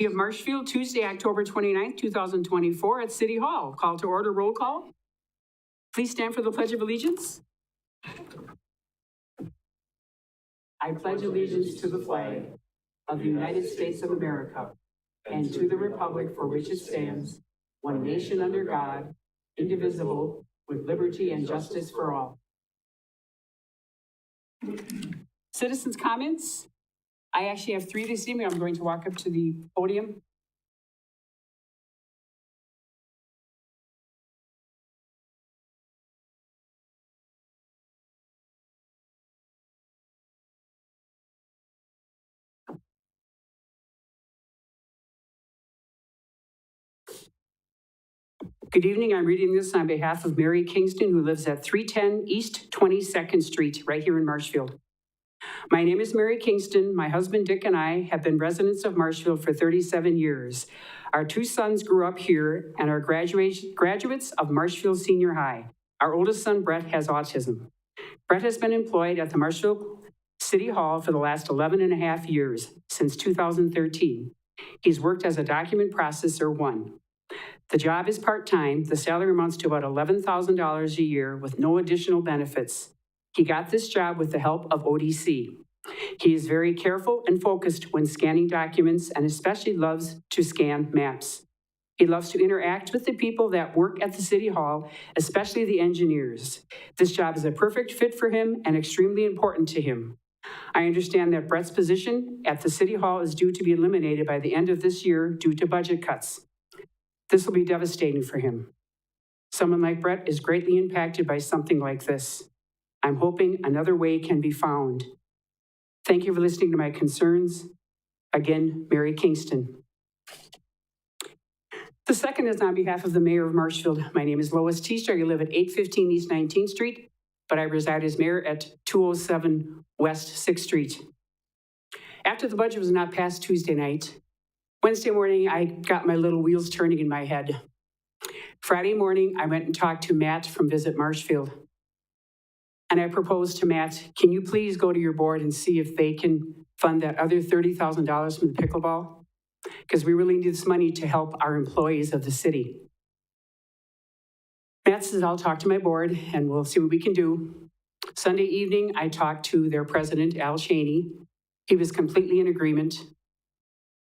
of Marshfield, Tuesday, October 29th, 2024 at City Hall. Call to order, roll call. Please stand for the Pledge of Allegiance. I pledge allegiance to the flag of the United States of America and to the republic for which it stands, one nation under God, indivisible, with liberty and justice for all. Citizens' comments? I actually have 3 this evening. I'm going to walk up to the podium. Good evening. I'm reading this on behalf of Mary Kingston, who lives at 310 East 22nd Street, right here in Marshfield. My name is Mary Kingston. My husband Dick and I have been residents of Marshfield for 37 years. Our 2 sons grew up here and are graduates of Marshfield Senior High. Our oldest son, Brett, has autism. Brett has been employed at the Marshfield City Hall for the last 11 and a half years, since 2013. He's worked as a document processor 1. The job is part-time. The salary amounts to about $11,000 a year with no additional benefits. He got this job with the help of ODC. He is very careful and focused when scanning documents and especially loves to scan maps. He loves to interact with the people that work at the City Hall, especially the engineers. This job is a perfect fit for him and extremely important to him. I understand that Brett's position at the City Hall is due to be eliminated by the end of this year due to budget cuts. This will be devastating for him. Someone like Brett is greatly impacted by something like this. I'm hoping another way can be found. Thank you for listening to my concerns. Again, Mary Kingston. The second is on behalf of the mayor of Marshfield. My name is Lois Teaster. I live at 815 East 19th Street, but I reside as mayor at 207 West 6th Street. After the budget was not passed Tuesday night, Wednesday morning, I got my little wheels turning in my head. Friday morning, I went and talked to Matt from Visit Marshfield. And I proposed to Matt, can you please go to your board and see if they can fund that other $30,000 from the pickleball? Because we really need this money to help our employees of the city. Matt says, I'll talk to my board and we'll see what we can do. Sunday evening, I talked to their president, Al Cheney. He was completely in agreement,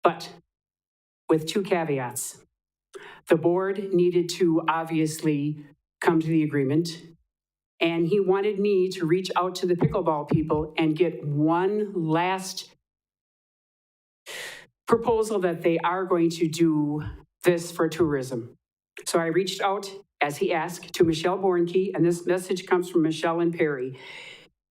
but with 2 caveats. The board needed to obviously come to the agreement, and he wanted me to reach out to the pickleball people and get one last proposal that they are going to do this for tourism. So I reached out, as he asked, to Michelle Bornke, and this message comes from Michelle and Perry.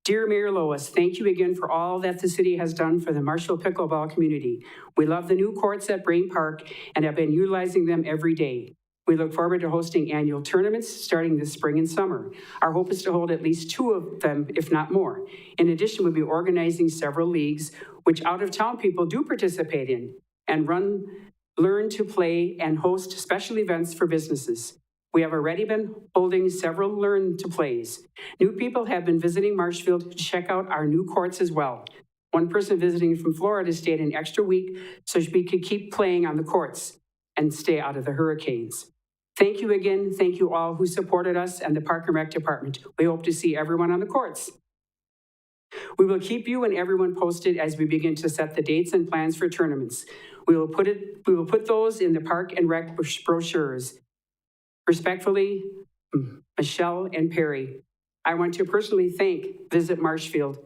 Dear Mayor Lois, thank you again for all that the city has done for the Marshfield pickleball community. We love the new courts at Brain Park and have been utilizing them every day. We look forward to hosting annual tournaments starting this spring and summer. Our hope is to hold at least 2 of them, if not more. In addition, we'll be organizing several leagues, which out-of-town people do participate in, and learn to play and host special events for businesses. We have already been holding several learn to plays. New people have been visiting Marshfield to check out our new courts as well. One person visiting from Florida stayed an extra week so we could keep playing on the courts and stay out of the hurricanes. Thank you again. Thank you all who supported us and the Park and Rec Department. We hope to see everyone on the courts. We will keep you and everyone posted as we begin to set the dates and plans for tournaments. We will put those in the Park and Rec brochures. Respectfully, Michelle and Perry. I want to personally thank Visit Marshfield,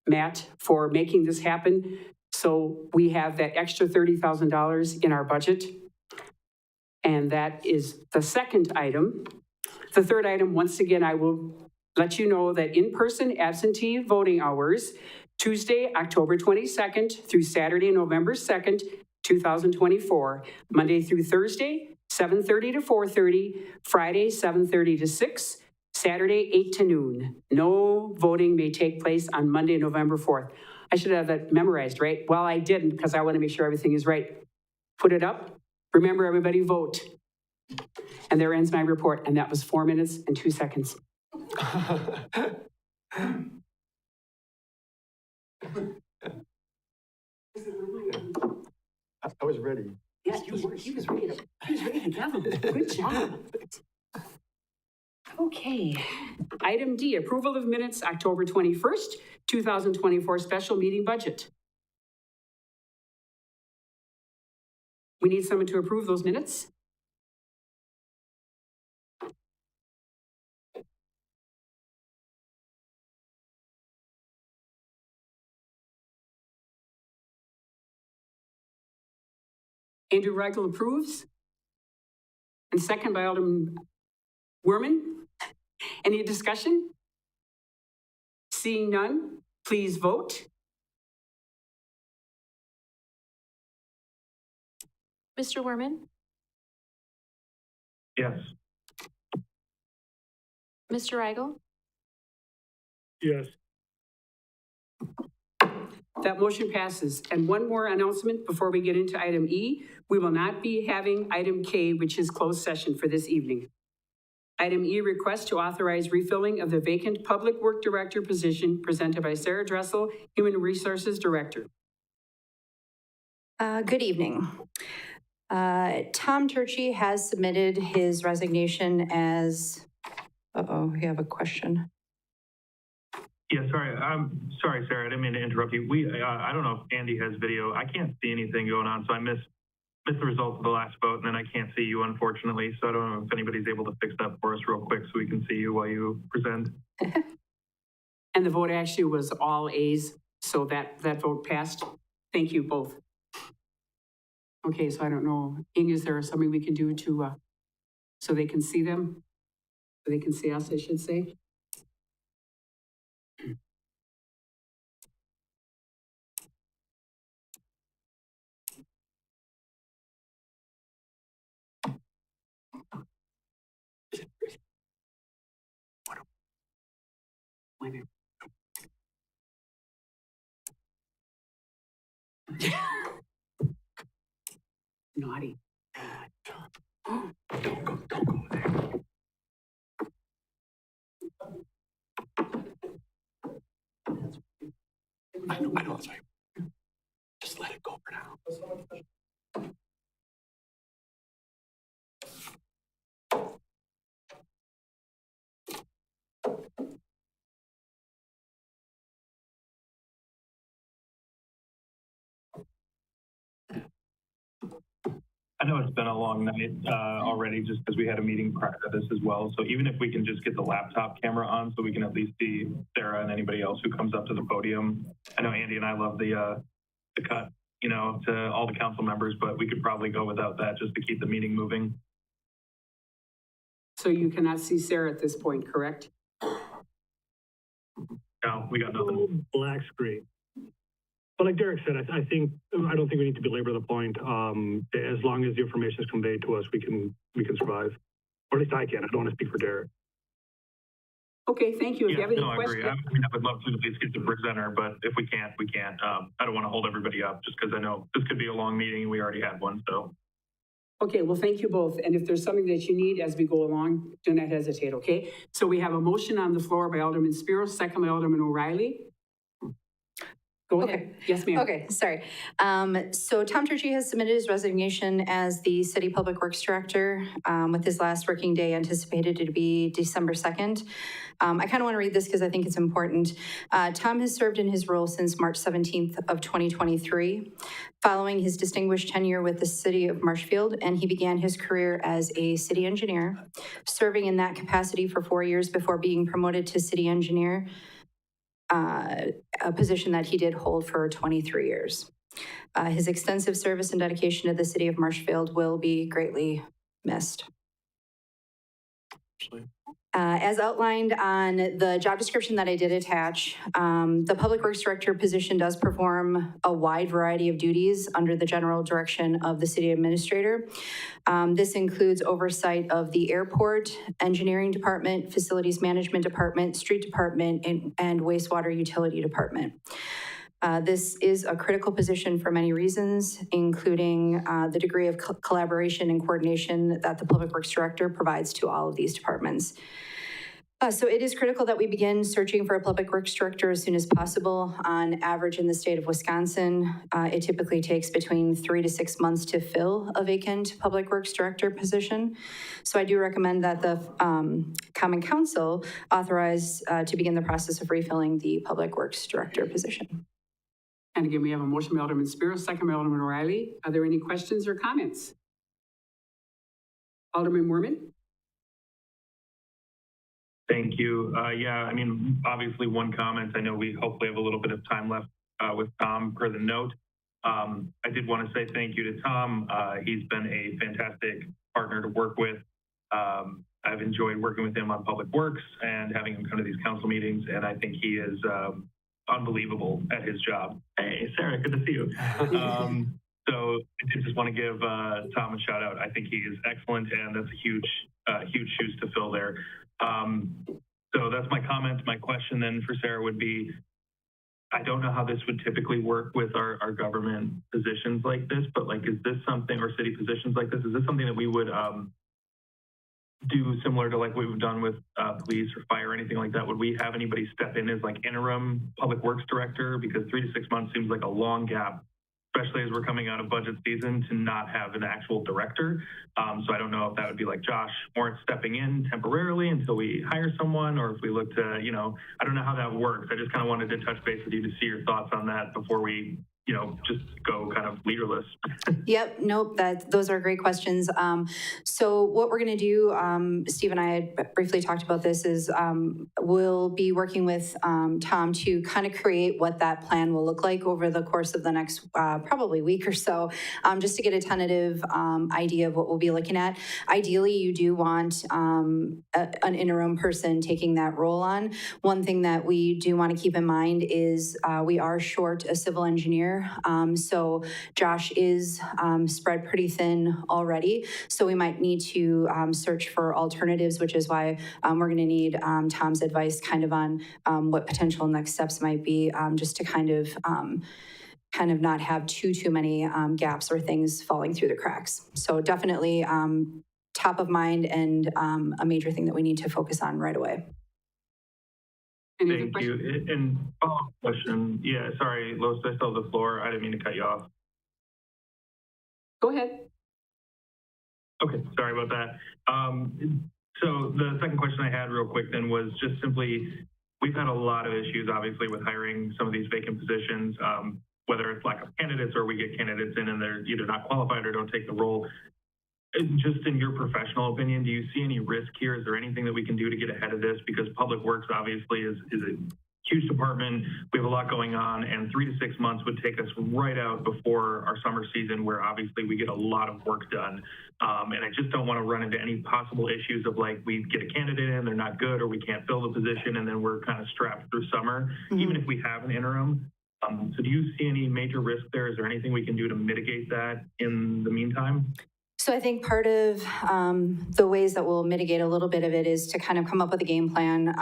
Matt, for making this happen so we have that extra $30,000 in our budget. And that is the second item. The third item, once again, I will let you know that in-person absentee voting hours, Tuesday, October 22nd through Saturday, November 2nd, 2024, Monday through Thursday, 7:30 to 4:30, Friday, 7:30 to 6, Saturday, 8 to noon. No voting may take place on Monday, November 4th. I should have that memorized, right? Well, I didn't because I want to make sure everything is right. Put it up. Remember, everybody vote. And there ends my report, and that was 4 minutes and 2 seconds. I was ready. Yeah, you were. He was ready to gavel. Good job. Okay. Item D, approval of minutes, October 21st, 2024 special meeting budget. We need someone to approve those minutes. Andrew Reigel approves. And second by Alderman Werman. Any discussion? Seeing none, please vote. Mr. Werman? Yes. Mr. Reigel? Yes. That motion passes. And one more announcement before we get into item E. We will not be having item K, which is closed session for this evening. Item E, request to authorize refilling of the vacant Public Work Director position presented by Sarah Dressel, Human Resources Director. Good evening. Tom Turchi has submitted his resignation as, we have a question. Yeah, sorry. I'm sorry, Sarah. I didn't mean to interrupt you. I don't know if Andy has video. I can't see anything going on, so I missed the results of the last vote, and then I can't see you, unfortunately. So I don't know if anybody's able to fix that for us real quick so we can see you while you present. And the vote actually was all A's, so that vote passed. Thank you both. Okay, so I don't know, Inge, is there something we can do to, so they can see them? So they can see us, I should say. Naughty. Don't go there. I know, it's like, just let it go for now. I know it's been a long night already just because we had a meeting prior to this as well. So even if we can just get the laptop camera on so we can at least see Sarah and anybody else who comes up to the podium. I know Andy and I love the cut, you know, to all the council members, but we could probably go without that just to keep the meeting moving. So you cannot see Sarah at this point, correct? No, we got nothing. Black screen. But like Derek said, I don't think we need to belabor the point. As long as the information is conveyed to us, we can survive. Or at least I can. I don't want to speak for Derek. Okay, thank you. If you have any I agree. questions. I mean, I would love to at least get the presenter, but if we can't, we can't. I don't want to hold everybody up just because I know this could be a long meeting. We already had one, so. Okay, well, thank you both. And if there's something that you need as we go along, do not hesitate, okay? So we have a motion on the floor by Alderman Spiro, second by Alderman O'Reilly. Go ahead. Okay. Yes, ma'am. Okay, sorry. So Tom Turchi has submitted his resignation as the City Public Works Director with his last working day anticipated to be December 2nd. I kind of want to read this because I think it's important. Tom has served in his role since March 17th of 2023, following his distinguished tenure with the City of Marshfield, and he began his career as a city engineer, serving in that capacity for 4 years before being promoted to city engineer, a position that he did hold for 23 years. His extensive service and dedication to the City of Marshfield will be greatly missed. As outlined on the job description that I did attach, the Public Works Director position does perform a wide variety of duties under the general direction of the City Administrator. This includes oversight of the airport, engineering department, facilities management department, street department, and wastewater utility department. This is a critical position for many reasons, including the degree of collaboration and coordination that the Public Works Director provides to all of these departments. So it is critical that we begin searching for a public works director as soon as possible. On average in the state of Wisconsin, it typically takes between 3 to 6 months to fill a vacant public works director position. So I do recommend that the Common Council authorize to begin the process of refilling the public works director position. And again, we have a motion by Alderman Spiro, second by Alderman O'Reilly. Are there any questions or comments? Alderman Moorman? Thank you. Yeah, I mean, obviously one comment, I know we hopefully have a little bit of time left with Tom per the note. I did want to say thank you to Tom. He's been a fantastic partner to work with. I've enjoyed working with him on public works and having him come to these council meetings, and I think he is unbelievable at his job. Hey, Sarah, good to see you. So I just want to give Tom a shout out. I think he is excellent, and that's a huge shoes to fill there. So that's my comment. My question then for Sarah would be, I don't know how this would typically work with our government positions like this, but like, is this something, or city positions like this, is this something that we would do similar to like what we've done with police or fire or anything like that? Would we have anybody step in as like interim public works director? Because 3 to 6 months seems like a long gap, especially as we're coming out of budget season, to not have an actual director. So I don't know if that would be like Josh Moritz stepping in temporarily until we hire someone, or if we look to, you know, I don't know how that works. I just kind of wanted to touch base with you to see your thoughts on that before we, you know, just go kind of leaderless. Yep, nope, those are great questions. So what we're going to do, Steve and I had briefly talked about this, is we'll be working with Tom to kind of create what that plan will look like over the course of the next probably week or so, just to get a tentative idea of what we'll be looking at. Ideally, you do want an interim person taking that role on. One thing that we do want to keep in mind is we are short a civil engineer. So Josh is spread pretty thin already. So we might need to search for alternatives, which is why we're going to need Tom's advice kind of on what potential next steps might be, just to kind of not have too many gaps or things falling through the cracks. So definitely top of mind and a major thing that we need to focus on right away. Thank you. And follow-up question. Yeah, sorry, Lois, I still have the floor. I didn't mean to cut you off. Go ahead. Okay, sorry about that. So the second question I had real quick then was just simply, we've had a lot of issues, obviously, with hiring some of these vacant positions, whether it's lack of candidates or we get candidates in and they're either not qualified or don't take the role. Just in your professional opinion, do you see any risk here? Is there anything that we can do to get ahead of this? Because public works obviously is a huge department. We have a lot going on, and 3 to 6 months would take us right out before our summer season, where obviously we get a lot of work done. And I just don't want to run into any possible issues of like, we get a candidate in, they're not good, or we can't fill the position, and then we're kind of strapped through summer, even if we have an interim. So do you see any major risk there? Is there anything we can do to mitigate that in the meantime? So I think part of the ways that we'll mitigate a little bit of it is to kind of come up with a game plan,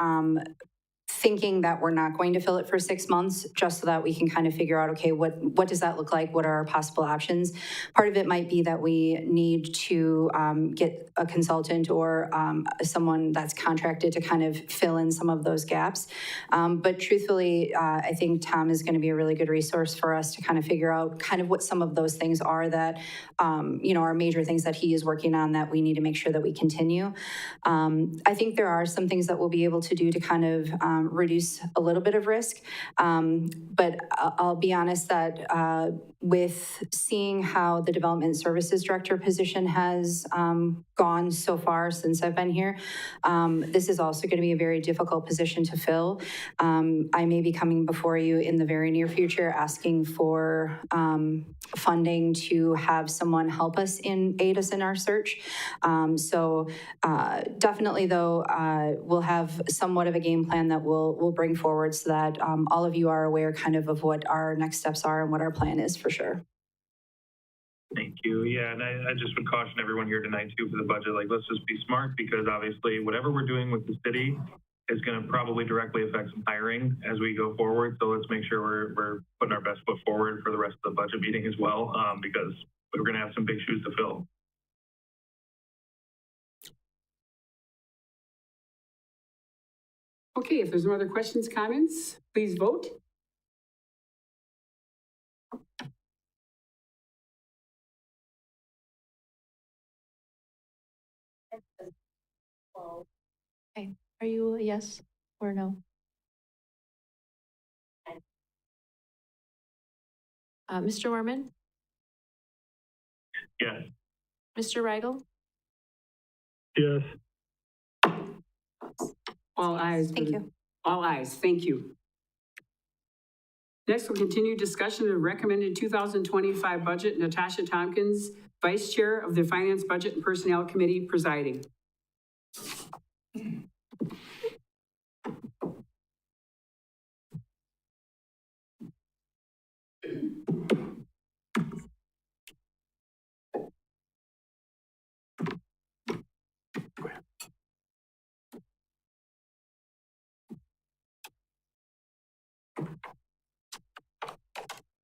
thinking that we're not going to fill it for 6 months, just so that we can kind of figure out, okay, what does that look like? What are our possible options? Part of it might be that we need to get a consultant or someone that's contracted to kind of fill in some of those gaps. But truthfully, I think Tom is going to be a really good resource for us to kind of figure out kind of what some of those things are that, you know, are major things that he is working on that we need to make sure that we continue. I think there are some things that we'll be able to do to kind of reduce a little bit of risk. But I'll be honest that with seeing how the development services director position has gone so far since I've been here, this is also going to be a very difficult position to fill. I may be coming before you in the very near future asking for funding to have someone help us aid us in our search. So definitely though, we'll have somewhat of a game plan that we'll bring forward so that all of you are aware kind of what our next steps are and what our plan is for sure. Thank you. Yeah, and I just would caution everyone here tonight too for the budget, like, let's just be smart, because obviously whatever we're doing with the city is going to probably directly affect some hiring as we go forward. So let's make sure we're putting our best foot forward for the rest of the budget meeting as well, because we're going to have some big shoes to fill. Okay, if there's no other questions, comments, please vote. Okay, are you a yes or no? Mr. Werman, Yes. Mr. Rigel, Yes. All ayes. Thank you. All ayes, thank you. Next, we'll continue discussion of recommended 2025 budget. Natasha Tompkins, Vice Chair of the Finance, Budget, and Personnel Committee, presiding.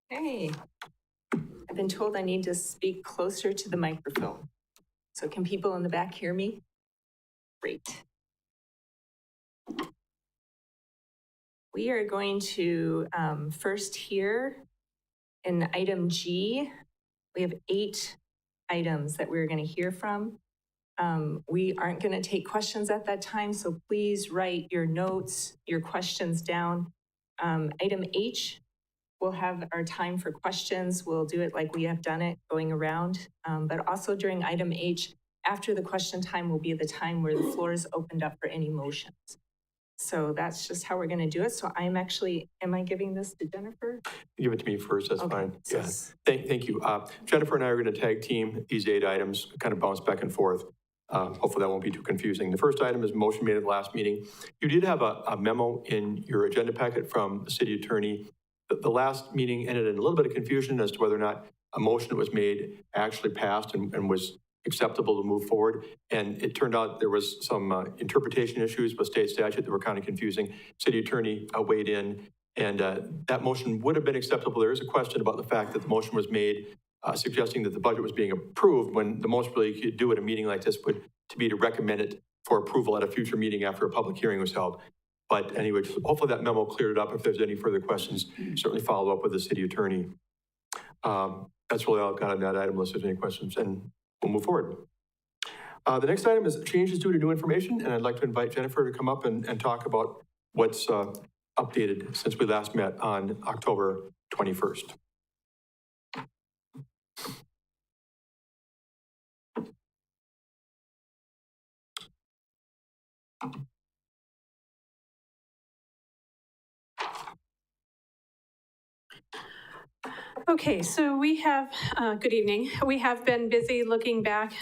Hey, I've been told I need to speak closer to the microphone. So can people in the back hear me? Great. We are going to first hear in item G. We have 8 items that we're going to hear from. We aren't going to take questions at that time, so please write your notes, your questions down. Item H, we'll have our time for questions. We'll do it like we have done it, going around. But also during item H, after the question time will be the time where the floor is opened up for any motions. So that's just how we're going to do it. So I'm actually, am I giving this to Jennifer? Give it to me first, that's Okay, fine. so Yeah, thank you. Jennifer and I are going to tag team these 8 items, kind of bounce back and forth. Hopefully that won't be too confusing. The first item is motion made at the last meeting. You did have a memo in your agenda packet from the city attorney. The last meeting ended in a little bit of confusion as to whether or not a motion that was made actually passed and was acceptable to move forward. And it turned out there was some interpretation issues with state statute that were kind of confusing. City attorney weighed in, and that motion would have been acceptable. There is a question about the fact that the motion was made suggesting that the budget was being approved, when the most really you could do at a meeting like this would be to recommend it for approval at a future meeting after a public hearing was held. But anyway, hopefully that memo cleared it up. If there's any further questions, certainly follow up with the city attorney. That's really all I've got on that item, unless there's any questions, and we'll move forward. The next item is changes due to new information, and I'd like to invite Jennifer to come up and talk about what's updated since we last met on October 21st. Okay, so we have, good evening. We have been busy looking back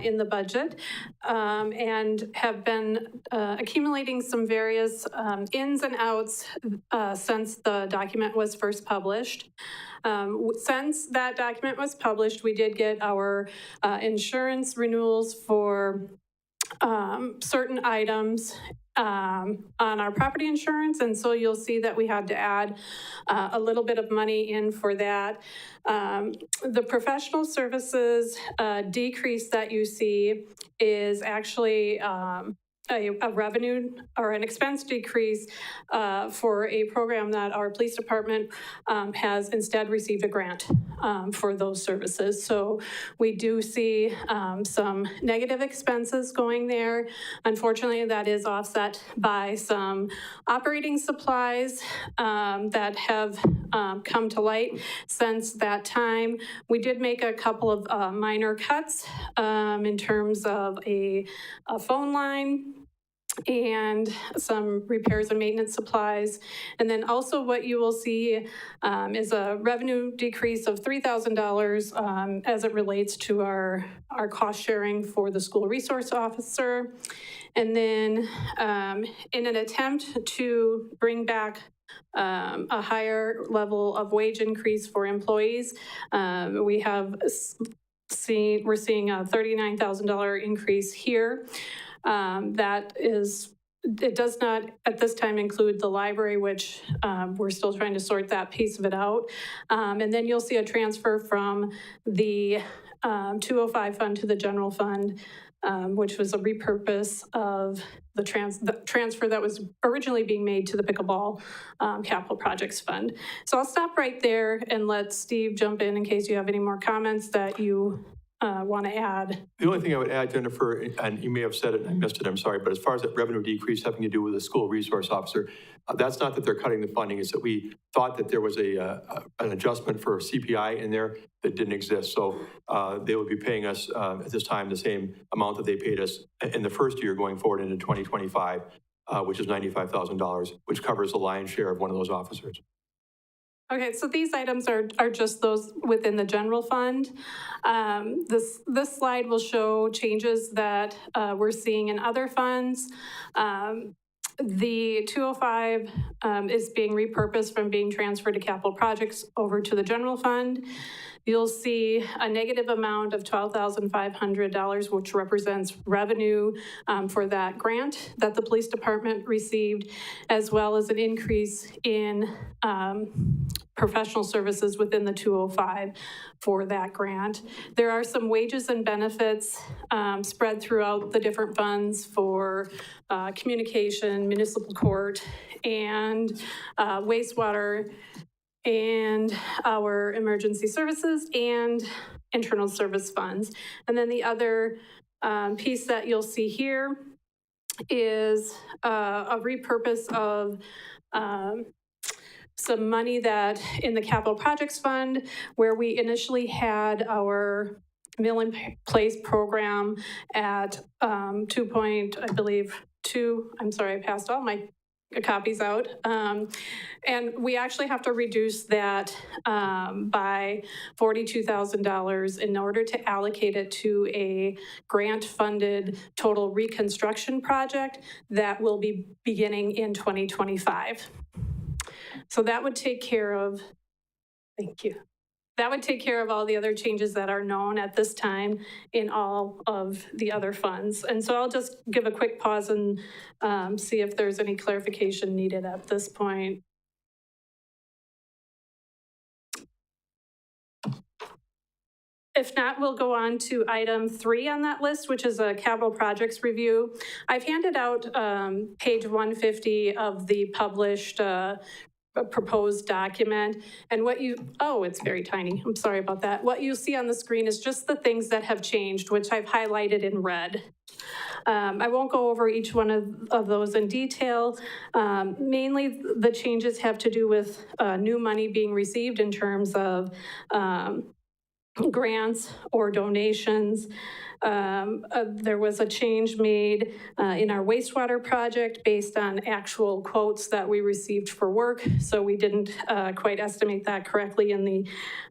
in the budget and have been accumulating some various ins and outs since the document was first published. Since that document was published, we did get our insurance renewals for certain items on our property insurance, and so you'll see that we had to add a little bit of money in for that. The professional services decrease that you see is actually a revenue or an expense decrease for a program that our police department has instead received a grant for those services. So we do see some negative expenses going there. Unfortunately, that is offset by some operating supplies that have come to light since that time. We did make a couple of minor cuts in terms of a phone line and some repairs and maintenance supplies. And then also what you will see is a revenue decrease of $3,000 as it relates to our cost sharing for the school resource officer. And then in an attempt to bring back a higher level of wage increase for employees, we're seeing a $39,000 increase here. That is, it does not at this time include the library, which we're still trying to sort that piece of it out. And then you'll see a transfer from the 205 fund to the general fund which was a repurpose of the transfer that was originally being made to the pickleball capital projects fund. So I'll stop right there and let Steve jump in case you have any more comments that you want to add. The only thing I would add, Jennifer, and you may have said it and I missed it, I'm sorry, but as far as that revenue decrease having to do with the school resource officer, that's not that they're cutting the funding, it's that we thought that there was an adjustment for CPI in there that didn't exist. So they would be paying us at this time the same amount that they paid us in the first year going forward into 2025, which is $95,000, which covers the lion's share of one of those officers. Okay, so these items are just those within the general fund. This slide will show changes that we're seeing in other funds. The 205 is being repurposed from being transferred to capital projects over to the general fund. You'll see a negative amount of $12,500, which represents revenue for that grant that the police department received, as well as an increase in professional services within the 205 for that grant. There are some wages and benefits spread throughout the different funds for communication, municipal court, and wastewater, and our emergency services and internal service funds. And then the other piece that you'll see here is a repurpose of some money that in the capital projects fund, where we initially had our mill in place program at 2. I believe 2, I'm sorry, I passed all my copies out. And we actually have to reduce that by $42,000 in order to allocate it to a grant-funded total reconstruction project that will be beginning in 2025. So that would take care of, thank you. That would take care of all the other changes that are known at this time in all of the other funds. And so I'll just give a quick pause and see if there's any clarification needed at this point. If not, we'll go on to item 3 on that list, which is a capital projects review. I've handed out page 150 of the published proposed document. And what you, oh, it's very tiny. I'm sorry about that. What you see on the screen is just the things that have changed, which I've highlighted in red. I won't go over each one of those in detail. Mainly the changes have to do with new money being received in terms of grants or donations. There was a change made in our wastewater project based on actual quotes that we received for work, so we didn't quite estimate that correctly in the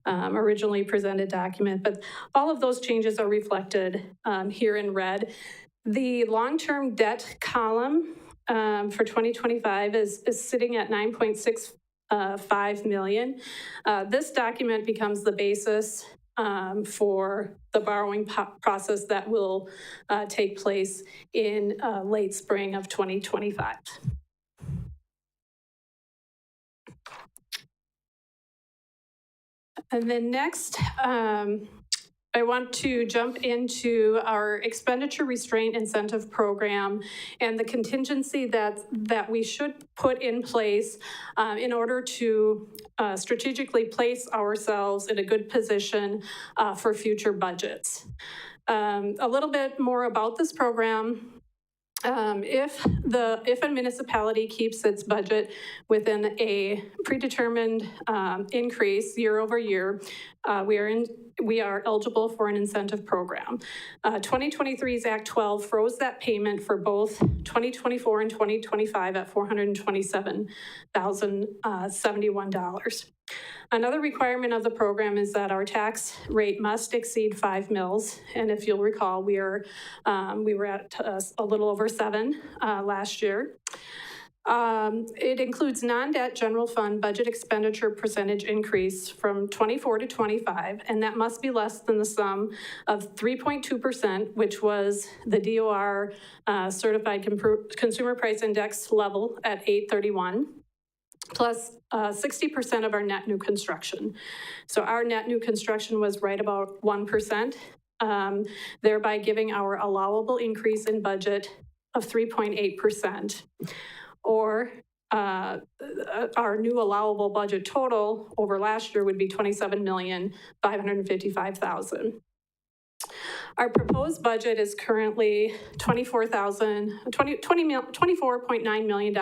originally presented document, but all of those changes are reflected here in red. The long-term debt column for 2025 is sitting at $9.65 million. This document becomes the basis for the borrowing process that will take place in late spring of 2025. And then next, I want to jump into our expenditure restraint incentive program and the contingency that we should put in place in order to strategically place ourselves in a good position for future budgets. A little bit more about this program. If a municipality keeps its budget within a predetermined increase year over year, we are eligible for an incentive program. 2023's Act 12 froze that payment for both 2024 and 2025 at $427,071. Another requirement of the program is that our tax rate must exceed 5 mils. And if you'll recall, we were at a little over 7 last year. It includes non-debt general fund budget expenditure percentage increase from 24 to 25, and that must be less than the sum of 3.2%, which was the DOR certified consumer price index level at 831. Plus 60% of our net new construction. So our net new construction was right about 1%. thereby giving our allowable increase in budget of 3.8%. Or our new allowable budget total over last year would be $27,555,000. Our proposed budget is currently $24.9 million,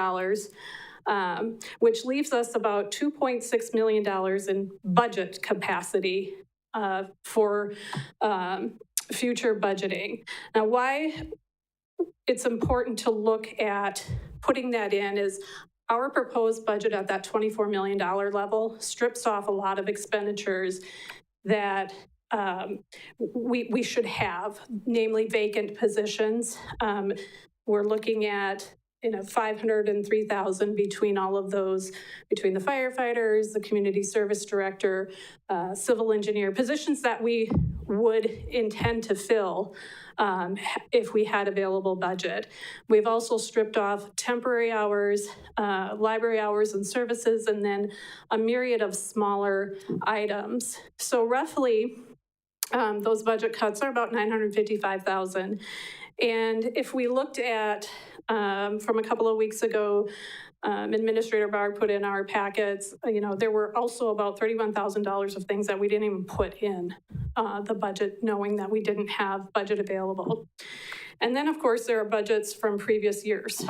which leaves us about $2.6 million in budget capacity for future budgeting. Now, why it's important to look at putting that in is our proposed budget at that $24 million level strips off a lot of expenditures that we should have, namely vacant positions. We're looking at $503,000 between all of those, between the firefighters, the community service director, civil engineer, positions that we would intend to fill if we had available budget. We've also stripped off temporary hours, library hours and services, and then a myriad of smaller items. So roughly, those budget cuts are about $955,000. And if we looked at, from a couple of weeks ago, Administrator Barg put in our packets, there were also about $31,000 of things that we didn't even put in the budget, knowing that we didn't have budget available. And then, of course, there are budgets from previous years'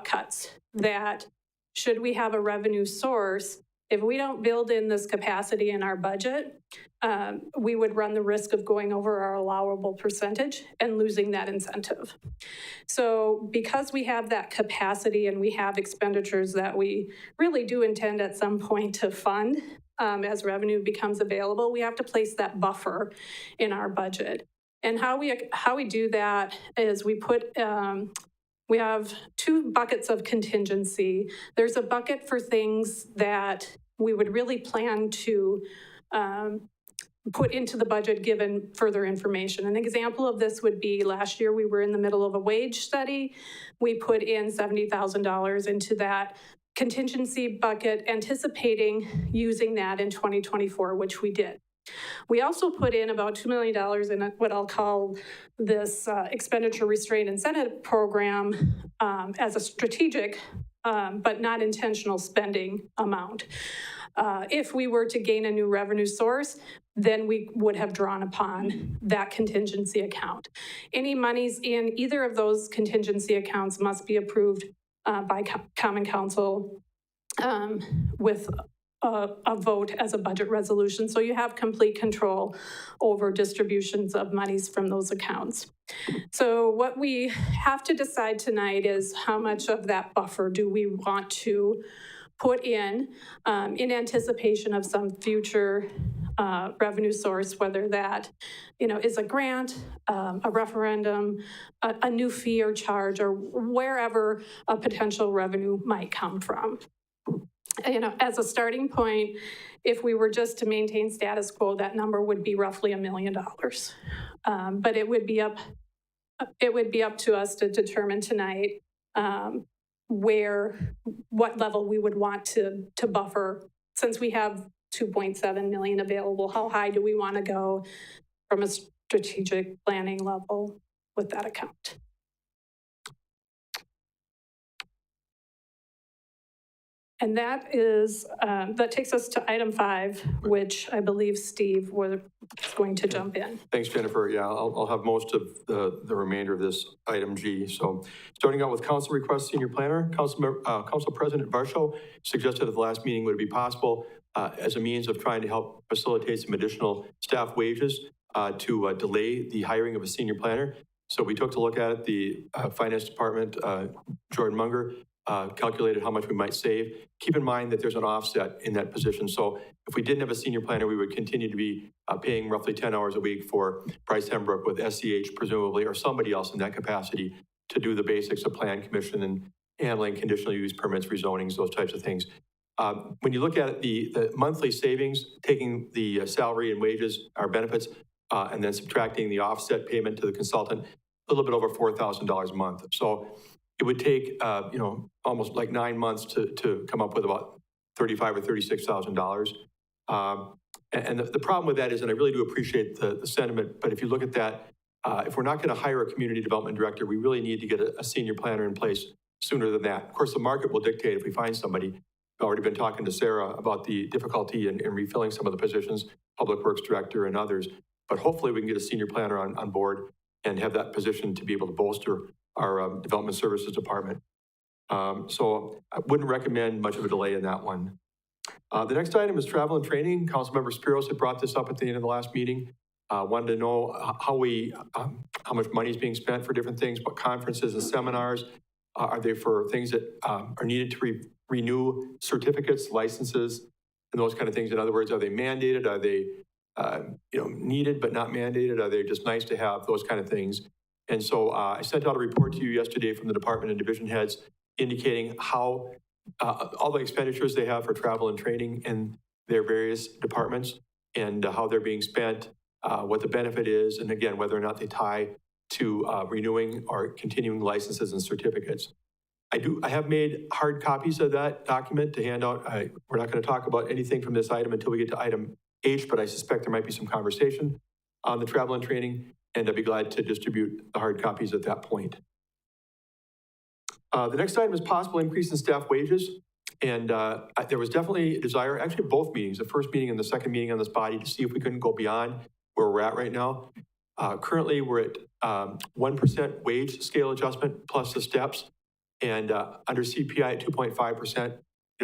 cuts that, should we have a revenue source, if we don't build in this capacity in our budget, we would run the risk of going over our allowable percentage and losing that incentive. So because we have that capacity and we have expenditures that we really do intend at some point to fund as revenue becomes available, we have to place that buffer in our budget. And how we do that is we have two buckets of contingency. There's a bucket for things that we would really plan to put into the budget given further information. An example of this would be last year we were in the middle of a wage study. We put in $70,000 into that contingency bucket, anticipating using that in 2024, which we did. We also put in about $2 million in what I'll call this expenditure restraint incentive program as a strategic but not intentional spending amount. If we were to gain a new revenue source, then we would have drawn upon that contingency account. Any monies in either of those contingency accounts must be approved by Common Council with a vote as a budget resolution. So you have complete control over distributions of monies from those accounts. So what we have to decide tonight is how much of that buffer do we want to put in anticipation of some future revenue source, whether that is a grant, a referendum, a new fee or charge, or wherever a potential revenue might come from. As a starting point, if we were just to maintain status quo, that number would be roughly $1 million. But it would be up to us to determine tonight what level we would want to buffer. Since we have 2.7 million available, how high do we want to go from a strategic planning level with that account? And that takes us to item 5, which I believe Steve was going to jump in. Thanks, Jennifer. Yeah, I'll have most of the remainder of this item G. So starting out with council requests, senior planner, Council President Varsho suggested at the last meeting would it be possible as a means of trying to help facilitate some additional staff wages to delay the hiring of a senior planner. So we took a look at it. The finance department, Jordan Munger, calculated how much we might save. Keep in mind that there's an offset in that position. So if we didn't have a senior planner, we would continue to be paying roughly 10 hours a week for Bryce Hembrook with SCH presumably, or somebody else in that capacity to do the basics of plan commission and handling conditional use permits, rezonings, those types of things. When you look at the monthly savings, taking the salary and wages, our benefits, and then subtracting the offset payment to the consultant, a little bit over $4,000 a month. So it would take, almost like 9 months to come up with about $35,000 or $36,000. And the problem with that is, and I really do appreciate the sentiment, but if you look at that, if we're not going to hire a community development director, we really need to get a senior planner in place sooner than that. Of course, the market will dictate if we find somebody. I've already been talking to Sarah about the difficulty in refilling some of the positions, Public Works Director and others. But hopefully we can get a senior planner on board and have that position to be able to bolster our Development Services Department. So I wouldn't recommend much of a delay in that one. The next item is travel and training. Councilmember Spiros had brought this up at the end of the last meeting. Wanted to know how much money is being spent for different things, what conferences and seminars. Are they for things that are needed to renew certificates, licenses, and those kind of things? In other words, are they mandated? Are they needed but not mandated? Are they just nice to have? Those kind of things. And so I sent out a report to you yesterday from the department and division heads indicating how all the expenditures they have for travel and training in their various departments and how they're being spent, what the benefit is, and again, whether or not they tie to renewing or continuing licenses and certificates. I have made hard copies of that document to hand out. We're not going to talk about anything from this item until we get to item H, but I suspect there might be some conversation on the travel and training, and I'd be glad to distribute the hard copies at that point. The next item is possible increase in staff wages. And there was definitely a desire, actually both meetings, the first meeting and the second meeting on this body, to see if we couldn't go beyond where we're at right now. Currently, we're at 1% wage scale adjustment plus the steps. And under CPI at 2.5%,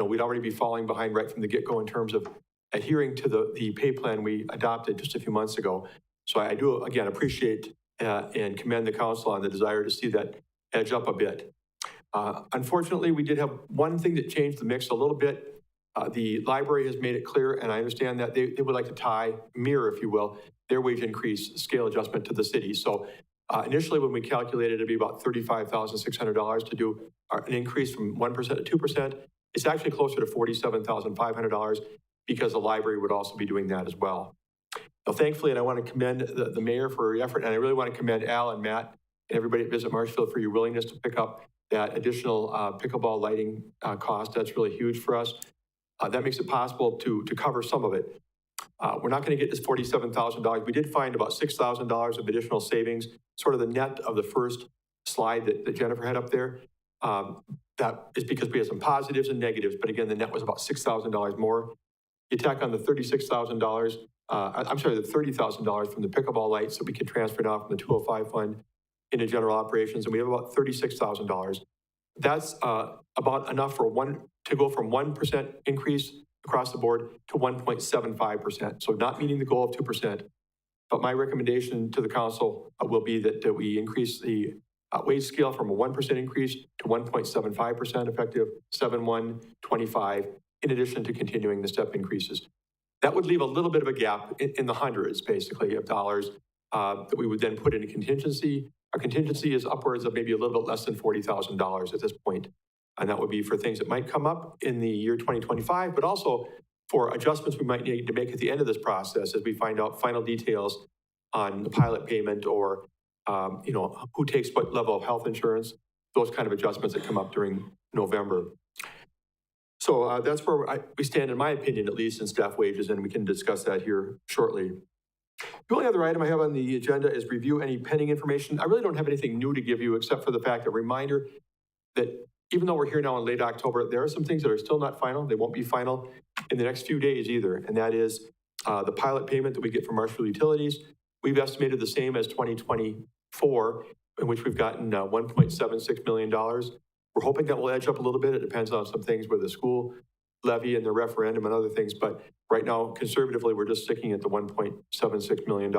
we'd already be falling behind right from the get-go in terms of adhering to the pay plan we adopted just a few months ago. So I do, again, appreciate and commend the council on the desire to see that edge up a bit. Unfortunately, we did have one thing that changed the mix a little bit. The library has made it clear, and I understand that they would like to mirror, if you will, their wage increase scale adjustment to the city. So initially, when we calculated, it'd be about $35,600 to do an increase from 1% to 2%. It's actually closer to $47,500 because the library would also be doing that as well. Now, thankfully, and I want to commend the mayor for her effort, and I really want to commend Al and Matt and everybody at Visit Marshfield for your willingness to pick up that additional pickleball lighting cost. That's really huge for us. That makes it possible to cover some of it. We're not going to get this $47,000. We did find about $6,000 of additional savings, sort of the net of the first slide that Jennifer had up there. That is because we had some positives and negatives, but again, the net was about $6,000 more. You tack on the $36,000, I'm sorry, the $30,000 from the pickleball lights that we can transfer now from the 205 fund into general operations, and we have about $36,000. That's about enough to go from 1% increase across the board to 1.75%. So not meeting the goal of 2%. But my recommendation to the council will be that we increase the wage scale from a 1% increase to 1.75% effective 7/1/25, in addition to continuing the step increases. That would leave a little bit of a gap in the hundreds, basically, of dollars that we would then put into contingency. Our contingency is upwards of maybe a little bit less than $40,000 at this point. And that would be for things that might come up in the year 2025, but also for adjustments we might need to make at the end of this process as we find out final details on the pilot payment or, who takes what level of health insurance, those kind of adjustments that come up during November. So that's where we stand, in my opinion, at least, in staff wages, and we can discuss that here shortly. The only other item I have on the agenda is review any pending information. I really don't have anything new to give you except for the fact, a reminder that even though we're here now in late October, there are some things that are still not final. They won't be final in the next few days either. And that is the pilot payment that we get from Marshfield Utilities. We've estimated the same as 2024, in which we've gotten $1.76 million. We're hoping that will edge up a little bit. It depends on some things with the school levy and the referendum and other things. But right now, conservatively, we're just sticking at the $1.76 million.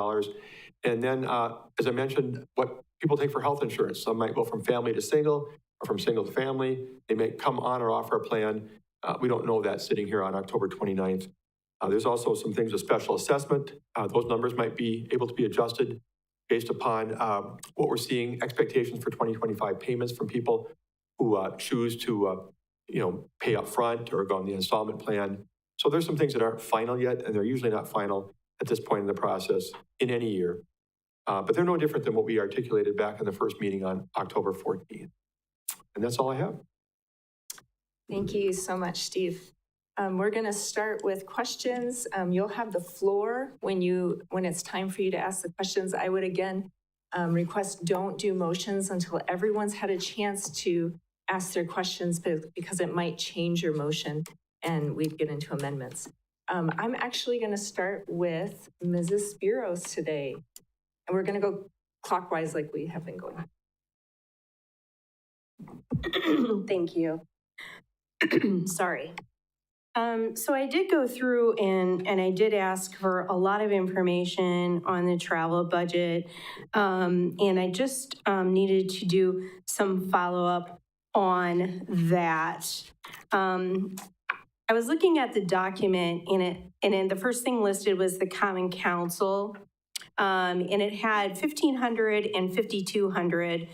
And then, as I mentioned, what people take for health insurance. Some might go from family to single or from single to family. They may come on or off our plan. We don't know that sitting here on October 29th. There's also some things with special assessment. Those numbers might be able to be adjusted based upon what we're seeing, expectations for 2025 payments from people who choose to pay up front or go on the installment plan. So there's some things that aren't final yet, and they're usually not final at this point in the process in any year. But they're no different than what we articulated back in the first meeting on October 14th. And that's all I have. Thank you so much, Steve. We're going to start with questions. You'll have the floor when it's time for you to ask the questions. I would again request don't do motions until everyone's had a chance to ask their questions because it might change your motion and we'd get into amendments. I'm actually going to start with Mrs. Spiros today, and we're going to go clockwise like we have been going. Thank you. Sorry. So I did go through and I did ask for a lot of information on the travel budget. And I just needed to do some follow-up on that. I was looking at the document and the first thing listed was the Common Council. And it had 1,500 and 5,200.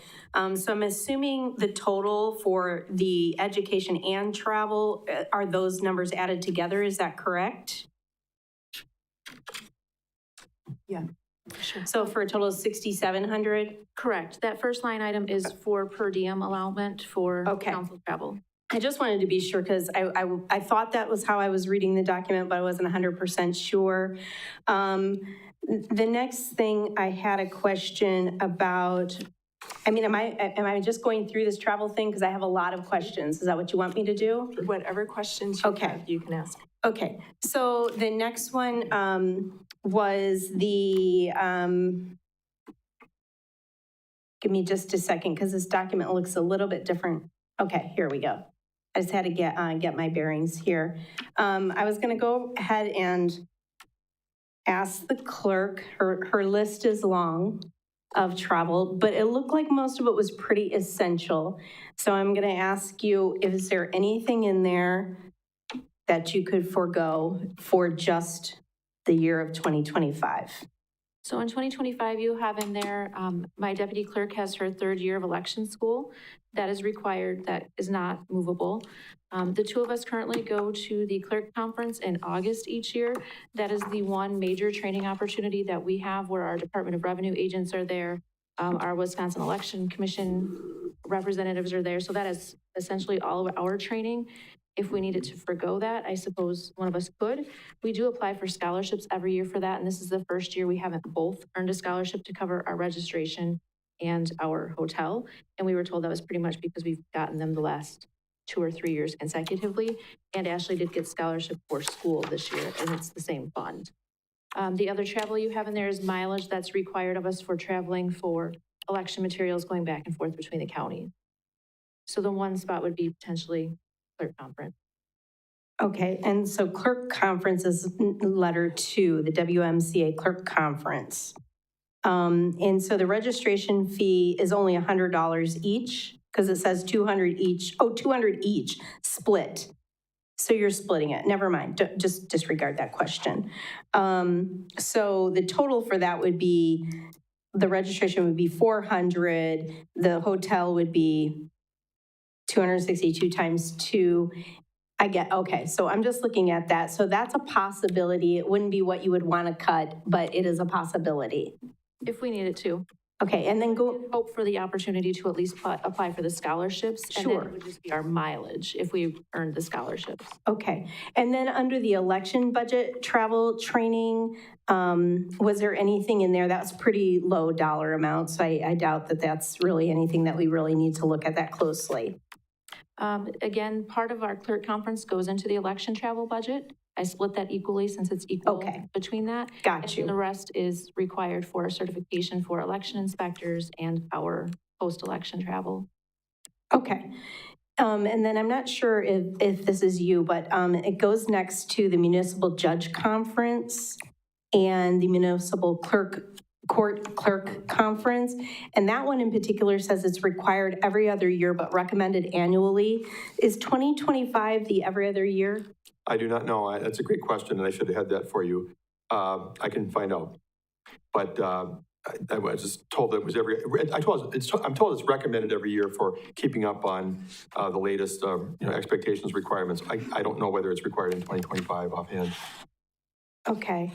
So I'm assuming the total for the education and travel, are those numbers added together? Is that correct? Yeah, sure. So for a total of 6,700? Correct. That first line item is for per diem allowance for Okay. council travel. I just wanted to be sure because I thought that was how I was reading the document, but I wasn't 100% sure. The next thing I had a question about, I mean, am I just going through this travel thing? Because I have a lot of questions. Is that what you want me to do? Whatever questions you Okay. have, you can ask. Okay, so the next one was the, give me just a second because this document looks a little bit different. Okay, here we go. I just had to get my bearings here. I was going to go ahead and ask the clerk, her list is long of travel, but it looked like most of it was pretty essential. So I'm going to ask you, is there anything in there that you could forego for just the year of 2025? So in 2025, you have in there, my deputy clerk has her third year of election school. That is required, that is not movable. The two of us currently go to the clerk conference in August each year. That is the one major training opportunity that we have where our Department of Revenue agents are there. Our Wisconsin Election Commission representatives are there. So that is essentially all of our training. If we needed to forgo that, I suppose one of us could. We do apply for scholarships every year for that, and this is the first year we haven't both earned a scholarship to cover our registration and our hotel. And we were told that was pretty much because we've gotten them the last 2 or 3 years consecutively. And Ashley did get scholarship for school this year, and it's the same fund. The other travel you have in there is mileage that's required of us for traveling for election materials going back and forth between the counties. So the one spot would be potentially clerk conference. Okay, and so clerk conference is letter 2, the WMCA clerk conference. And so the registration fee is only $100 each because it says 200 each. Oh, 200 each split. So you're splitting it. Never mind. Just disregard that question. So the total for that would be, the registration would be 400. The hotel would be 262 times 2. I get, okay, so I'm just looking at that. So that's a possibility. It wouldn't be what you would want to cut, but it is a possibility. If we needed to. Okay, and then go, Hope for the opportunity to at least apply for the scholarships. And then Sure. it would just be our mileage if we earned the scholarships. okay. And then under the election budget travel training, was there anything in there? That was pretty low dollar amount, so I doubt that that's really anything that we really need to look at that closely. Again, part of our clerk conference goes into the election travel budget. I split that equally since it's equal Okay. between that. Got you. And the rest is required for certification for election inspectors and our post-election travel. Okay. And then I'm not sure if this is you, but it goes next to the municipal judge conference and the municipal court clerk conference. And that one in particular says it's required every other year, but recommended annually. Is 2025 the every other year? I do not know. That's a great question, and I should have had that for you. I can find out. But I was just told that it was I'm told it's recommended every year for keeping up on the latest expectations, requirements. I don't know whether it's required in 2025 offhand. Okay.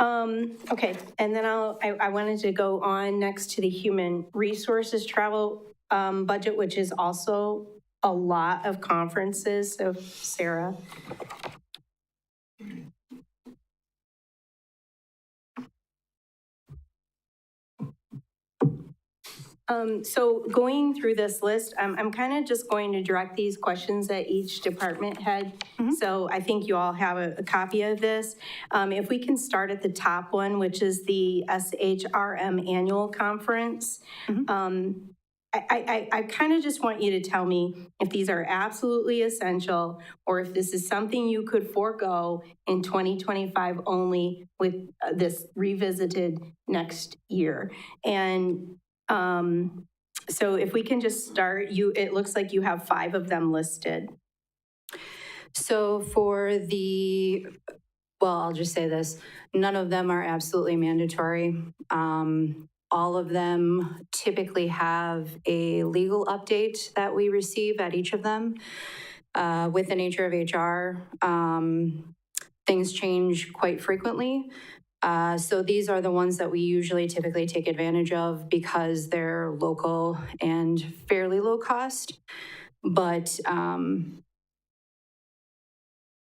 Okay, and then I wanted to go on next to the human resources travel budget, which is also a lot of conferences. So Sarah, So going through this list, I'm kind of just going to direct these questions at each department head. So I think you all have a copy of this. If we can start at the top one, which is the SHRM Annual Conference. I kind of just want you to tell me if these are absolutely essential or if this is something you could forego in 2025 only with this revisited next year. And so if we can just start, it looks like you have 5 of them listed. So for the, well, I'll just say this, none of them are absolutely mandatory. All of them typically have a legal update that we receive at each of them. With the nature of HR, things change quite frequently. So these are the ones that we usually typically take advantage of because they're local and fairly low cost. But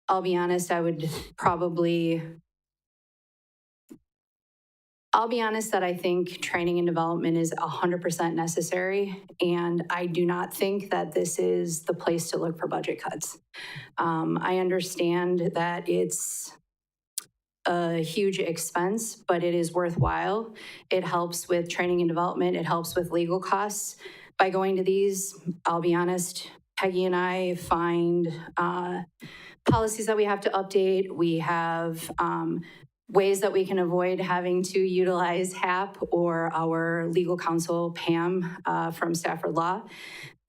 I'll be honest, I'll be honest that I think training and development is 100% necessary, and I do not think that this is the place to look for budget cuts. I understand that it's a huge expense, but it is worthwhile. It helps with training and development. It helps with legal costs. By going to these, I'll be honest, Peggy and I find policies that we have to update. We have ways that we can avoid having to utilize HAP or our legal counsel, Pam, from Stafford Law.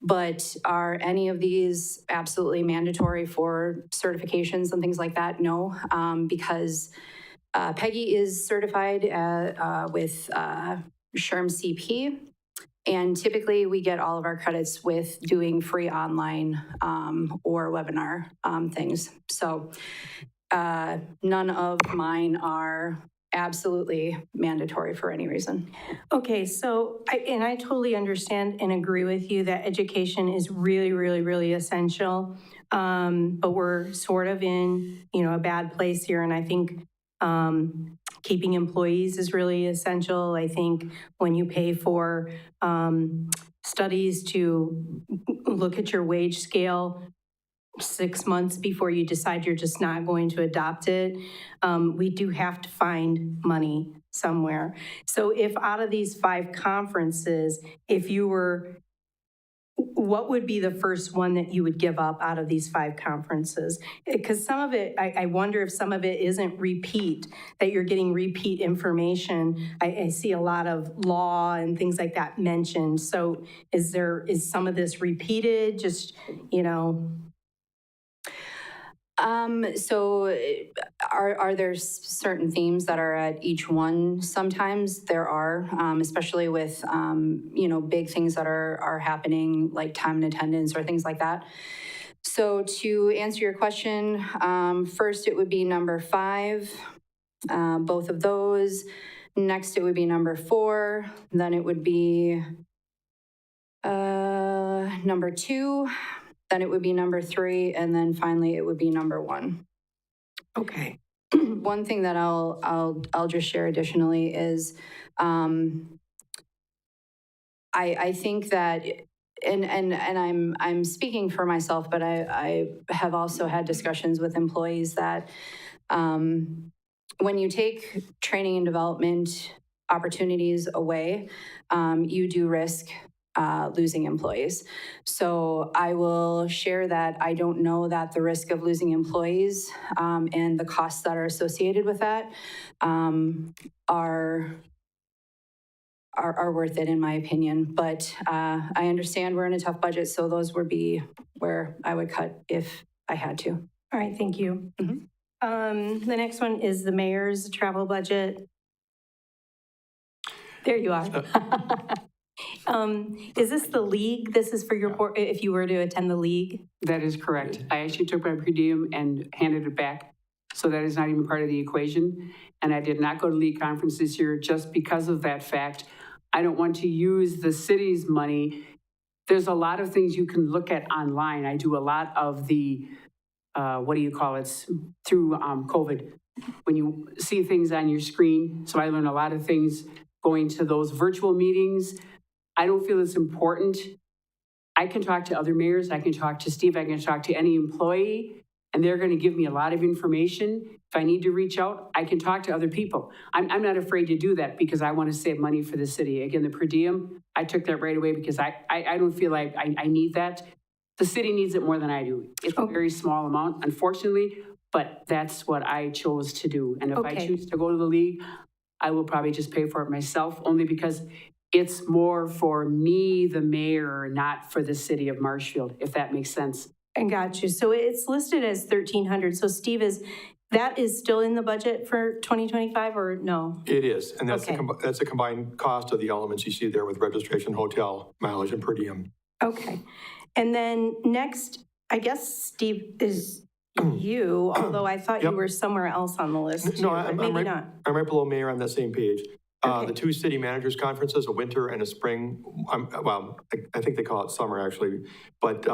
But are any of these absolutely mandatory for certifications and things like that? No, because Peggy is certified with SHRM CP. And typically we get all of our credits with doing free online or webinar things. So none of mine are absolutely mandatory for any reason. Okay, so I totally understand and agree with you that education is really, really, really essential. But we're sort of in, a bad place here. And I think keeping employees is really essential. I think when you pay for studies to look at your wage scale 6 months before you decide you're just not going to adopt it, we do have to find money somewhere. So if out of these 5 conferences, what would be the first one that you would give up out of these 5 conferences? Because some of it, I wonder if some of it isn't repeat, that you're getting repeat information. I see a lot of law and things like that mentioned. So is some of this repeated, just, So are there certain themes that are at each one? Sometimes there are, especially with, big things that are happening like time and attendance or things like that. So to answer your question, first it would be number 5, both of those. Next it would be number 4. Then it would be number 2. Then it would be number 3, and then finally it would be number 1. okay. One thing that I'll just share additionally is I think that, and I'm speaking for myself, but I have also had discussions with employees that when you take training and development opportunities away, you do risk losing employees. So I will share that I don't know that the risk of losing employees and the costs that are associated with that are worth it in my opinion. But I understand we're in a tough budget, so those would be where I would cut if I had to. All right, thank you. The next one is the mayor's travel budget. There you are. Is this the league? This is for your board, if you were to attend the league? That is correct. I actually took my per diem and handed it back. So that is not even part of the equation. And I did not go to league conference this year just because of that fact. I don't want to use the city's money. There's a lot of things you can look at online. I do a lot of the, through COVID, when you see things on your screen. So I learn a lot of things going to those virtual meetings. I don't feel it's important. I can talk to other mayors, I can talk to Steve, I can talk to any employee, and they're gonna give me a lot of information. If I need to reach out, I can talk to other people. I'm not afraid to do that because I want to save money for the city. Again, the per diem, I took that right away because I don't feel like I need that. The city needs it more than I do. It's a very small amount, unfortunately, but that's what I chose to do. And if I Okay. choose to go to the league, I will probably just pay for it myself, only because it's more for me, the mayor, not for the city of Marshfield, if that makes sense. I got you. So it's listed as 1,300. So Steve, that is still in the budget for 2025 or no? It is, and that's Okay. that's a combined cost of the elements you see there with registration, hotel, mileage, and per diem. Okay. And then next, I guess, Steve, is you, although I thought you Yep. were somewhere else on the list too, No, but maybe right, not. I'm right below mayor on that same page. Okay. The two city managers conferences, a winter and a spring, well, I think they call it summer actually, but,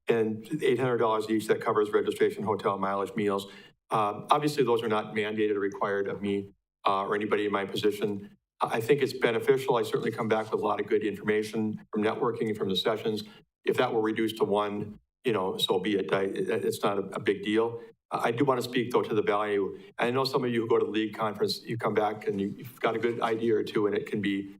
and $800 each, that covers registration, hotel, mileage, meals. Obviously, those are not mandated or required of me or anybody in my position. I think it's beneficial. I certainly come back with a lot of good information from networking and from the sessions. If that were reduced to one, so be it. It's not a big deal. I do want to speak, though, to the value. I know some of you who go to the league conference, you come back and you've got a good idea or two, and it can be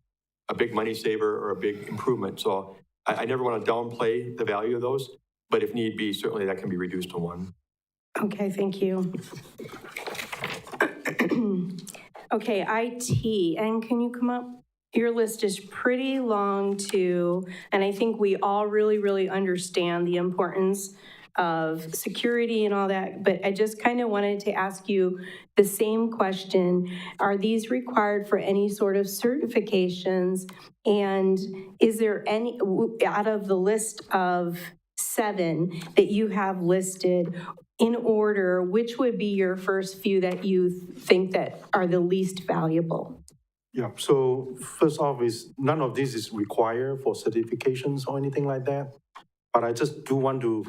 a big money saver or a big improvement. So I never want to downplay the value of those, but if need be, certainly that can be reduced to one. Okay, thank you. Okay, IT, and can you come up? Your list is pretty long too, and I think we all really, really understand the importance of security and all that, but I just kind of wanted to ask you the same question. Are these required for any sort of certifications? And is there any, out of the list of 7 that you have listed, in order, which would be your first few that you think that are the least valuable? Yeah, so first off is none of this is required for certifications or anything like that. But I just do want to,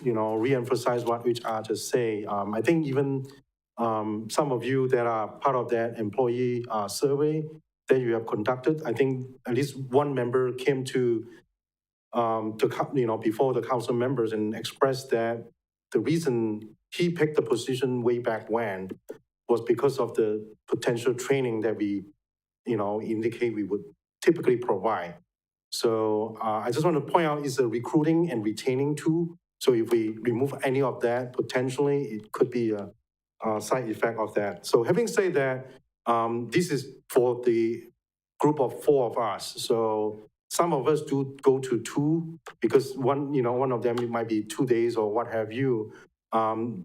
reemphasize what HR just say. I think even some of you that are part of that employee survey that you have conducted, I think at least one member came to before the council members and expressed that the reason he picked the position way back when was because of the potential training that we, indicate we would typically provide. So I just want to point out it's a recruiting and retaining tool. So if we remove any of that, potentially it could be a side effect of that. So having said that, this is for the group of 4 of us. So some of us do go to 2 because one of them it might be 2 days or what have you.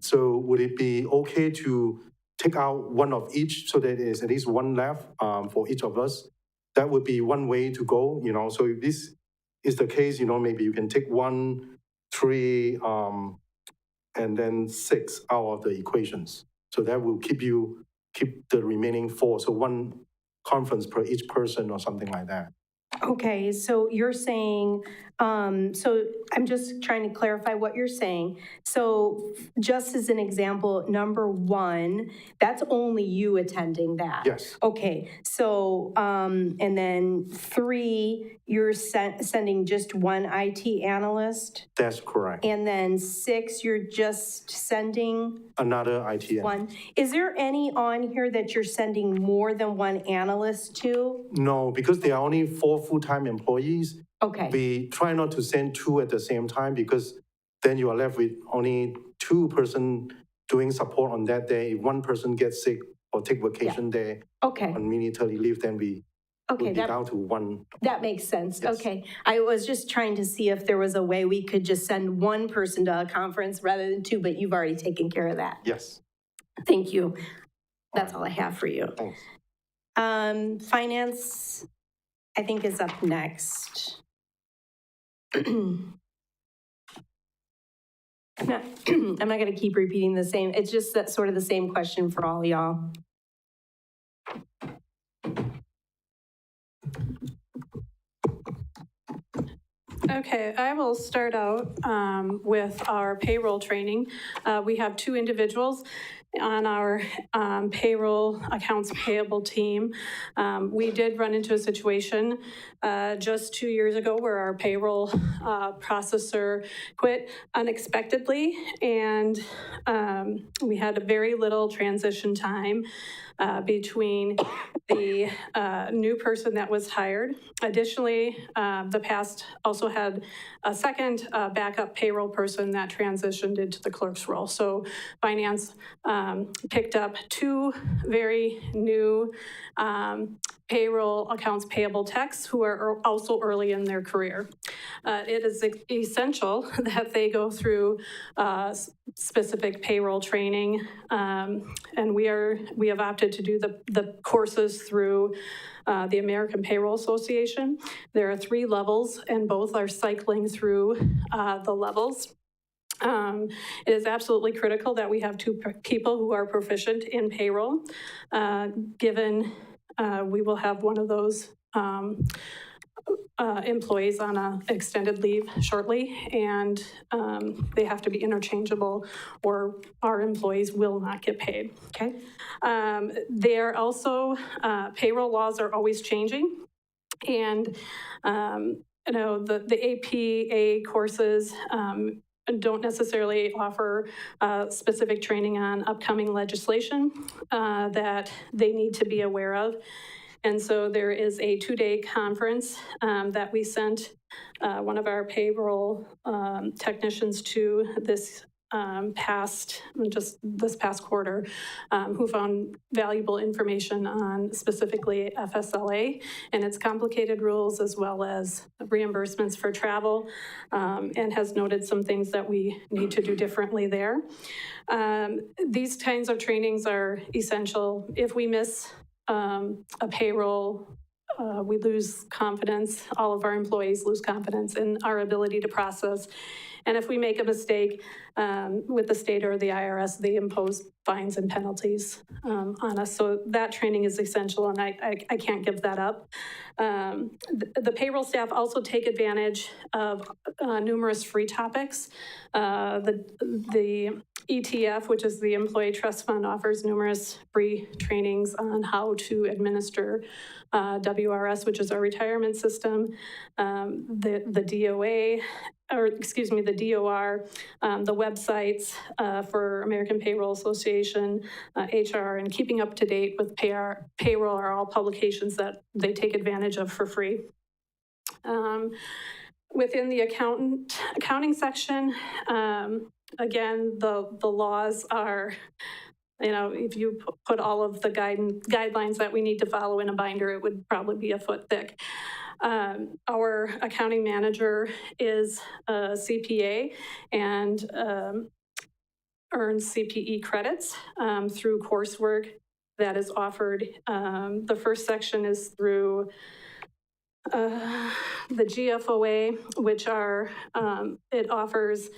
So would it be okay to take out one of each so that there's at least one left for each of us? That would be one way to go, So if this is the case, maybe you can take 1, 3, and then 6 out of the equations. So that will keep the remaining 4. So 1 conference per each person or something like that. Okay, so you're saying, so I'm just trying to clarify what you're saying. So just as an example, number 1, that's only you attending that? Yes. Okay, so, and then 3, you're sending just 1 IT analyst? That's correct. And then 6, you're just sending Another IT analyst. 1. Is there any on here that you're sending more than 1 analyst to? No, because there are only 4 full-time employees. Okay. We try not to send 2 at the same time because then you are left with only 2 person doing support on that day. If 1 person gets sick or take vacation day Okay. on military leave, then we would Okay, be down to 1. that makes sense. Yes. Okay. I was just trying to see if there was a way we could just send 1 person to a conference rather than 2, but you've already taken care of that. Yes. Thank you. That's all I have for you. Thanks. Finance, I think, is up next. I'm not going to keep repeating the same. It's just that sort of the same question for all y'all. Okay, I will start out with our payroll training. We have 2 individuals. on our payroll accounts payable team. We did run into a situation just 2 years ago where our payroll processor quit unexpectedly, and we had a very little transition time between the new person that was hired. Additionally, the past also had a second backup payroll person that transitioned into the clerk's role. So finance picked up two very new payroll accounts payable techs who are also early in their career. It is essential that they go through specific payroll training, and we have opted to do the courses through the American Payroll Association. There are 3 levels, and both are cycling through the levels. It is absolutely critical that we have 2 people who are proficient in payroll, given we will have one of those employees on an extended leave shortly, and they have to be interchangeable or our employees will not get paid. Okay. They're also, payroll laws are always changing, and you know, the APA courses don't necessarily offer specific training on upcoming legislation that they need to be aware of. And so there is a 2-day conference that we sent one of our payroll technicians to this past quarter, who found valuable information on specifically FSLA and its complicated rules, as well as reimbursements for travel, and has noted some things that we need to do differently there. These kinds of trainings are essential. If we miss a payroll, we lose confidence. All of our employees lose confidence in our ability to process. And if we make a mistake with the state or the IRS, they impose fines and penalties on us. So that training is essential, and I can't give that up. The payroll staff also take advantage of numerous free topics. The ETF, which is the Employee Trust Fund, offers numerous free trainings on how to administer WRS, which is our retirement system, the DOA, or excuse me, the DOR, the websites for American Payroll Association, HR, and keeping up to date with payroll are all publications that they take advantage of for free. Within the accounting section, again, the laws are, you know, if you put all of the guidelines that we need to follow in a binder, it would probably be a foot thick. Our accounting manager is a CPA and earns CPE credits through coursework that is offered. The first section is through the GFOA, which are, it offers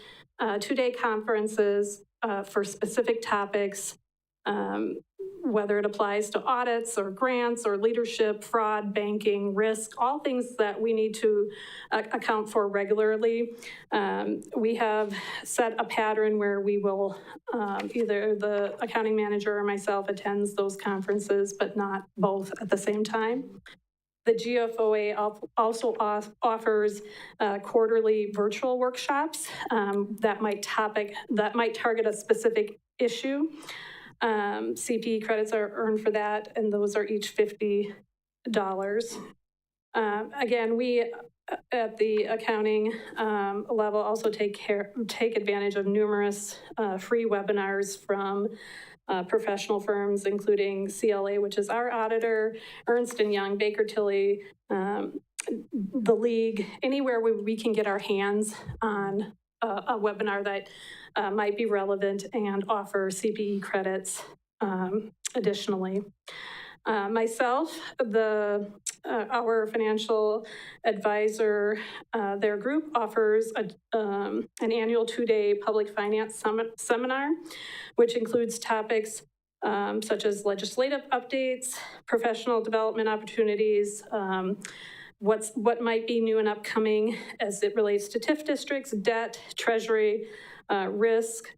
2-day conferences for specific topics, whether it applies to audits or grants or leadership, fraud, banking, risk, all things that we need to account for regularly. We have set a pattern where we will, either the accounting manager or myself attends those conferences, but not both at the same time. The GFOA also offers quarterly virtual workshops that might target a specific issue. CPE credits are earned for that, and those are each $50. Again, we at the accounting level also take advantage of numerous free webinars from professional firms, including CLA, which is our auditor, Ernst & Young, Baker Tilly, the League, anywhere where we can get our hands on a webinar that might be relevant and offer CPE credits additionally. Myself, our financial advisor, their group offers an annual 2-day public finance seminar, which includes topics such as legislative updates, professional development opportunities, what might be new and upcoming as it relates to TIF districts, debt, treasury, risk,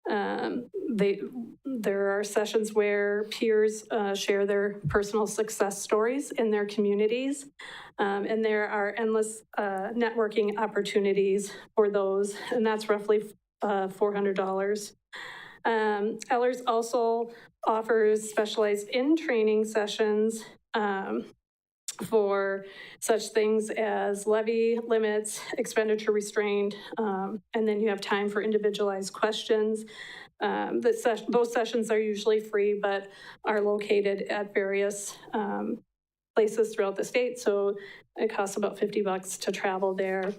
There are sessions where peers share their personal success stories in their communities, and there are endless networking opportunities for those, and that's roughly $400. Ellers also offers specialized in-training sessions for such things as levy limits, expenditure restraint, and then you have time for individualized questions. Those sessions are usually free, but are located at various places throughout the state, so it costs about $50 to travel there.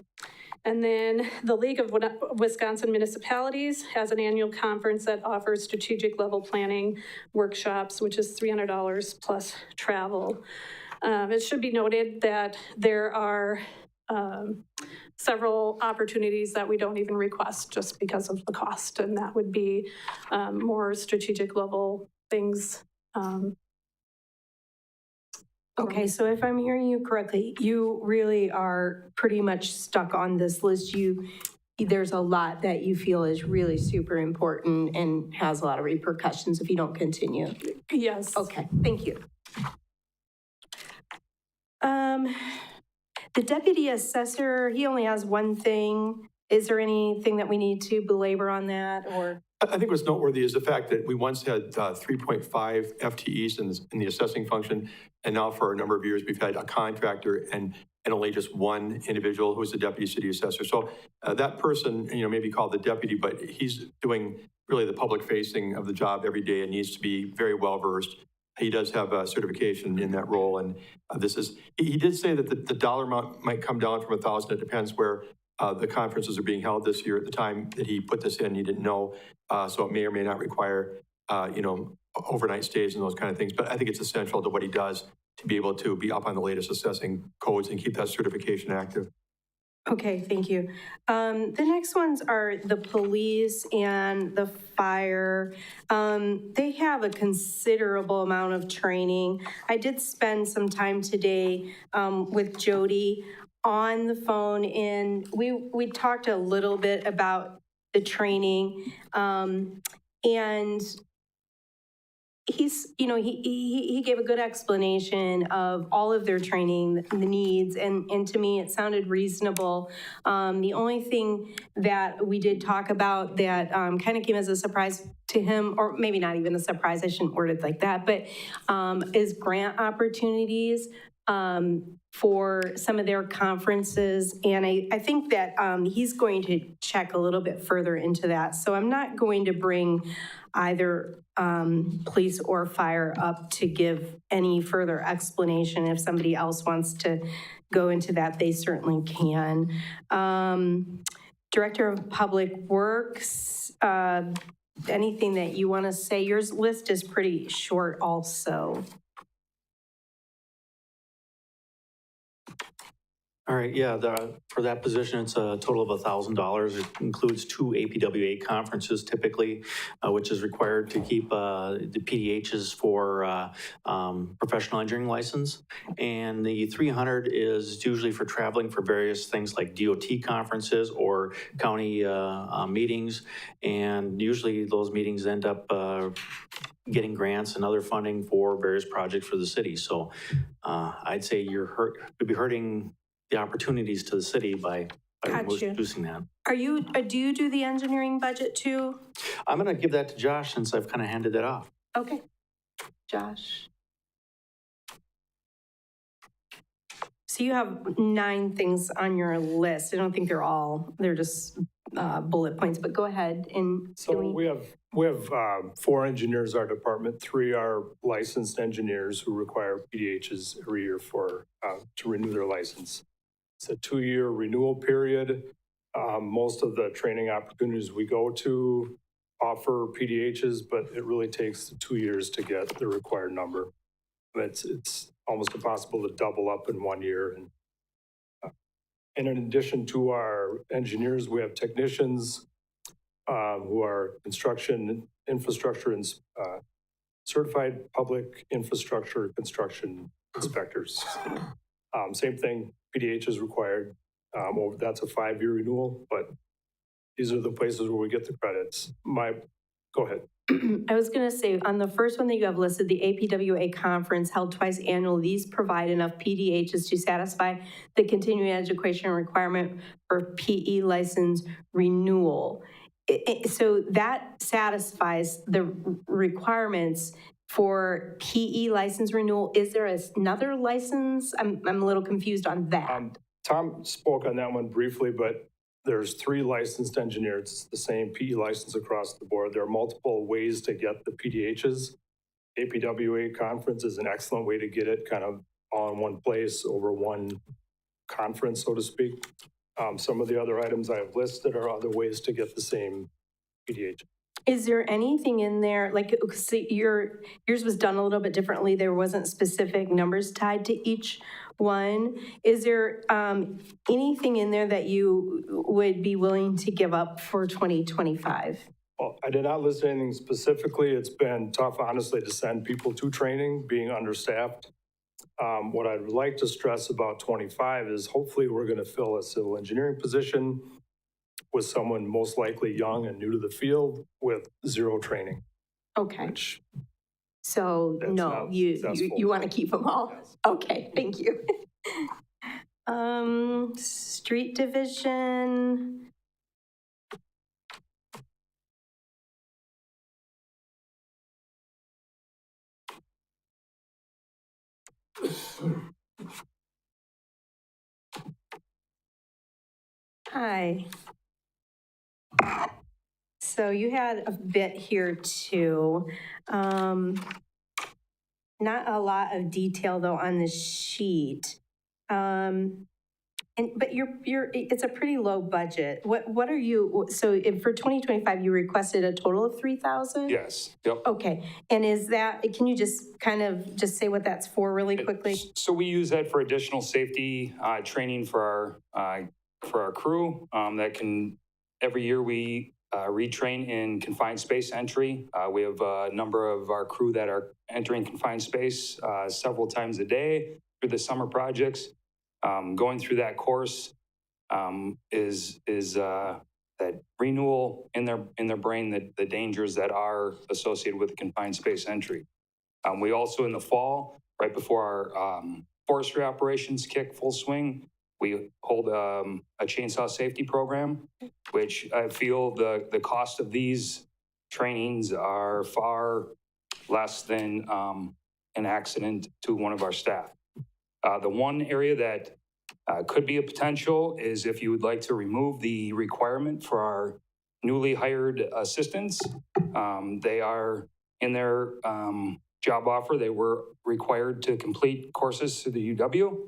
And then the League of Wisconsin Municipalities has an annual conference that offers strategic level planning workshops, which is $300 plus travel. It should be noted that there are several opportunities that we don't even request just because of the cost, and that would be more strategic level things. Okay, so if I'm hearing you correctly, you really are pretty much stuck on this list. There's a lot that you feel is really super important and has a lot of repercussions if you don't continue. Yes. Okay, thank you. The deputy assessor, he only has one thing. Is there anything that we need to belabor on that, or? I think what's noteworthy is the fact that we once had 3.5 FTEs in the assessing function, and now for a number of years, we've had a contractor and only just one individual who's the deputy city assessor. So that person, may be called the deputy, but he's doing really the public facing of the job every day and needs to be very well versed. He does have a certification in that role, and he did say that the dollar amount might come down from 1,000. It depends where the conferences are being held this year. At the time that he put this in, he didn't know, so it may or may not require, overnight stays and those kind of things. But I think it's essential to what he does to be able to be up on the latest assessing codes and keep that certification active. Okay, thank you. The next ones are the police and the fire. They have a considerable amount of training. I did spend some time today with Jody on the phone, and we talked a little bit about the training, and he gave a good explanation of all of their training, the needs, and to me, it sounded reasonable. The only thing that we did talk about that kind of came as a surprise to him, or maybe not even a surprise, I shouldn't word it like that, but is grant opportunities for some of their conferences. And I think that he's going to check a little bit further into that. So I'm not going to bring either police or fire up to give any further explanation. If somebody else wants to go into that, they certainly can. Director of Public Works, anything that you want to say? Your list is pretty short also. All right, yeah, for that position, it's a total of $1,000. It includes 2 APWA conferences typically, which is required to keep the PDHs for professional engineering license. And the 300 is usually for traveling for various things like DOT conferences or county meetings. And usually those meetings end up getting grants and other funding for various projects for the city. So I'd say you'd be hurting the opportunities to the city by reducing that. Do you do the engineering budget too? I'm going to give that to Josh since I've kind of handed that off. Okay. Josh. So you have 9 things on your list. I don't think they're just bullet points, but go ahead. And so we have 4 engineers in our department. 3 are licensed engineers who require PDHs every year to renew their license. It's a 2-year renewal period. Most of the training opportunities we go to offer PDHs, but it really takes 2 years to get the required number. It's almost impossible to double up in 1 year. And in addition to our engineers, we have technicians who are construction, infrastructure, and certified public infrastructure construction inspectors. Same thing, PDH is required. That's a 5-year renewal, but these are the places where we get the credits. Go ahead. I was going to say, on the first one that you have listed, the APWA conference held twice annually, these provide enough PDHs to satisfy the continuing education requirement for PE license renewal. So that satisfies the requirements for PE license renewal. Is there another license? I'm a little confused on that. Tom spoke on that one briefly, but there's 3 licensed engineers. It's the same PE license across the board. There are multiple ways to get the PDHs. APWA conference is an excellent way to get it kind of all in one place over one conference, so to speak. Some of the other items I have listed are other ways to get the same PDH. Is there anything in there, like, see, yours was done a little bit differently. There wasn't specific numbers tied to each one. Is there anything in there that you would be willing to give up for 2025? Well, I did not list anything specifically. It's been tough, honestly, to send people to training, being understaffed. What I'd like to stress about 25 is hopefully we're going to fill a civil engineering position with someone most likely young and new to the field with 0 training. Okay. Which so no, not you successful. want to keep them all? Yes. Okay, thank you. Street division. Hi. So you had a bit here too. Not a lot of detail though on the sheet. But it's a pretty low budget. What are you, so for 2025, you requested a total of 3,000? Yes, yep. Okay, and is that, can you just kind of just say what that's for really quickly? So we use that for additional safety training for our crew. That can, every year we retrain in confined space entry. We have a number of our crew that are entering confined space several times a day through the summer projects. Going through that course is that renewal in their brain, the dangers that are associated with confined space entry. We also, in the fall, right before our forestry operations kick full swing, we hold a chainsaw safety program, which I feel the cost of these trainings are far less than an accident to one of our staff. The one area that could be a potential is if you would like to remove the requirement for our newly hired assistants. They are in their job offer, they were required to complete courses through the UW.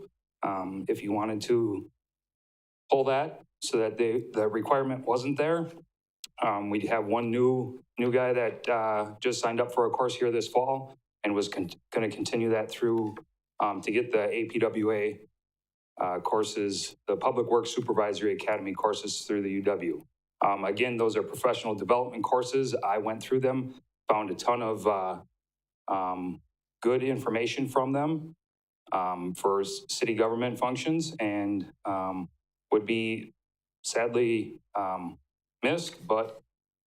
If you wanted to pull that so that the requirement wasn't there, we have one new guy that just signed up for a course here this fall and was going to continue that through to get the APWA courses, the Public Works Supervisory Academy courses through the UW. Again, those are professional development courses. I went through them, found a ton of good information from them for city government functions, and would be sadly missed, but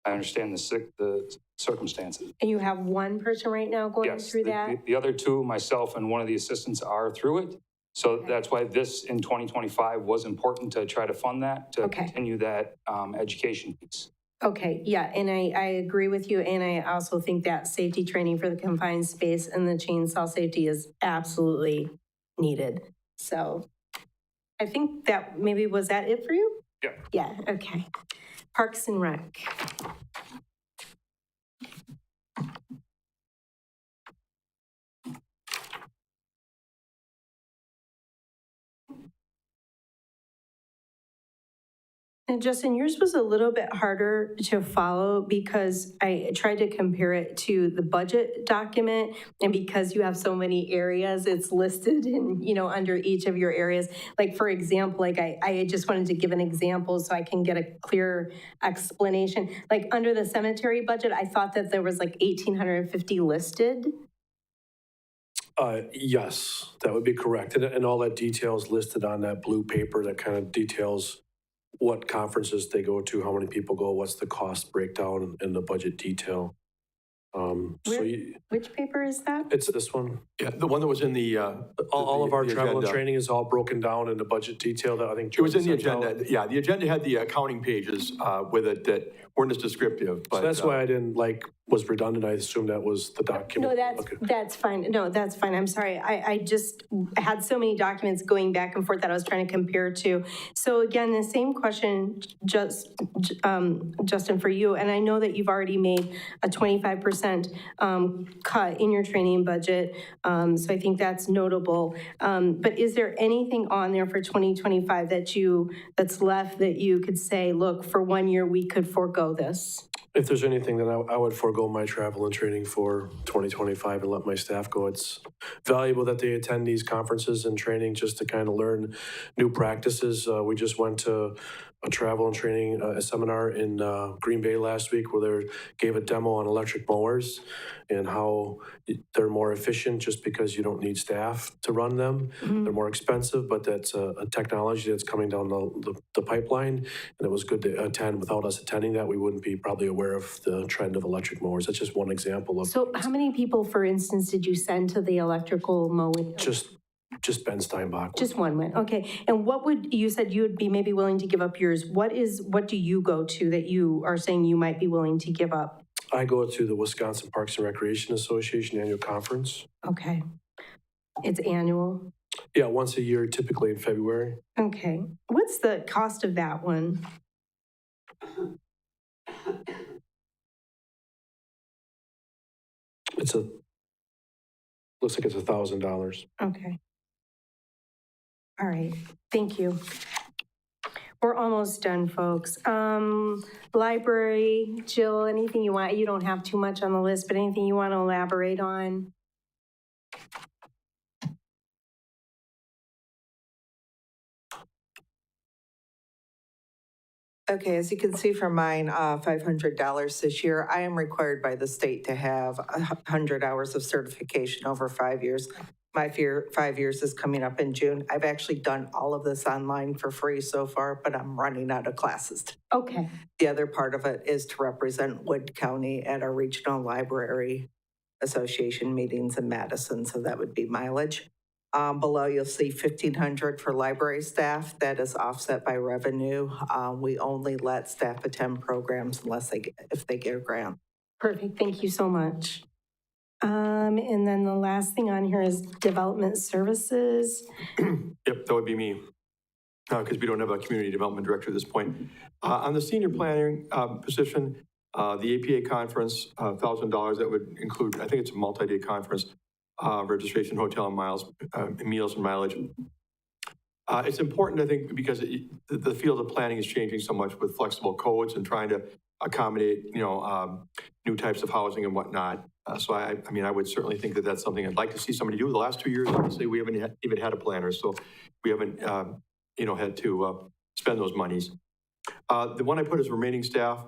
I understand the circumstances. And you have one person right now going through that? The other two, myself and one of the assistants, are through it. So that's why this in 2025 was important to try to fund that, to continue that education piece. Okay, yeah, and I agree with you, and I also think that safety training for the confined space and the chainsaw safety is absolutely needed. So I think that maybe, was that it for you? Yeah. Yeah, okay. Parks and Rec. And Justin, yours was a little bit harder to follow because I tried to compare it to the budget document, and because you have so many areas, it's listed in, under each of your areas. Like, for example, like I just wanted to give an example so I can get a clear explanation. Like under the cemetery budget, I thought that there was like 1,850 listed. Yes, that would be correct. And all that detail is listed on that blue paper that kind of details what conferences they go to, how many people go, what's the cost breakdown, and the budget detail. Which paper is that? It's this one. Yeah, the one that was in the. All of our the travel and agenda. training is all broken down in the budget detail that I think. It was in the Jordan sent agenda. out. Yeah, the agenda had the accounting pages with it that weren't as descriptive, but. So that's why I didn't was redundant. I assumed that was the document. No, that's fine. No, that's fine. I'm sorry. I just had so many documents going back and forth that I was trying to compare to. So again, the same question, Justin, for you. And I know that you've already made a 25% cut in your training budget. So I think that's notable. But is there anything on there for 2025 that's left that you could say, look, for 1 year, we could forego this? If there's anything that I would forego my travel and training for 2025 and let my staff go. It's valuable that they attend these conferences and training just to kind of learn new practices. We just went to a travel and training a seminar in Green Bay last week where they gave a demo on electric mowers and how they're more efficient just because you don't need staff to run them. Mm-hmm. They're more expensive, but that's a technology that's coming down the pipeline. And it was good to attend. Without us attending that, we wouldn't be probably aware of the trend of electric mowers. That's just one example of. So how many people, for instance, did you send to the electrical mowing? Just Ben Steinbach. Just one went, okay. And you said you would be maybe willing to give up yours. What do you go to that you are saying you might be willing to give up? I go to the Wisconsin Parks and Recreation Association annual conference. Okay. It's annual? Yeah, once a year, typically in February. Okay. What's the cost of that one? Looks like it's $1,000. Okay. All right, thank you. We're almost done, folks. Library, Jill, anything you want? You don't have too much on the list, but anything you want to elaborate on? Okay, as you can see from mine, $500 this year. I am required by the state to have 100 hours of certification over 5 years. My 5 years is coming up in June. I've actually done all of this online for free so far, but I'm running out of classes. Okay. The other part of it is to represent Wood County at our Regional Library Association meetings in Madison, so that would be mileage. Below, you'll see $1,500 for library staff. That is offset by revenue. We only let staff attend programs if they get a grant. Perfect, thank you so much. And then the last thing on here is development services. Yep, that would be me, because we don't have a community development director at this point. On the senior planning position, the APA conference, $1,000, that would include, I think it's a multi-day conference, registration, hotel and meals and mileage. It's important, I think, because the field of planning is changing so much with flexible codes and trying to accommodate, new types of housing and whatnot. So I mean, I would certainly think that that's something I'd like to see somebody do. The last 2 years, obviously, we haven't even had a planner, so we haven't, had to spend those monies. The one I put is remaining staff.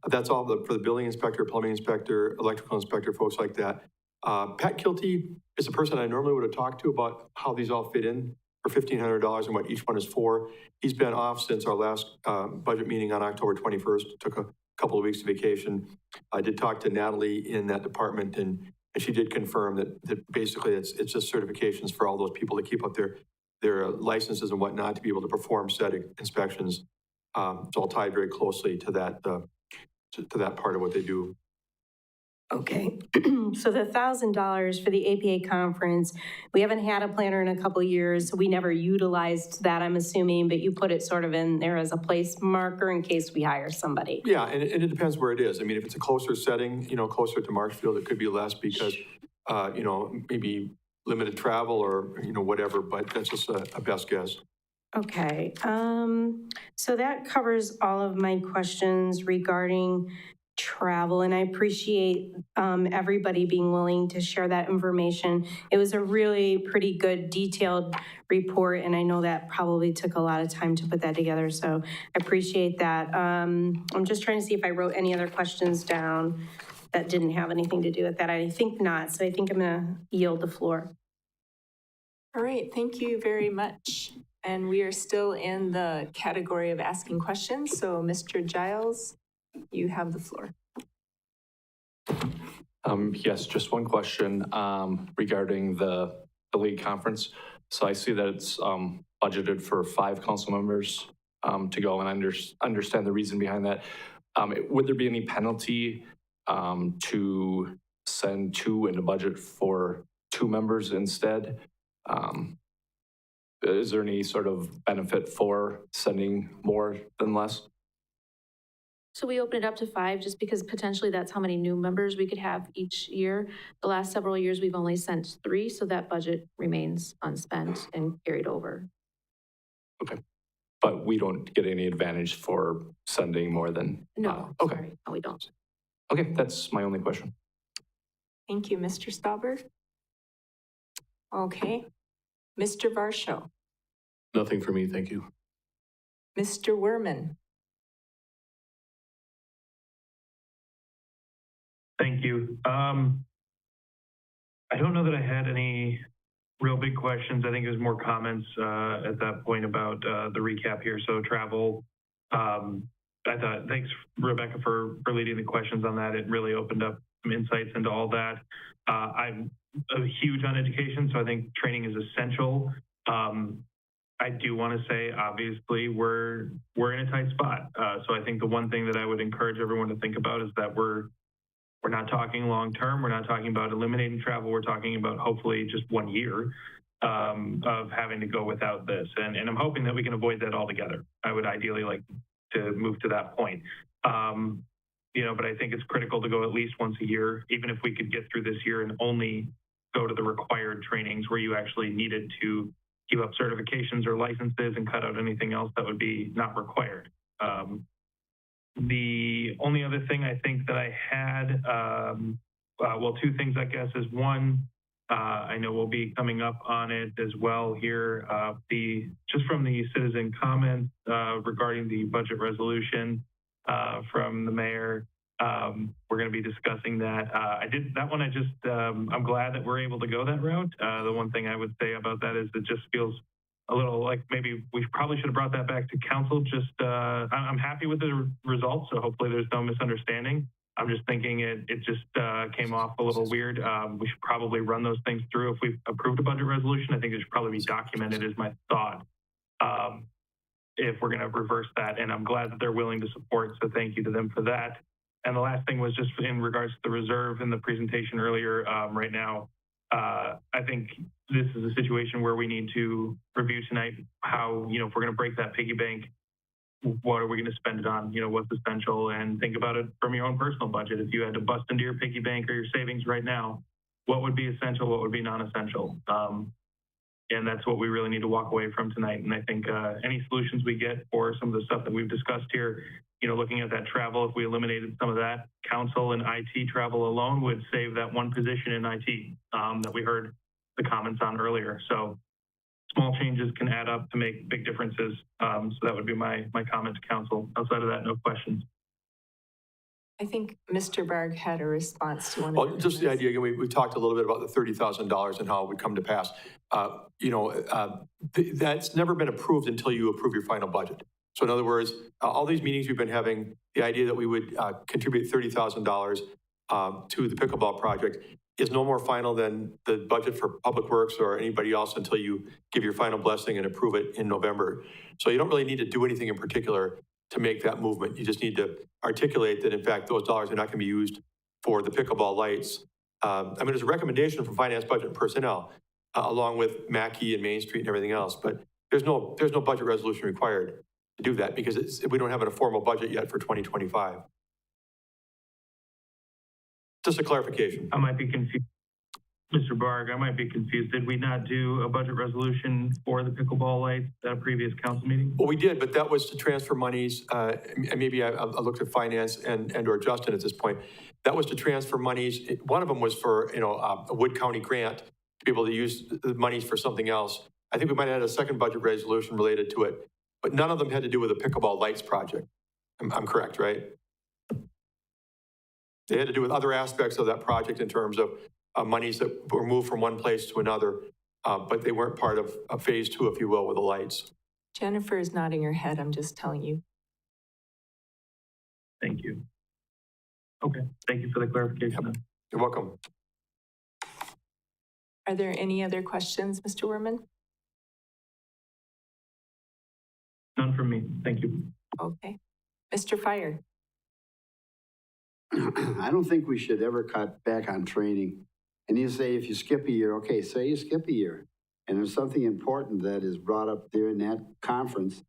That's all for the building inspector, plumbing inspector, electrical inspector, folks like that. Pat Kilty is the person I normally would have talked to about how these all fit in for $1,500 and what each one is for. He's been off since our last budget meeting on October 21st, took a couple of weeks of vacation. I did talk to Natalie in that department, and she did confirm that basically it's just certifications for all those people to keep up their licenses and whatnot to be able to perform said inspections. It's all tied very closely to that part of what they do. Okay, so the $1,000 for the APA conference, we haven't had a planner in a couple of years. So we never utilized that, I'm assuming, but you put it sort of in there as a place marker in case we hire somebody. Yeah, and it depends where it is. I mean, if it's a closer setting, closer to Marshfield, it could be less because, maybe limited travel or, whatever, but that's just a best guess. Okay, so that covers all of my questions regarding travel, and I appreciate everybody being willing to share that information. It was a really pretty good detailed report, and I know that probably took a lot of time to put that together, so I appreciate that. I'm just trying to see if I wrote any other questions down that didn't have anything to do with that. I think not, so I think I'm gonna yield the floor. All right, thank you very much. And we are still in the category of asking questions. So Mr. Giles, you have the floor. Yes, just one question regarding the league conference. So I see that it's budgeted for 5 council members to go, and I understand the reason behind that. Would there be any penalty to send 2 in the budget for 2 members instead? Is there any sort of benefit for sending more than less? So we opened it up to 5 just because potentially that's how many new members we could have each year. The last several years, we've only sent 3, so that budget remains unspent and carried over. Okay. But we don't get any advantage for sending more than? No, okay. sorry, no, we don't. Okay, that's my only question. Thank you, Mr. Stauber. Okay. Mr. Varsho. Nothing for me, thank you. Mr. Werman. Thank you. I don't know that I had any real big questions. I think it was more comments at that point about the recap here. So travel, I thought, thanks Rebecca for leading the questions on that. It really opened up some insights into all that. I'm huge on education, so I think training is essential. I do want to say, obviously, we're in a tight spot. So I think the one thing that I would encourage everyone to think about is that we're not talking long term. We're not talking about eliminating travel. We're talking about hopefully just 1 year of having to go without this. And I'm hoping that we can avoid that altogether. I would ideally like to move to that point. But I think it's critical to go at least once a year, even if we could get through this year and only go to the required trainings where you actually needed to keep up certifications or licenses and cut out anything else that would be not required. The only other thing I think that I had, 2 things, I guess, is one, I know we'll be coming up on it as well here. Just from the citizen comments regarding the budget resolution from the mayor, we're going to be discussing that. I'm glad that we're able to go that route. The one thing I would say about that is it just feels a little like maybe we probably should have brought that back to council. I'm happy with the results, so hopefully there's no misunderstanding. I'm just thinking it just came off a little weird. We should probably run those things through if we've approved a budget resolution. I think it should probably be documented is my thought if we're going to reverse that. And I'm glad that they're willing to support, so thank you to them for that. And the last thing was just in regards to the reserve in the presentation earlier. Right now, I think this is a situation where we need to review tonight how, if we're going to break that piggy bank, what are we going to spend it on? What's essential? And think about it from your own personal budget. If you had to bust into your piggy bank or your savings right now, what would be essential? What would be non-essential? And that's what we really need to walk away from tonight. And I think any solutions we get for some of the stuff that we've discussed here, looking at that travel, if we eliminated some of that, council and IT travel alone would save that one position in IT that we heard the comments on earlier. So small changes can add up to make big differences. So that would be my comment to council. Outside of that, no questions. I think Mr. Berg had a response to one of Well, just the idea, again, we talked a little bit about the $30,000 and how it would come to pass. That's never been approved until you approve your final budget. So in other words, all these meetings we've been having, the idea that we would contribute $30,000 to the pickleball project is no more final than the budget for Public Works or anybody else until you give your final blessing and approve it in November. So you don't really need to do anything in particular to make that movement. You just need to articulate that, in fact, those dollars are not going to be used for the pickleball lights. There's a recommendation from Finance, Budget, and Personnel, along with Mackey and Main Street and everything else, but there's no budget resolution required to do that because we don't have a formal budget yet for 2025. Just a clarification. I might be confused. Mr. Barg, I might be confused. Did we not do a budget resolution for the pickleball lights at a previous council meeting? Well, we did, but that was to transfer monies, and maybe I looked at Finance and or Justin at this point. That was to transfer monies. One of them was for, a Wood County grant to be able to use the monies for something else. I think we might have had a second budget resolution related to it, but none of them had to do with the pickleball lights project. I'm correct, right? They had to do with other aspects of that project in terms of monies that were moved from one place to another. but they weren't part of phase 2, if you will, with the lights. Jennifer is nodding her head, I'm just telling you. Thank you. Okay, thank you for the clarification. You're welcome. Are there any other questions, Mr. Werman? None from me, thank you. Okay. Mr. Fire? I don't think we should ever cut back on training. And you say if you skip a year, okay, say you skip a year, and there's something important that is brought up there in that conference,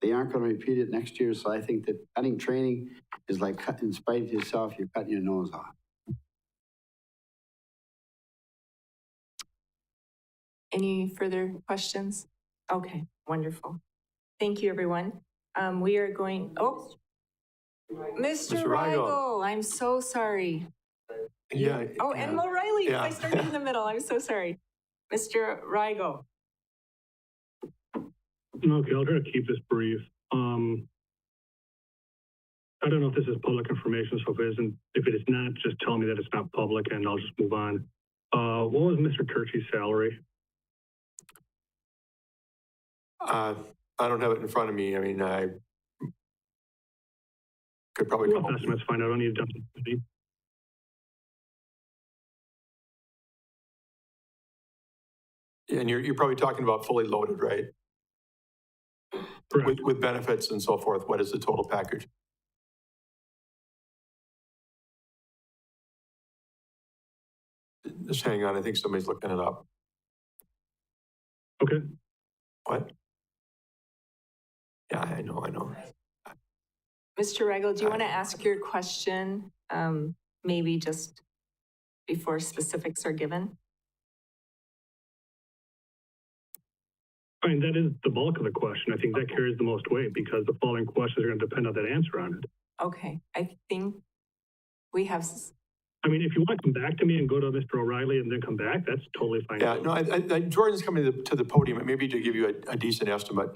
they aren't going to repeat it next year. So I think that cutting training is like cutting, in spite of yourself, you're cutting your nose off. Any further questions? Okay, wonderful. Thank you, everyone. We are going, oh, Mr. Rigel, I'm so sorry. Yeah. Oh, and O'Reilly, Yeah. I started in the middle, I'm so sorry. Mr. Rigel. Okay, I'll try to keep this brief. I don't know if this is public information, so if it is not, just tell me that it's not public and I'll just move on. What was Mr. Turchi's salary? I don't have it in front of me. I mean, I could probably. Rough estimate's fine. I don't need to jump into it. And you're probably talking about fully loaded, right? Correct. With benefits and so forth. What is the total package? Just hang on. I think somebody's looking it up. Okay. What? Yeah, I know. Mr. Rigel, do you want to ask your question, maybe just before specifics are given? I mean, that is the bulk of the question. I think that carries the most weight because the following questions are going to depend on that answer on it. Okay, I think we have. I mean, if you want to come back to me and go to Mr. O'Reilly and then come back, that's totally fine. Yeah, no, Jordan's coming to the podium, maybe to give you a decent estimate.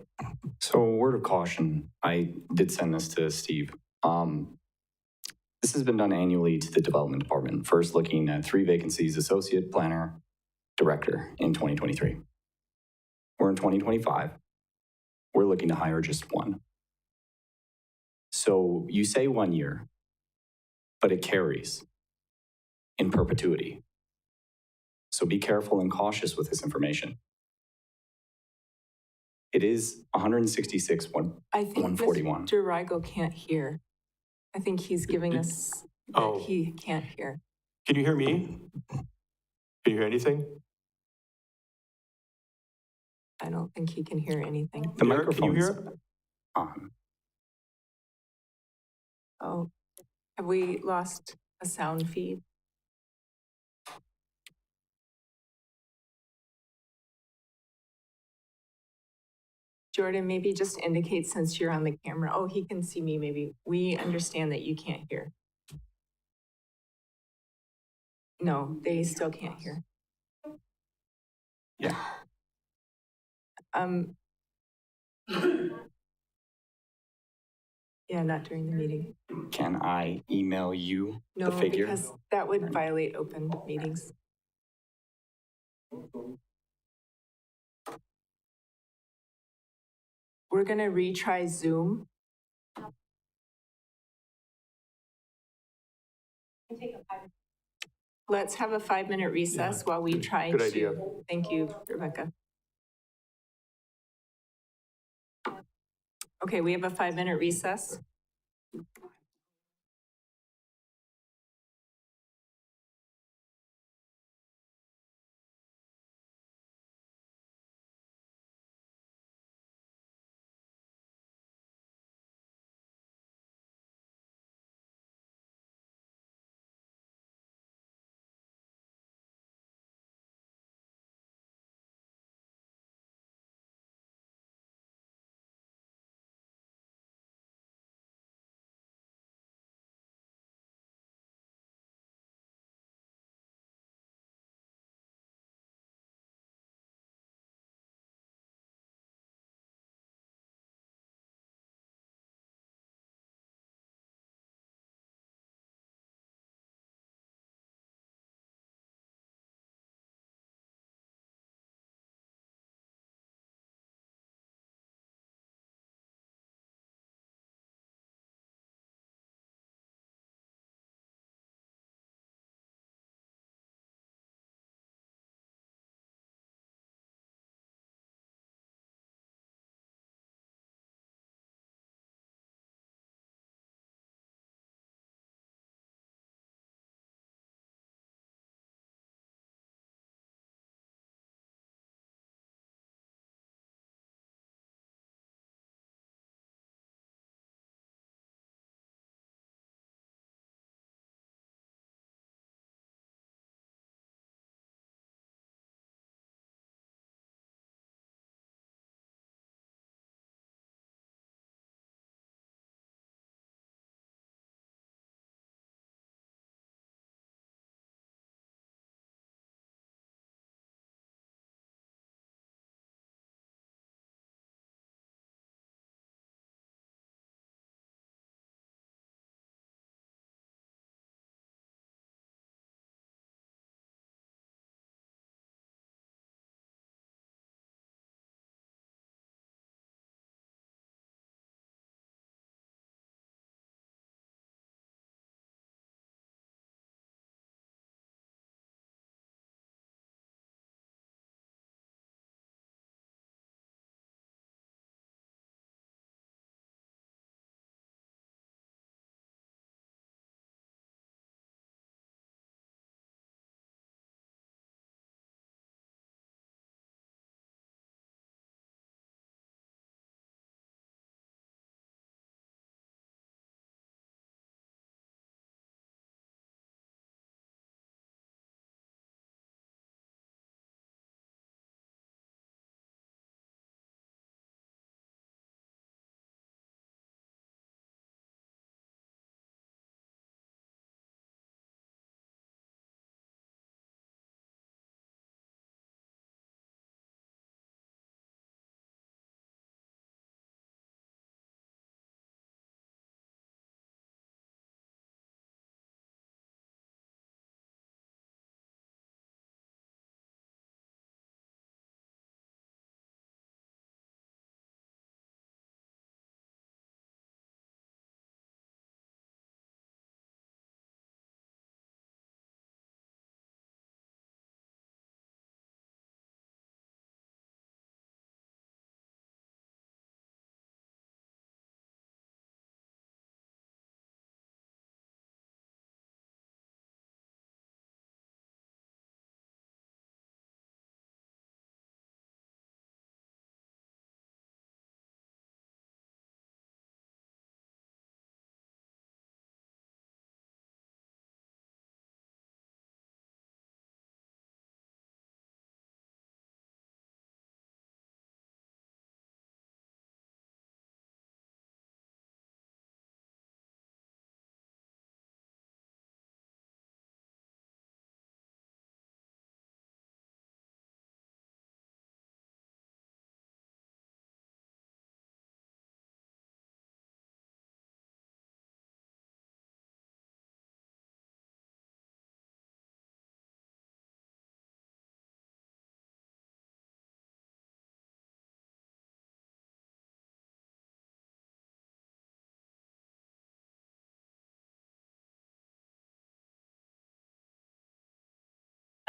So, word of caution, I did send this to Steve. This has been done annually to the development department. First, looking at 3 vacancies, associate planner, director in 2023. We're in 2025. We're looking to hire just 1. So you say 1 year, but it carries in perpetuity. So be careful and cautious with this information. It is 166, I think 141. Mr. Rigel can't hear. I think he's giving us that he can't hear. Can you hear me? Can you hear anything? I don't think he can hear anything. The microphone. Can you hear? On. Oh, have we lost a sound feed? Jordan, maybe just indicate since you're on the camera. Oh, he can see me, maybe. We understand that you can't hear. No, they still can't hear. Yeah. Yeah, not during the meeting. Can I email you No, the figure? because that would violate open meetings. We're going to retry Zoom. Let's have a 5-minute recess while we try Good idea. Thank you, Rebecca. Okay, we have a 5-minute recess.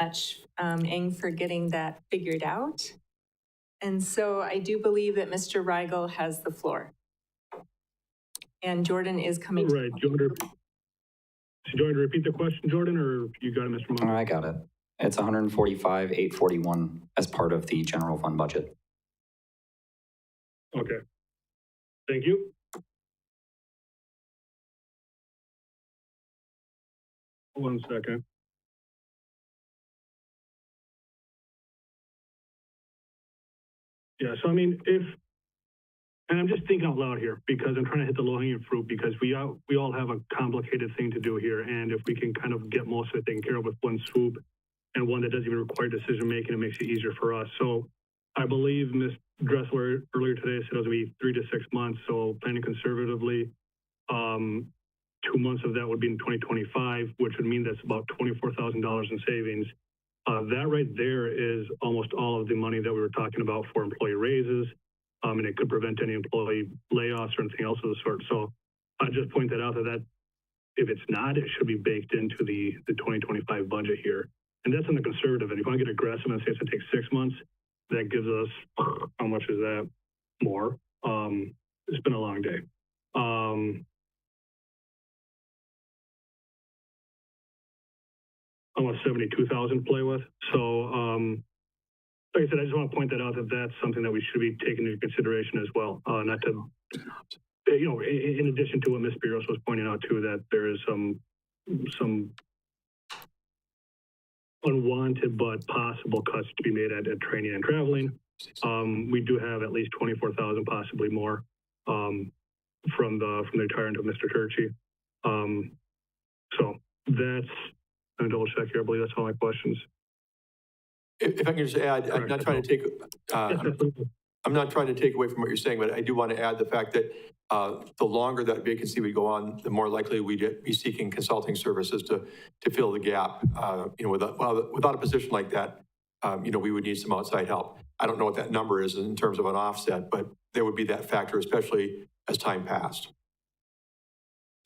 much, Eng, for getting that figured out. And so I do believe that Mr. Rigel has the floor. And Jordan is coming. Right, Jordan. Do you want to repeat the question, Jordan, or you got it, Mr. Munger? I got it. It's 145,841 as part of the general fund budget. Okay. Thank you. One second. Yeah, so I mean, and I'm just thinking out loud here because I'm trying to hit the low-hanging fruit because we all have a complicated thing to do here, and if we can kind of get most of it taken care of with one swoop and one that doesn't even require decision-making, it makes it easier for us. So I believe Ms. Dressler earlier today said it was going to be 3 to 6 months, so planning conservatively, 2 months of that would be in 2025, which would mean that's about $24,000 in savings. That right there is almost all of the money that we were talking about for employee raises, and it could prevent any employee layoffs or anything else of the sort. So I just point that out that if it's not, it should be baked into the 2025 budget here. And that's on the conservative end. If you want to get aggressive and say it's going to take 6 months, that gives us, how much is that? More. It's been a long day. Almost 72,000 to play with. So, like I said, I just want to point that out that that's something that we should be taking into consideration as well. Not to, you know, in addition to what Ms. Spiros was pointing out too, that there is some unwanted but possible cuts to be made at training and traveling. We do have at least 24,000, possibly more, from the retirement of Mr. Turchi. So that's, I'm double check here. I believe that's all my questions. If I can just add, I'm not trying to take, I'm not trying to take away from what you're saying, but I do want to add the fact that the longer that vacancy would go on, the more likely we'd be seeking consulting services to fill the gap. You know, without a position like that, you know, we would need some outside help. I don't know what that number is in terms of an offset, but there would be that factor, especially as time passed.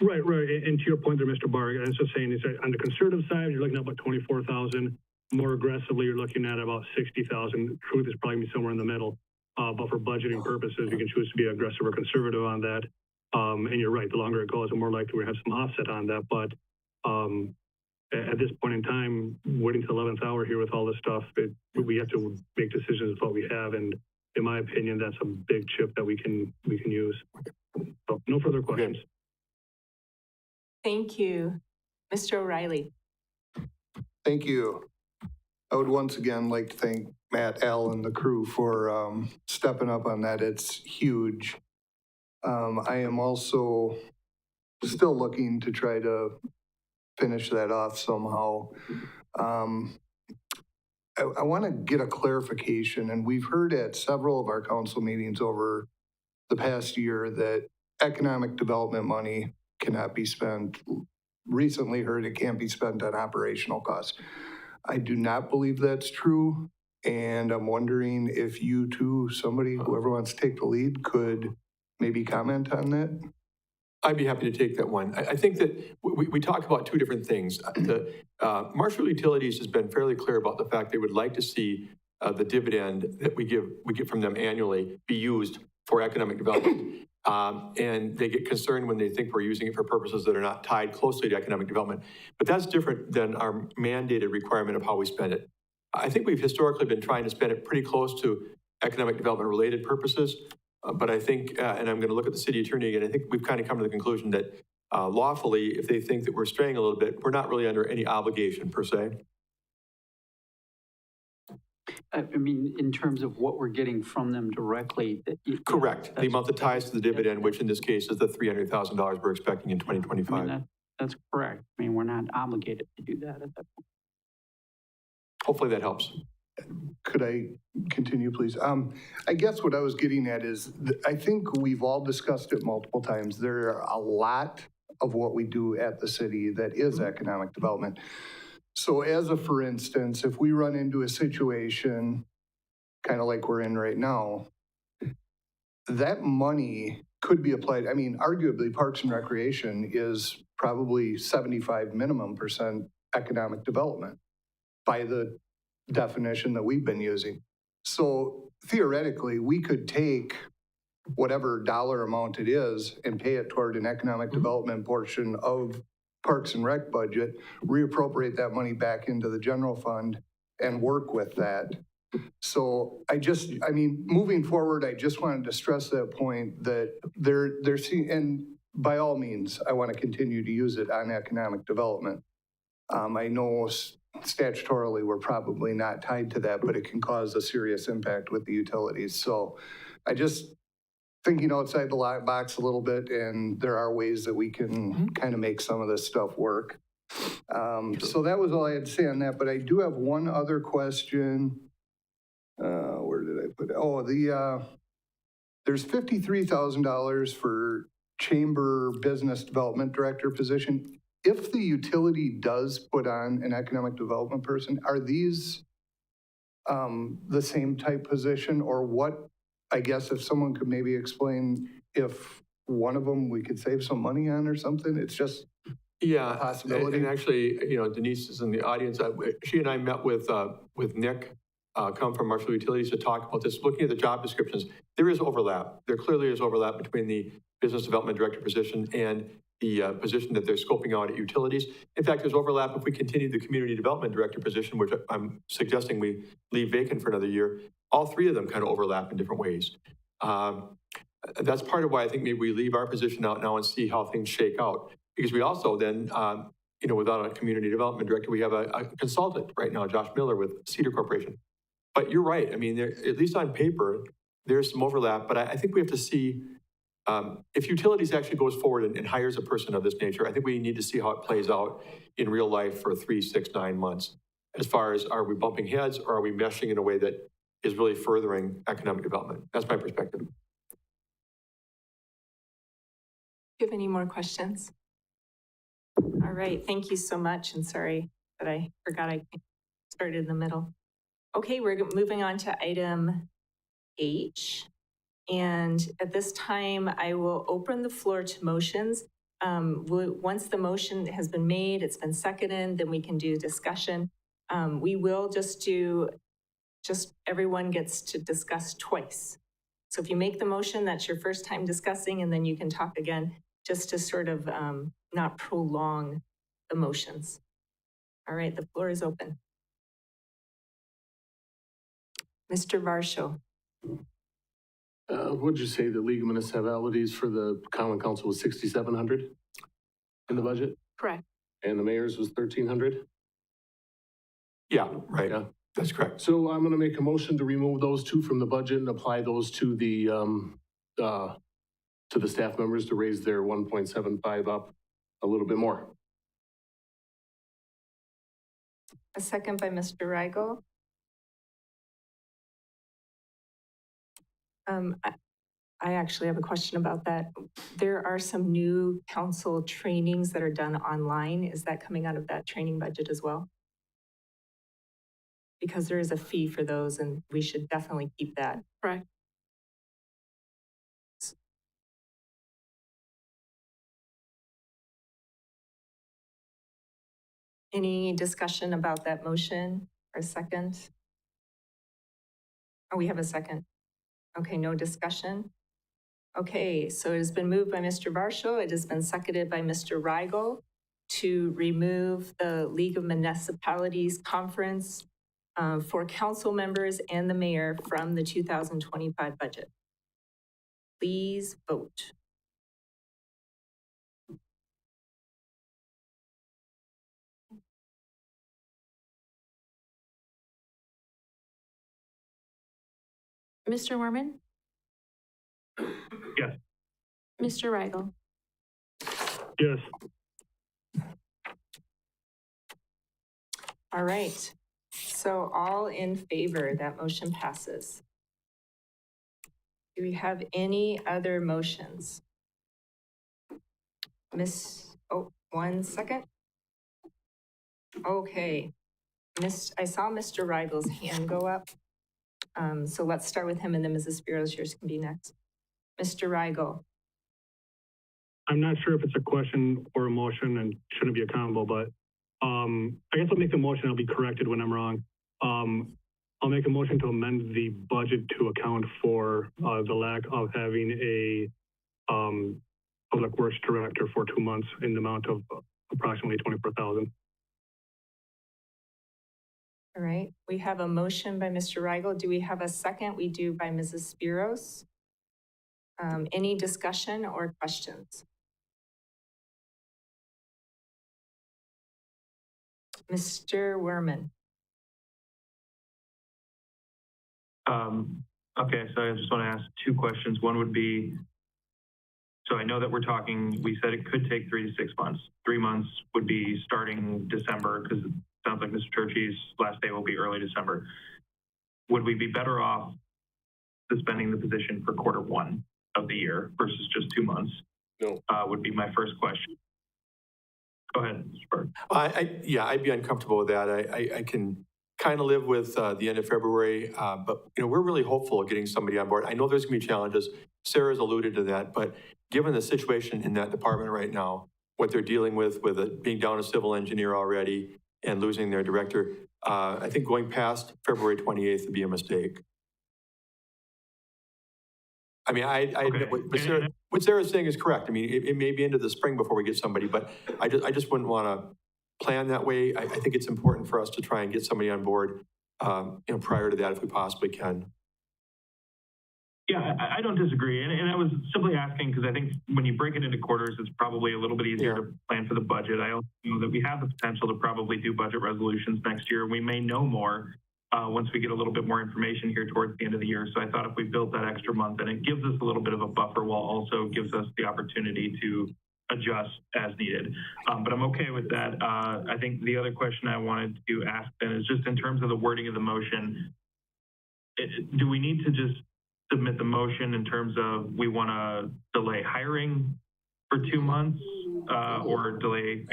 Right. And to your point there, Mr. Barr, I was just saying is that on the conservative side, you're looking at about 24,000. More aggressively, you're looking at about 60,000. Truth is probably somewhere in the middle. But for budgeting purposes, you can choose to be aggressive or conservative on that. And you're right, the longer it goes, the more likely we have some offset on that. But at this point in time, waiting to the 11th hour here with all this stuff, we have to make decisions with what we have. And in my opinion, that's a big chip that we can use. So no further questions. Okay. Thank you. Mr. O'Reilly. Thank you. I would once again like to thank Matt, Al, and the crew for stepping up on that. It's huge. I am also still looking to try to finish that off somehow. I want to get a clarification, and we've heard at several of our council meetings over the past year that economic development money cannot be spent. Recently heard it can't be spent on operational costs. I do not believe that's true, and I'm wondering if you two, somebody, whoever wants to take the lead, could maybe comment on that? I'd be happy to take that one. I think that we talk about two different things. The Marshfield Utilities has been fairly clear about the fact they would like to see the dividend that we get from them annually be used for economic development. And they get concerned when they think we're using it for purposes that are not tied closely to economic development. But that's different than our mandated requirement of how we spend it. I think we've historically been trying to spend it pretty close to economic development related purposes. But I think, and I'm going to look at the city attorney again, I think we've kind of come to the conclusion that lawfully, if they think that we're straying a little bit, we're not really under any obligation per se. I mean, in terms of what we're getting from them directly. Correct. The amount that ties to the dividend, which in this case is the $300,000 we're expecting in 2025. I mean, that's correct. I mean, we're not obligated to do that at that point. Hopefully that helps. Could I continue, please? I guess what I was getting at is, I think we've all discussed it multiple times. There are a lot of what we do at the city that is economic development. So as a, for instance, if we run into a situation kind of like we're in right now, that money could be applied. I mean, arguably Parks and Recreation is probably 75% minimum economic development. by the definition that we've been using. So theoretically, we could take whatever dollar amount it is and pay it toward an economic development portion of Parks and Rec budget, reappropriate that money back into the general fund and work with that. So I mean, moving forward, I just wanted to stress that point that they're seeing, and by all means, I want to continue to use it on economic development. I know statutorily we're probably not tied to that, but it can cause a serious impact with the utilities. So I just thinking outside the box a little bit, and there are ways that we can kind of make some of this stuff work. So that was all I had to say on that, but I do have one other question. Where did I put it? Oh, there's $53,000 for Chamber Business Development Director position. If the utility does put on an economic development person, are these the same type position, or what? I guess if someone could maybe explain if one of them we could save some money on or something, it's just a possibility. And actually, you know, Denise is in the audience. She and I met with Nick, come from Marshfield Utilities to talk about this. Looking at the job descriptions, there is overlap. There clearly is overlap between the business development director position and the position that they're scoping out at utilities. In fact, there's overlap if we continue the community development director position, which I'm suggesting we leave vacant for another year. All three of them kind of overlap in different ways. That's part of why I think maybe we leave our position out now and see how things shake out. Because we also then, you know, without a community development director, we have a consultant right now, Josh Miller with Cedar Corporation. But you're right. I mean, at least on paper, there's some overlap. But I think we have to see if utilities actually goes forward and hires a person of this nature. I think we need to see how it plays out in real life for 3, 6, 9 months. As far as, are we bumping heads, or are we meshing in a way that is really furthering economic development? That's my perspective. Do you have any more questions? All right, thank you so much, and sorry that I forgot I started in the middle. Okay, we're moving on to item H. And at this time, I will open the floor to motions. Once the motion has been made, it's been seconded, then we can do discussion. We will just everyone gets to discuss twice. So if you make the motion, that's your first time discussing, and then you can talk again, just to sort of not prolong the motions. All right, the floor is open. Mr. Varsho. What'd you say the League of Municipalities for the Common Council was 6,700 in the budget? Correct. And the mayor's was 1,300? Yeah, right. Yeah, that's correct. So I'm going to make a motion to remove those two from the budget and apply those to the staff members to raise their 1.75 up a little bit more. A second by Mr. Rigel. I actually have a question about that. There are some new council trainings that are done online. Is that coming out of that training budget as well? Because there is a fee for those, and we should definitely keep that. Correct. Any discussion about that motion or a second? Oh, we have a second. Okay, no discussion. Okay, so it has been moved by Mr. Varsho. It has been seconded by Mr. Rigel to remove the League of Municipalities Conference for council members and the mayor from the 2025 budget. Please vote. Mr. Mormon? Yes. Mr. Rigel? Yes. All right. So all in favor, that motion passes. Do we have any other motions? Oh, 1 second. Okay. I saw Mr. Rigel's hand go up. So let's start with him, and then Mrs. Spiros, yours can be next. Mr. Rigel. I'm not sure if it's a question or a motion and shouldn't be accountable, but I guess I'll make the motion, I'll be corrected when I'm wrong. I'll make a motion to amend the budget to account for the lack of having a public works director for 2 months in the amount of approximately $24,000. All right, we have a motion by Mr. Rigel. Do we have a second? We do by Mrs. Spiros. Any discussion or questions? Mr. Werman. Okay, so I just want to ask two questions. One would be, so I know that we're talking, we said it could take 3 to 6 months. 3 months would be starting December, because it sounds like Mr. Turchi's last day will be early December. Would we be better off suspending the position for Q1 of the year versus just 2 months? No. Would be my first question. Go ahead, Mr. Berg. Yeah, I'd be uncomfortable with that. I can kind of live with the end of February, but we're really hopeful of getting somebody on board. I know there's gonna be challenges. Sarah's alluded to that, but given the situation in that department right now, what they're dealing with it being down a civil engineer already and losing their director, I think going past February 28th would be a mistake. I mean, what Sarah's saying is correct. I mean, it may be into the spring before we get somebody, but I just wouldn't want to plan that way. I think it's important for us to try and get somebody on board, prior to that if we possibly can. Yeah, I don't disagree. And I was simply asking because I think when you break it into quarters, it's probably a little bit easier to plan for the budget. I also know that we have the potential to probably do budget resolutions next year. We may know more once we get a little bit more information here towards the end of the year. So I thought if we built that extra month, then it gives us a little bit of a buffer while also gives us the opportunity to adjust as needed. But I'm okay with that. I think the other question I wanted to ask then is just in terms of the wording of the motion, do we need to just submit the motion in terms of we want to delay hiring for 2 months or delay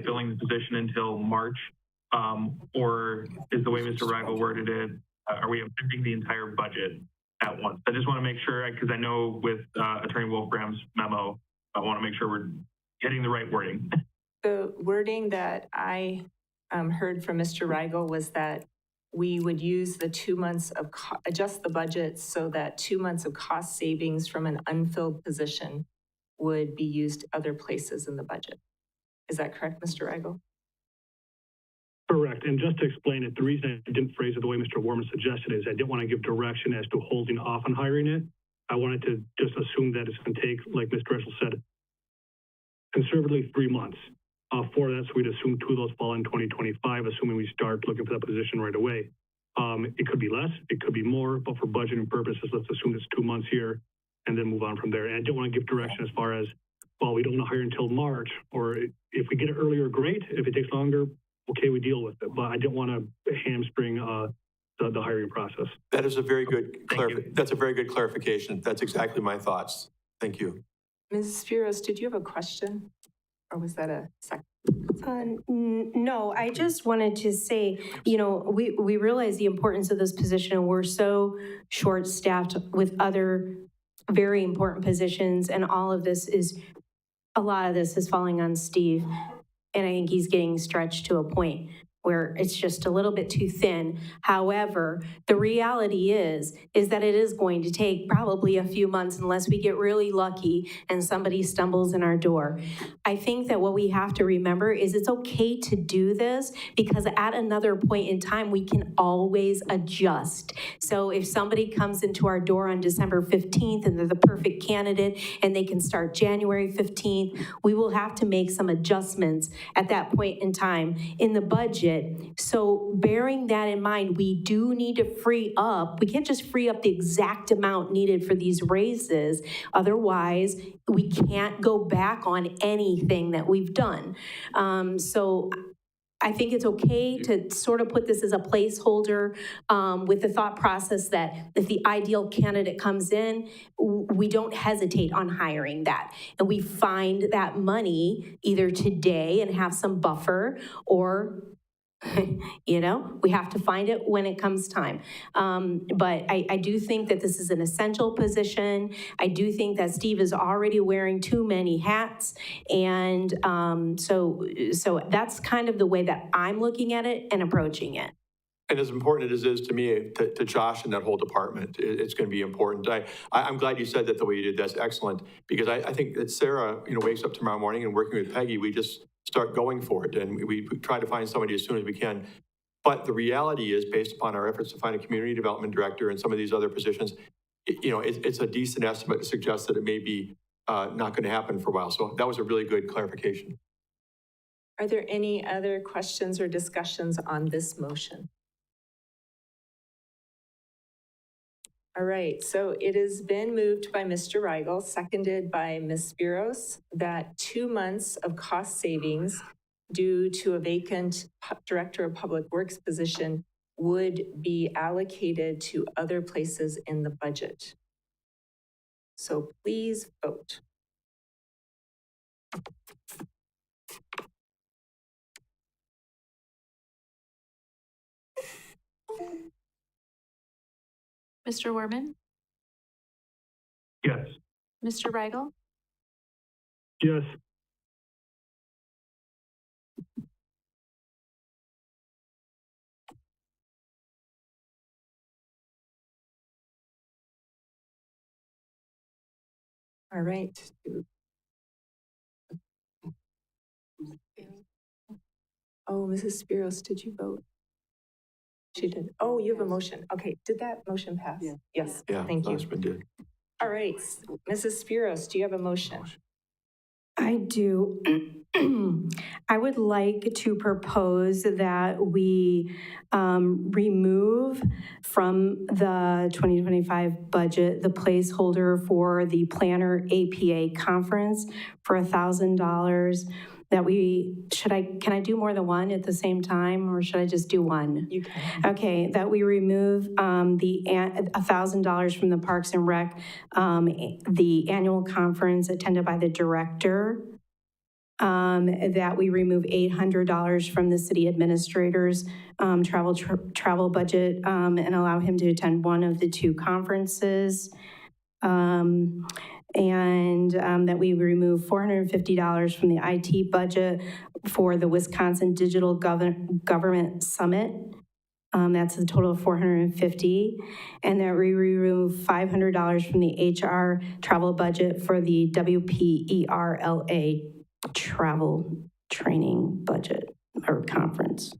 filling the position until March? Or is the way Mr. Rigel worded it, are we amending the entire budget at once? I just want to make sure, because I know with Attorney Wolfgram's memo, I want to make sure we're getting the right wording. The wording that I heard from Mr. Rigel was that we would use the 2 months of, adjust the budget so that 2 months of cost savings from an unfilled position would be used other places in the budget. Is that correct, Mr. Rigel? Correct. And just to explain it, the reason I didn't phrase it the way Mr. Warman suggested is I didn't want to give direction as to holding off on hiring it. I wanted to just assume that it's going to take, like Mr. Eschel said, conservatively 3 months. For that, so we'd assume 2 of those fall in 2025, assuming we start looking for that position right away. It could be less, it could be more, but for budgeting purposes, let's assume it's 2 months here and then move on from there. And I don't want to give direction as far as, well, we don't want to hire until March, or if we get it earlier, great. If it takes longer, okay, we deal with it. But I didn't want to hamstring the hiring process. That is a very good that's a very good clarification. That's exactly my thoughts. Thank you. Ms. Spiros, did you have a question? Or was that a second? No, I just wanted to say, we realize the importance of this position, and we're so short-staffed with other very important positions, and a lot of this is falling on Steve, and I think he's getting stretched to a point where it's just a little bit too thin. However, the reality is that it is going to take probably a few months unless we get really lucky and somebody stumbles in our door. I think that what we have to remember is it's okay to do this because at another point in time, we can always adjust. So if somebody comes into our door on December 15th and they're the perfect candidate and they can start January 15th, we will have to make some adjustments at that point in time in the budget. So bearing that in mind, we do need to free up. We can't just free up the exact amount needed for these raises. Otherwise, we can't go back on anything that we've done. So I think it's okay to sort of put this as a placeholder with the thought process that if the ideal candidate comes in, we don't hesitate on hiring that. And we find that money either today and have some buffer, or You know, we have to find it when it comes time. But I do think that this is an essential position. I do think that Steve is already wearing too many hats. And so that's kind of the way that I'm looking at it and approaching it. And as important as it is to me, to Josh and that whole department, it's going to be important. I'm glad you said that the way you did. That's excellent, because I think that Sarah, wakes up tomorrow morning and working with Peggy, we just start going for it, and we try to find somebody as soon as we can. But the reality is, based upon our efforts to find a community development director and some of these other positions, it's a decent estimate to suggest that it may be not going to happen for a while. So that was a really good clarification. Are there any other questions or discussions on this motion? All right, so it has been moved by Mr. Rigel, seconded by Ms. Spiros, that 2 months of cost savings due to a vacant Director of Public Works position would be allocated to other places in the budget. So please vote. Mr. Werman? Yes. Mr. Rigel? Yes. All right. Oh, Mrs. Spiros, did you vote? She did. Oh, you have a motion. Okay, did that motion pass? Yeah. Yes, Yeah, thank you. that's been good. All right, Mrs. Spiros, do you have a motion? I do. I would like to propose that we remove from the 2025 budget the placeholder for the Planner APA conference for $1,000. That can I do more than one at the same time, or should I just do one? You can. Okay, that we remove the $1,000 from the Parks and Rec, the annual conference attended by the director, that we remove $800 from the city administrator's travel budget, and allow him to attend one of the 2 conferences. And that we remove $450 from the IT budget for the Wisconsin Digital Government Summit. That's a total of $450. And that we remove $500 from the HR travel budget for the WPERLA travel training budget or conference.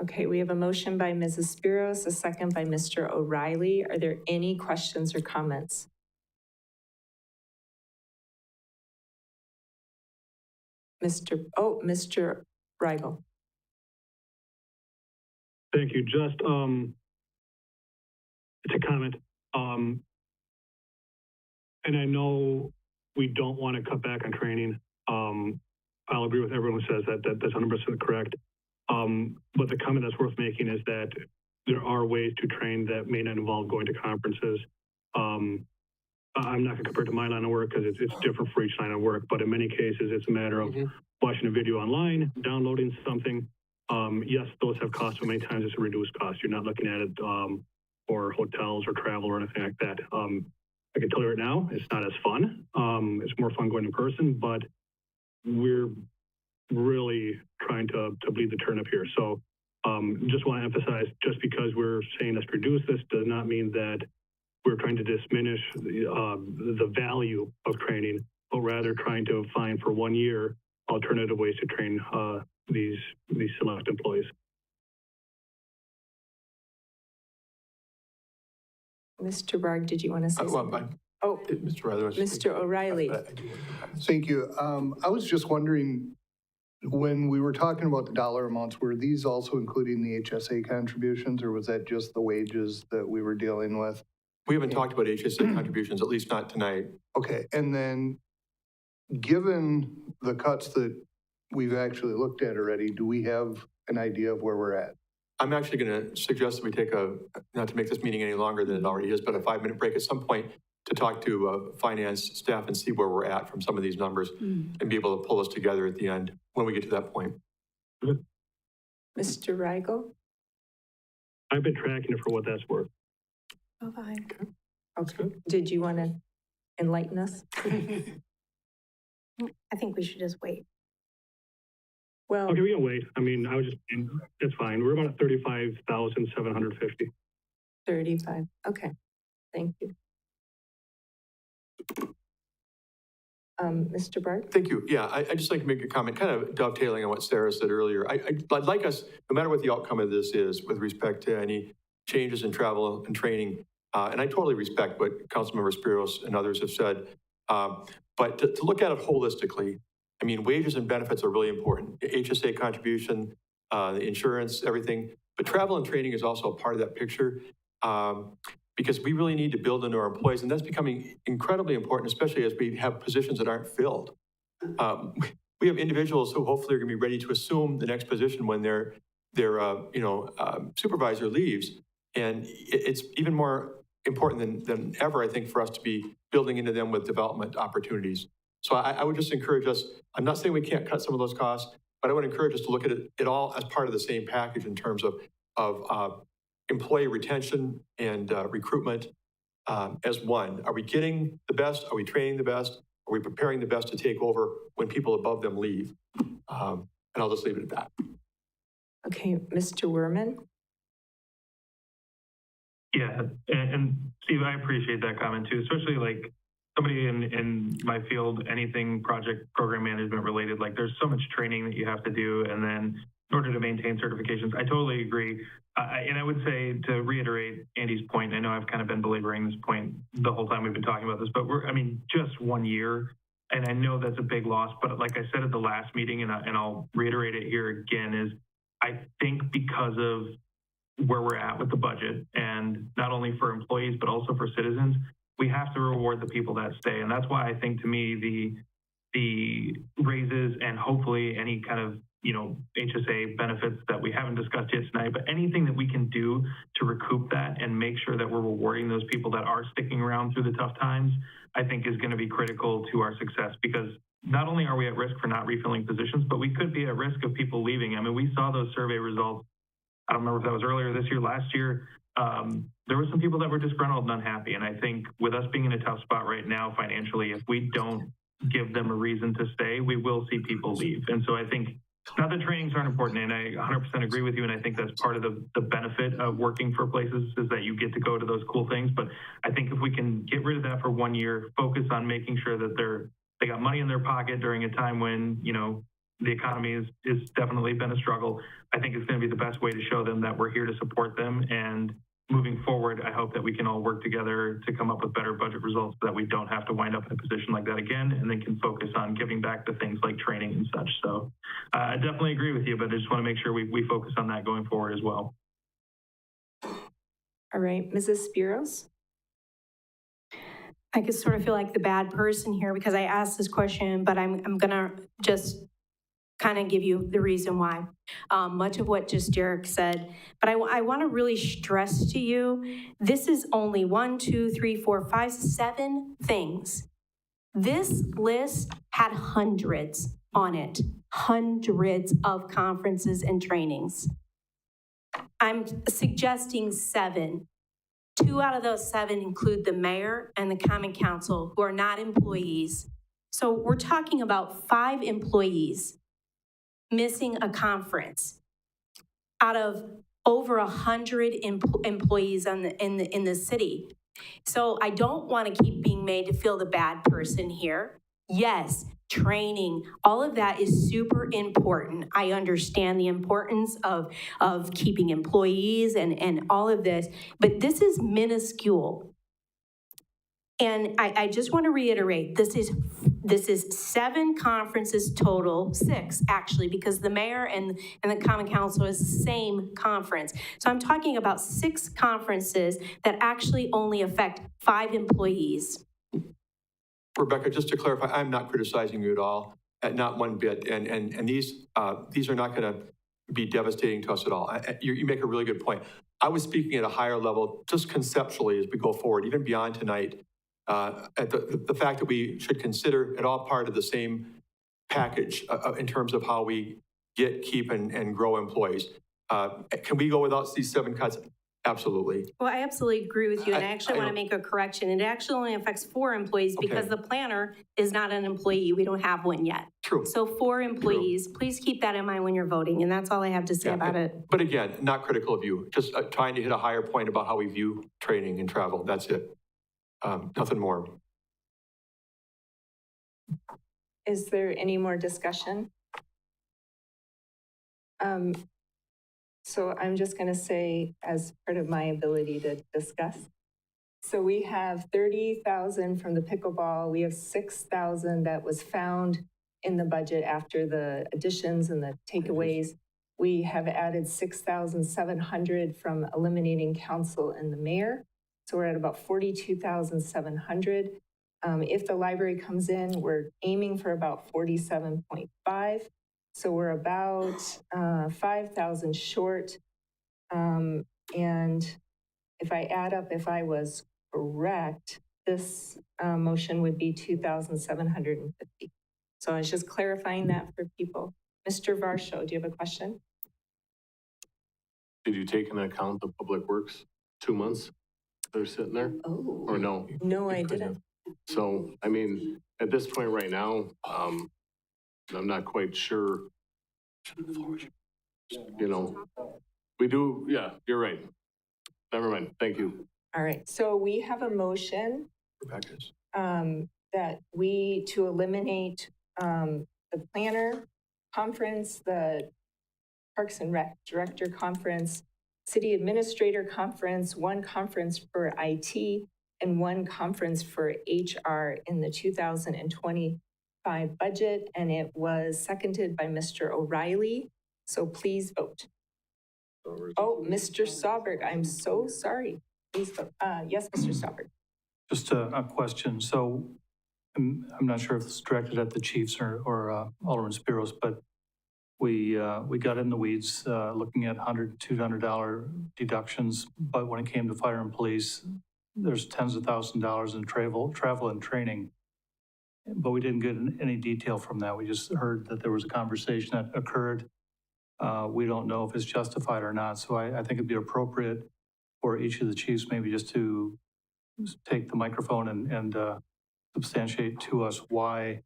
Okay, we have a motion by Mrs. Spiros, a second by Mr. O'Reilly. Are there any questions or comments? Mr. Rigel. Thank you. Just, it's a comment. And I know we don't want to cut back on training. I'll agree with everyone who says that's 100% correct. But the comment that's worth making is that there are ways to train that may not involve going to conferences. I'm not going to compare it to my line of work because it's different for each line of work, but in many cases, it's a matter of watching a video online, downloading something. Yes, those have costs, but many times it's a reduced cost. You're not looking at it for hotels or travel or anything like that. I can tell you right now, it's not as fun. It's more fun going in person, but we're really trying to bleed the turnip here. So just want to emphasize, just because we're saying let's reduce this does not mean that we're trying to diminish the value of training, but rather trying to find for 1 year alternative ways to train these select employees. Mr. Barg, did you want to say something? Mr. O'Reilly. Thank you. I was just wondering, when we were talking about the dollar amounts, were these also including the HSA contributions, or was that just the wages that we were dealing with? We haven't talked about HSA contributions, at least not tonight. Okay, and then given the cuts that we've actually looked at already, do we have an idea of where we're at? I'm actually going to suggest that we take not to make this meeting any longer than it already is, but a 5-minute break at some point. to talk to finance staff and see where we're at from some of these numbers and be able to pull us together at the end when we get to that point. Mr. Rigel? I've been tracking it for what that's worth. Oh, fine. Okay. Did you want to enlighten us? I think we should just wait. Well, Okay, we can wait. I mean, that's fine. We're about 35,750. 35. Okay. Thank you. Mr. Bart? Thank you. Yeah, I'd just like to make a comment, kind of dovetailing on what Sarah said earlier. I'd like us, no matter what the outcome of this is with respect to any changes in travel and training, and I totally respect what Councilmember Spiros and others have said, but to look at it holistically, I mean, wages and benefits are really important. HSA contribution, the insurance, everything, but travel and training is also a part of that picture. Because we really need to build into our employees, and that's becoming incredibly important, especially as we have positions that aren't filled. We have individuals who hopefully are going to be ready to assume the next position when their supervisor leaves, and it's even more important than ever, I think, for us to be building into them with development opportunities. So I would just encourage us. I'm not saying we can't cut some of those costs, but I would encourage us to look at it all as part of the same package in terms of employee retention and recruitment as one. Are we getting the best? Are we training the best? Are we preparing the best to take over when people above them leave? And I'll just leave it at that. Okay, Mr. Werman? Yeah, and Steve, I appreciate that comment too, especially like somebody in my field, anything project program management related, like there's so much training that you have to do. And then in order to maintain certifications, I totally agree. And I would say, to reiterate Andy's point, I know I've kind of been belaboring this point the whole time we've been talking about this, but just 1 year. And I know that's a big loss, but like I said at the last meeting, and I'll reiterate it here again, is I think because of where we're at with the budget, and not only for employees, but also for citizens, we have to reward the people that stay. And that's why I think, to me, the raises and hopefully any kind of HSA benefits that we haven't discussed yet tonight, but anything that we can do to recoup that and make sure that we're rewarding those people that are sticking around through the tough times, I think is going to be critical to our success, because not only are we at risk for not refilling positions, but we could be at risk of people leaving. I mean, we saw those survey results. I don't remember if that was earlier this year, last year. There were some people that were disgruntled and unhappy. And I think with us being in a tough spot right now financially, if we don't give them a reason to stay, we will see people leave. And so I think, not that trainings aren't important, and I 100% agree with you, and I think that's part of the benefit of working for places, is that you get to go to those cool things. But I think if we can get rid of that for 1 year, focus on making sure that they got money in their pocket during a time when, the economy is definitely been a struggle, I think it's going to be the best way to show them that we're here to support them. And moving forward, I hope that we can all work together to come up with better budget results so that we don't have to wind up in a position like that again, and then can focus on giving back to things like training and such. So I definitely agree with you, but I just want to make sure we focus on that going forward as well. All right, Mrs. Spiros? I could sort of feel like the bad person here because I asked this question, but I'm gonna just kind of give you the reason why. Much of what just Derek said, but I want to really stress to you, this is only 1, 2, 3, 4, 5, 7 things. This list had hundreds on it, hundreds of conferences and trainings. I'm suggesting 7. 2 out of those 7 include the mayor and the common council, who are not employees. So we're talking about 5 employees missing a conference out of over 100 employees in the city. So I don't want to keep being made to feel the bad person here. Yes, training, all of that is super important. I understand the importance of keeping employees and all of this, but this is minuscule. And I just want to reiterate, this is 7 conferences total, 6 actually, because the mayor and the common council is the same conference. So I'm talking about 6 conferences that actually only affect 5 employees. Rebecca, just to clarify, I'm not criticizing you at all, not one bit. And these are not going to be devastating to us at all. You make a really good point. I was speaking at a higher level, just conceptually as we go forward, even beyond tonight. at the fact that we should consider it all part of the same package in terms of how we get, keep, and grow employees. Can we go without these 7 cuts? Absolutely. Well, I absolutely agree with you, and I actually want to make a correction. It actually only affects 4 employees because the planner is not an employee. We don't have one yet. True. So 4 employees, please keep that in mind when you're voting, and that's all I have to say about it. But again, not critical of you, just trying to hit a higher point about how we view training and travel. That's it. Nothing more. Is there any more discussion? So I'm just going to say, as part of my ability to discuss, so we have 30,000 from the pickleball. We have 6,000 that was found in the budget after the additions and the takeaways. We have added 6,700 from eliminating council and the mayor. So we're at about 42,700. If the library comes in, we're aiming for about 47.5. So we're about 5,000 short. And if I add up, if I was correct, this motion would be 2,750. So I was just clarifying that for people. Mr. Varsho, do you have a question? Did you take into account the Public Works 2 months they're sitting there? Oh. Or no? No, I didn't. So, I mean, at this point right now, I'm not quite sure. You know, we do, yeah, you're right. Never mind, thank you. All right, so we have a motion that to eliminate the planner conference, the Parks and Rec Director Conference, City Administrator Conference, 1 conference for IT, and 1 conference for HR in the 2025 budget, and it was seconded by Mr. O'Reilly. So please vote. Oh, Mr. Stauberg, I'm so sorry. Please vote. Yes, Mr. Stauberg. Just a question. So I'm not sure if it's directed at the chiefs or Alderman Spiros, but we got in the weeds looking at $100, $200 deductions. But when it came to fire and police, there's tens of thousands of dollars in travel and training. But we didn't get any detail from that. We just heard that there was a conversation that occurred. We don't know if it's justified or not. So I think it'd be appropriate for each of the chiefs maybe just to take the microphone and substantiate to us why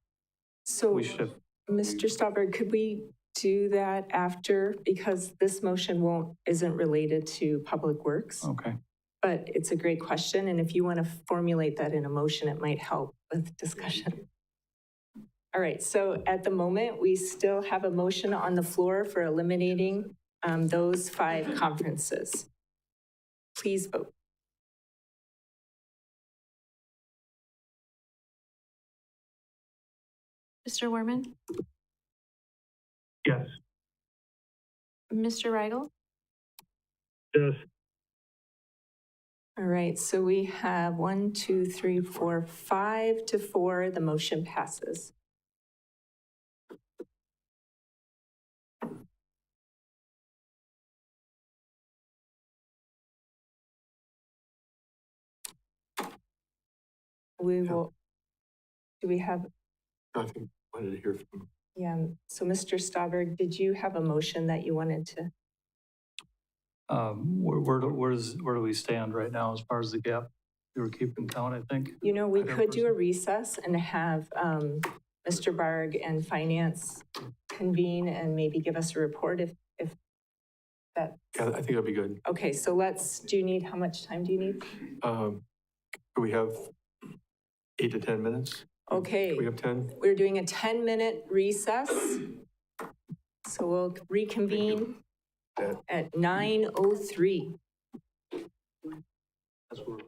we should have. Mr. Stauberg, could we do that after? Because this motion isn't related to Public Works. Okay. But it's a great question. And if you want to formulate that in a motion, it might help with discussion. All right, so at the moment, we still have a motion on the floor for eliminating those 5 conferences. Please vote. Mr. Werman? Yes. Mr. Rigel? Yes. All right, so we have 1, 2, 3, 4, 5 to 4. The motion passes. We will, do we have? I think I wanted to hear from. Yeah, so Mr. Stauberg, did you have a motion that you wanted to? Where do we stand right now as far as the gap? We were keeping count, I think. You know, we could do a recess and have Mr. Barg and Finance convene and maybe give us a report if that. Yeah, I think that'd be good. Okay, so do you need, how much time do you need? We have 8 to 10 minutes. Okay. We have 10. We're doing a 10-minute recess. So we'll reconvene at 9:03. That's where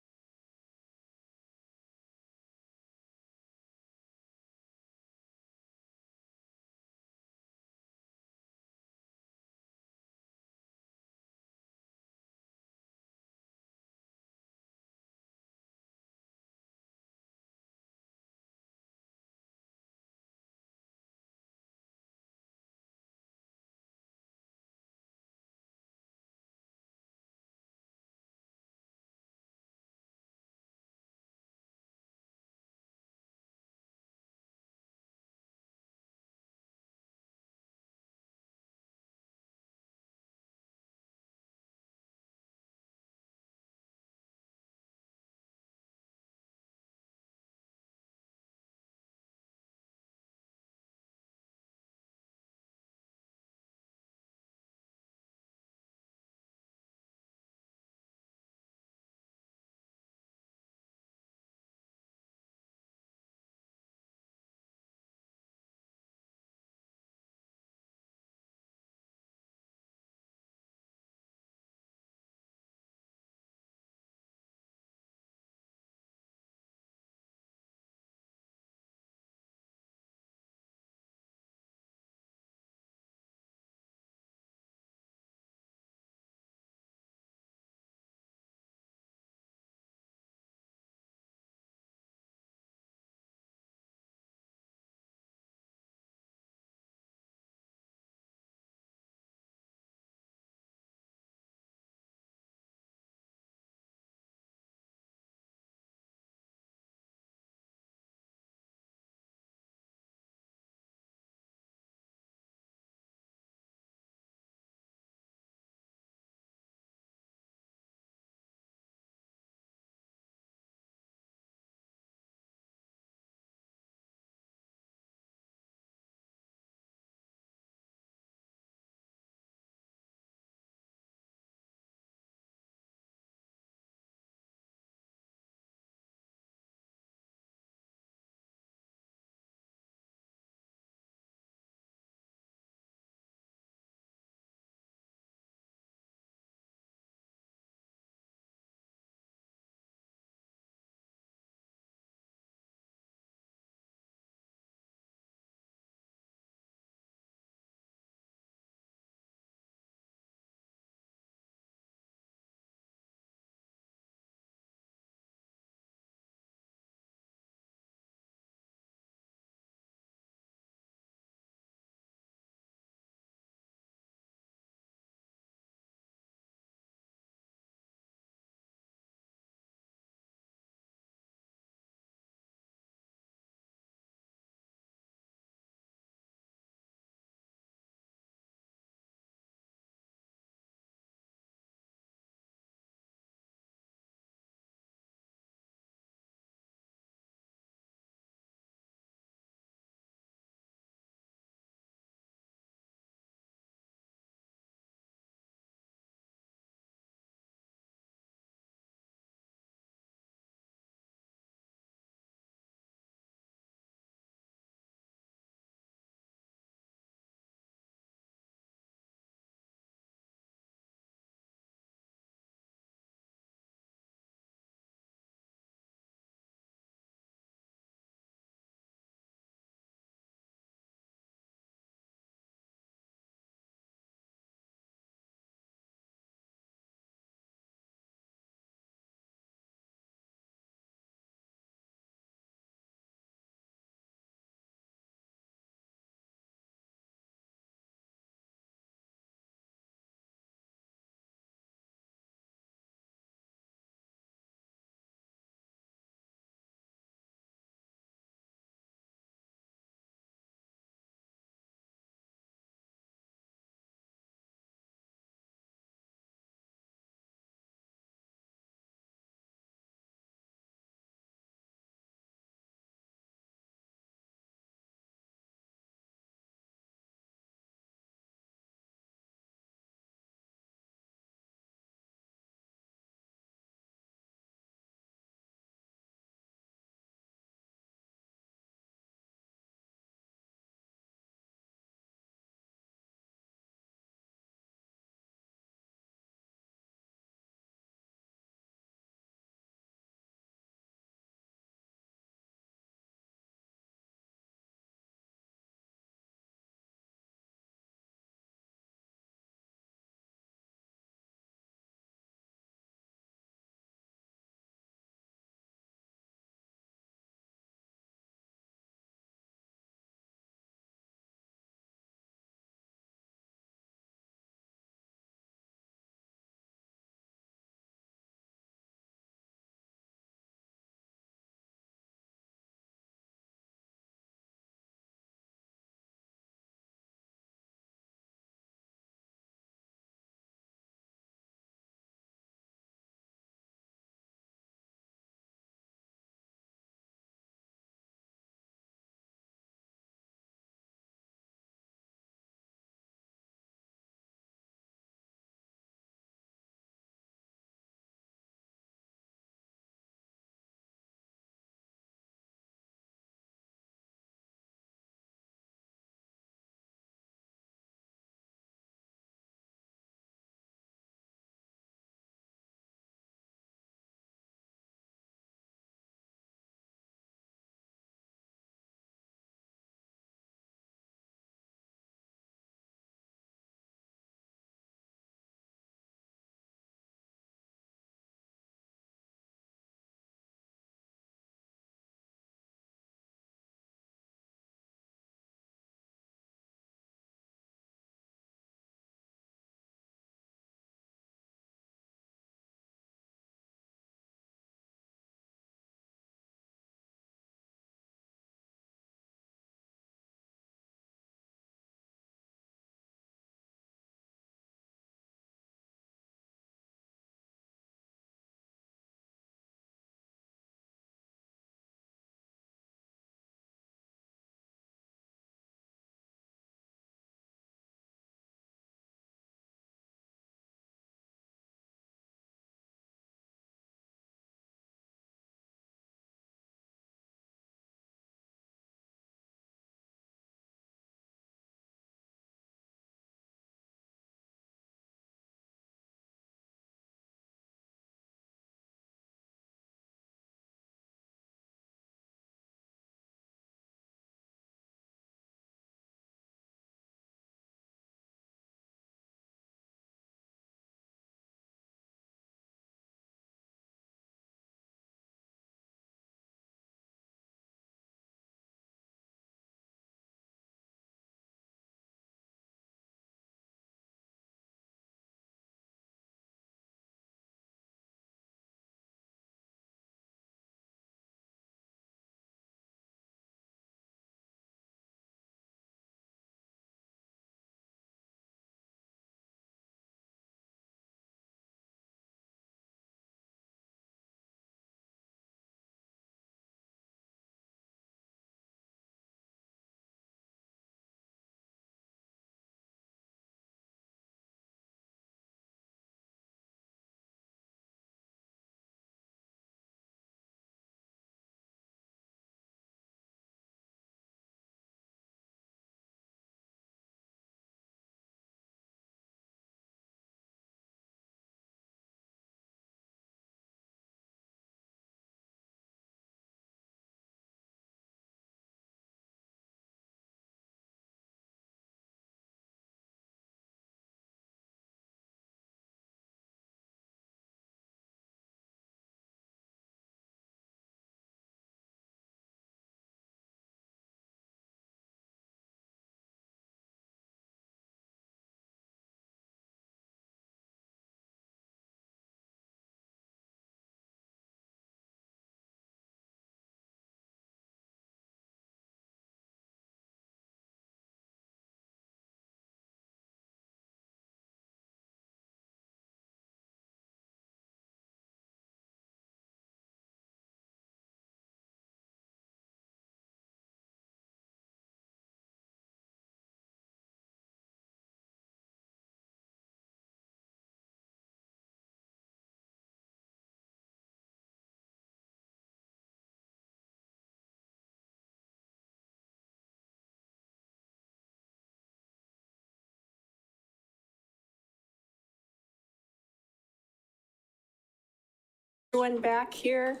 Everyone back here?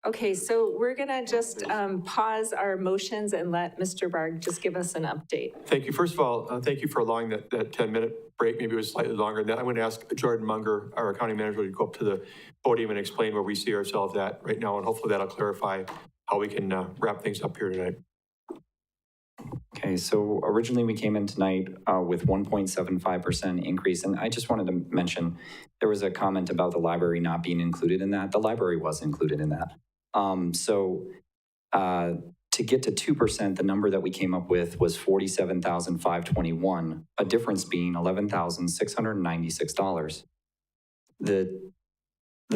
Okay, so we're gonna just pause our motions and let Mr. Barg just give us an update. Thank you. First of all, thank you for allowing that 10-minute break. Maybe it was slightly longer than that. I'm going to ask Jordan Munger, our accounting manager, to go up to the podium and explain where we see ourselves at right now, and hopefully that'll clarify how we can wrap things up here tonight. Okay, so originally we came in tonight with 1.75% increase, and I just wanted to mention, there was a comment about the library not being included in that. The library was included in that. To get to 2%, the number that we came up with was $47,521, a difference being $11,696. The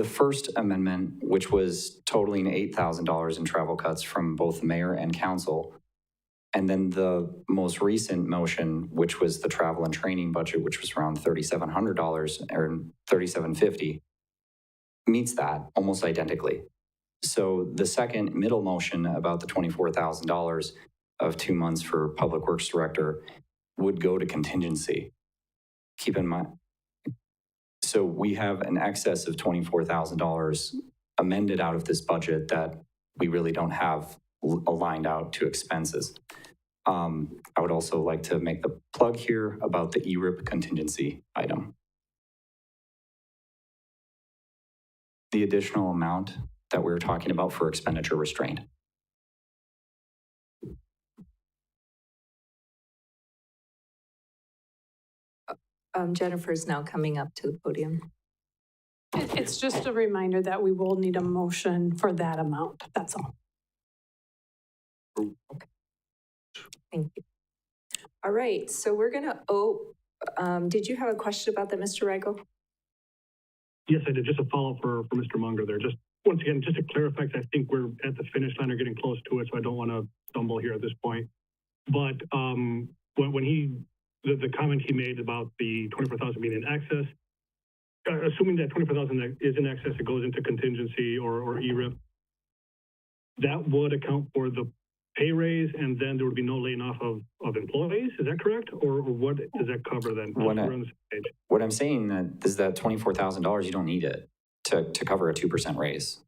first amendment, which was totaling $8,000 in travel cuts from both the mayor and council, and then the most recent motion, which was the travel and training budget, which was around $3,700 or $3,750, meets that almost identically. So the second middle motion about the $24,000 of 2 months for Public Works Director would go to contingency. Keep in mind, so we have an excess of $24,000 amended out of this budget that we really don't have aligned out to expenses. I would also like to make the plug here about the ERIP contingency item. The additional amount that we're talking about for expenditure restraint. Jennifer is now coming up to the podium. It's just a reminder that we will need a motion for that amount, that's all. Okay. Thank you. All right, so we're gonna, did you have a question about that, Mr. Reigel? Yes, I did. Just a follow-up for Mr. Munger there. Just once again, just to clarify, 'cause I think we're at the finish line or getting close to it, so I don't want to stumble here at this point. But when the comment he made about the 24,000 being in excess, assuming that 24,000 is in excess, it goes into contingency or ERIP, that would account for the pay raise, and then there would be no laying off of employees. Is that correct? Or what does that cover then? What I'm saying is that $24,000, you don't need it to cover a 2% raise.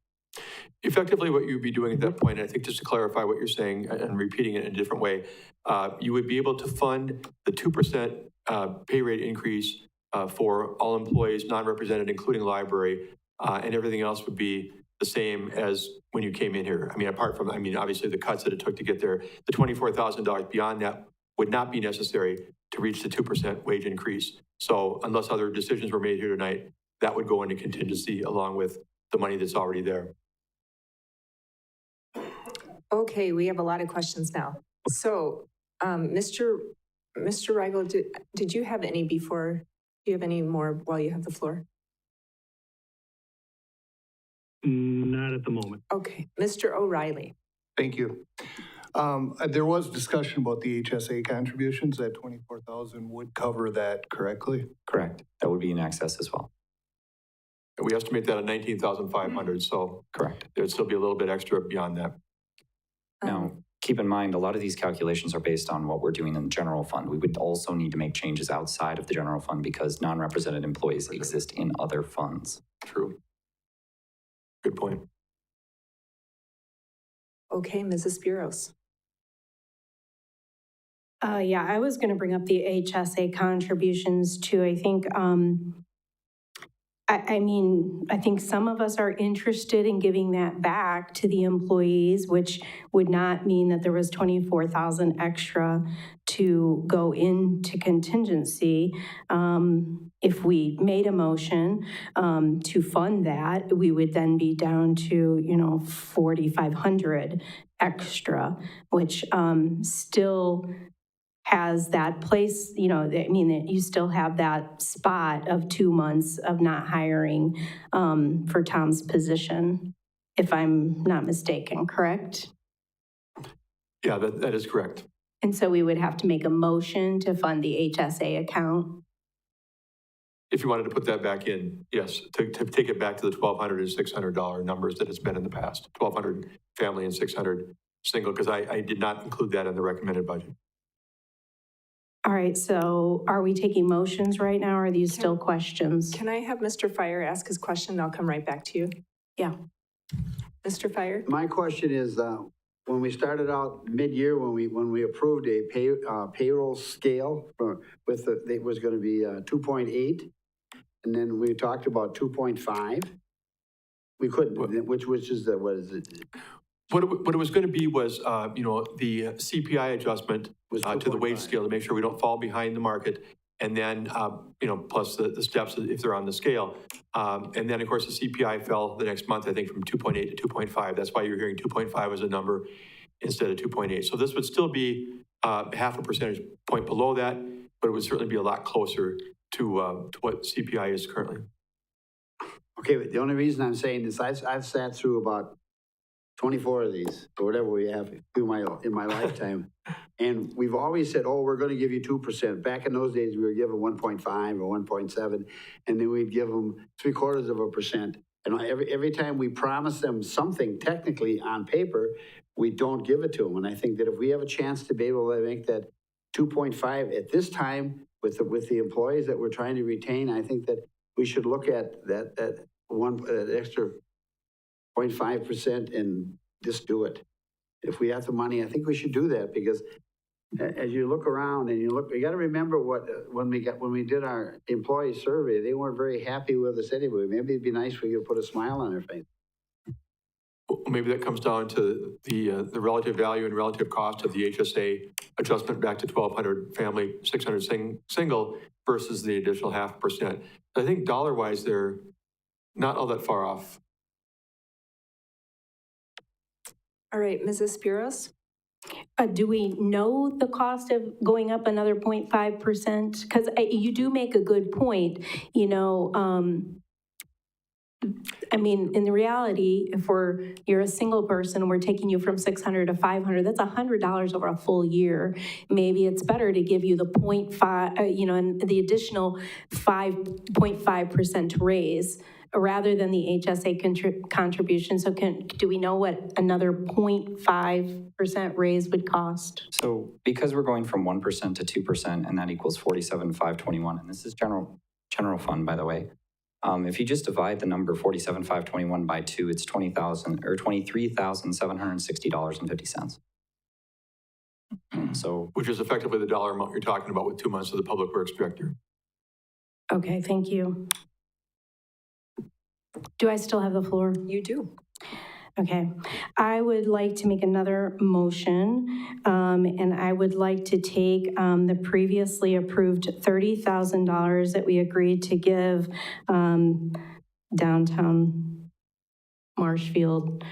Effectively, what you'd be doing at that point, and I think just to clarify what you're saying and repeating it in a different way, you would be able to fund the 2% pay rate increase for all employees, non-represented, including library, and everything else would be the same as when you came in here. I mean, apart from, obviously the cuts that it took to get there, the $24,000 beyond that would not be necessary to reach the 2% wage increase. So unless other decisions were made here tonight, that would go into contingency along with the money that's already there. Okay, we have a lot of questions now. So, Mr. Reigel, did you have any before? Do you have any more while you have the floor? Not at the moment. Okay, Mr. O'Reilly. Thank you. There was discussion about the HSA contributions, that 24,000 would cover that correctly? Correct. That would be in excess as well. We estimate that at 19,500, so correct. There'd still be a little bit extra beyond that. Now, keep in mind, a lot of these calculations are based on what we're doing in the general fund. We would also need to make changes outside of the general fund because non-represented employees exist in other funds. True. Good point. Okay, Mrs. Spiros. Yeah, I was going to bring up the HSA contributions too. I think, I think some of us are interested in giving that back to the employees, which would not mean that there was 24,000 extra to go into contingency. If we made a motion to fund that, we would then be down to, 4,500 extra, which still has that place, you still have that spot of 2 months of not hiring for Tom's position, if I'm not mistaken, correct? Yeah, that is correct. And so we would have to make a motion to fund the HSA account. If you wanted to put that back in, yes, to take it back to the $1,200 and $600 numbers that it's been in the past, 1,200 family and 600 single, because I did not include that in the recommended budget. All right, so are we taking motions right now, or are these still questions? Can I have Mr. Fire ask his question? I'll come right back to you. Yeah. Mr. Fire? My question is, when we started out mid-year, when we approved a payroll scale it was going to be 2.8, and then we talked about 2.5. We couldn't, which is what is it? What it was going to be was, the CPI adjustment to the wage scale to make sure we don't fall behind the market. And then, plus the steps if they're on the scale. And then, of course, the CPI fell the next month, I think, from 2.8 to 2.5. That's why you're hearing 2.5 as a number instead of 2.8. So this would still be half a percentage point below that, but it would certainly be a lot closer to what CPI is currently. Okay, but the only reason I'm saying this, I've sat through about 24 of these, or whatever we have in my lifetime. And we've always said, oh, we're going to give you 2%. Back in those days, we were given 1.5 or 1.7, and then we'd give them 0.75%. And every time we promise them something technically on paper, we don't give it to them. And I think that if we have a chance to be able to make that 2.5 at this time with the employees that we're trying to retain, I think that we should look at that extra 0.5% and just do it. If we have the money, I think we should do that, because as you look around and you got to remember when we did our employee survey, they weren't very happy with us anyway. Maybe it'd be nice for you to put a smile on their face. Well, maybe that comes down to the relative value and relative cost of the HSA adjustment back to 1,200 family, 600 single versus the additional 0.5%. I think dollar-wise, they're not all that far off. All right, Mrs. Spiros? Do we know the cost of going up another 0.5%? Because you do make a good point, I mean, in the reality, if you're a single person and we're taking you from 600 to 500, that's $100 over a full year. Maybe it's better to give you the 0.5, and the additional 5.5% raise rather than the HSA contribution. So do we know what another 0.5% raise would cost? So because we're going from 1% to 2%, and that equals 47,521, and this is general fund, by the way. If you just divide the number 47,521 by 2, it's $23,760.50. So, which is effectively the dollar amount you're talking about with 2 months of the Public Works Director. Okay, thank you. Do I still have the floor? You do. Okay, I would like to make another motion, and I would like to take the previously approved $30,000 that we agreed to give downtown Marshfield.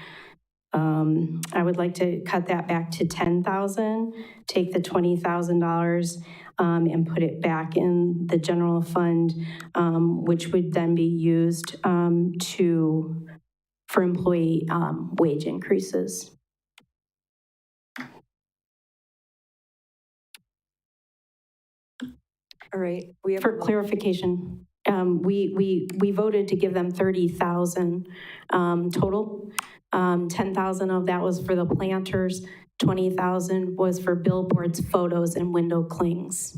I would like to cut that back to $10,000, take the $20,000 and put it back in the general fund, which would then be used for employee wage increases. All right. For clarification, we voted to give them 30,000 total. 10,000 of that was for the planters. 20,000 was for billboards, photos, and window clings.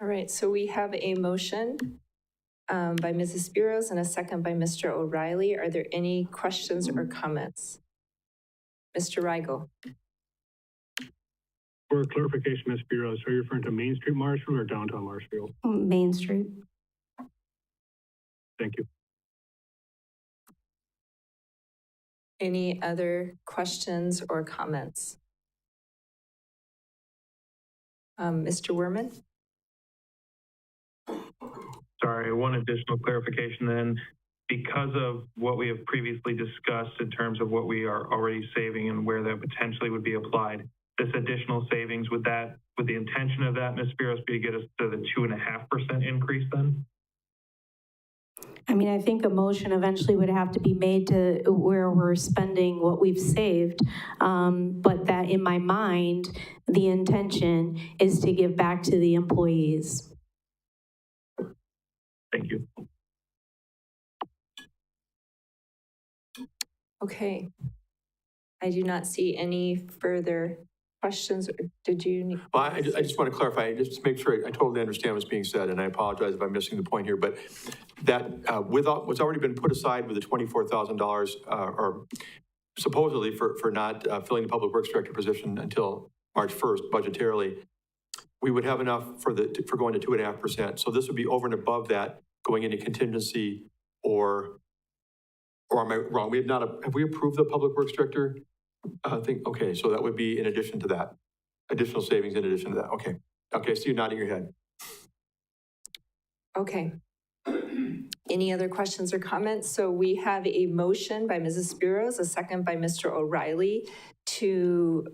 All right. So we have a motion by Mrs. Spiros and a second by Mr. O'Reilly. Are there any questions or comments? Mr. Rigel. For clarification, Ms. Spiros, are you referring to Main Street Marshfield or downtown Marshfield? Main Street. Thank you. Any other questions or comments? Mr. Werman? Sorry, one additional clarification then. Because of what we have previously discussed in terms of what we are already saving and where that potentially would be applied, this additional savings, would the intention of that, Ms. Spiros, be to get us to the 2.5% increase then? I mean, I think a motion eventually would have to be made to where we're spending what we've saved. But that in my mind, the intention is to give back to the employees. Thank you. Okay. I do not see any further questions? Did you need? Well, I just want to clarify, just to make sure I totally understand what's being said, and I apologize if I'm missing the point here, but that what's already been put aside with the $24,000 or supposedly for not filling the public works director position until March 1st budgetarily, we would have enough for going to 2.5%. So this would be over and above that going into contingency, or am I wrong? Have we approved the public works director? Okay, so that would be in addition to that, additional savings in addition to that. Okay, so you're nodding your head. Okay. Any other questions or comments? So we have a motion by Mrs. Spiros, a second by Mr. O'Reilly to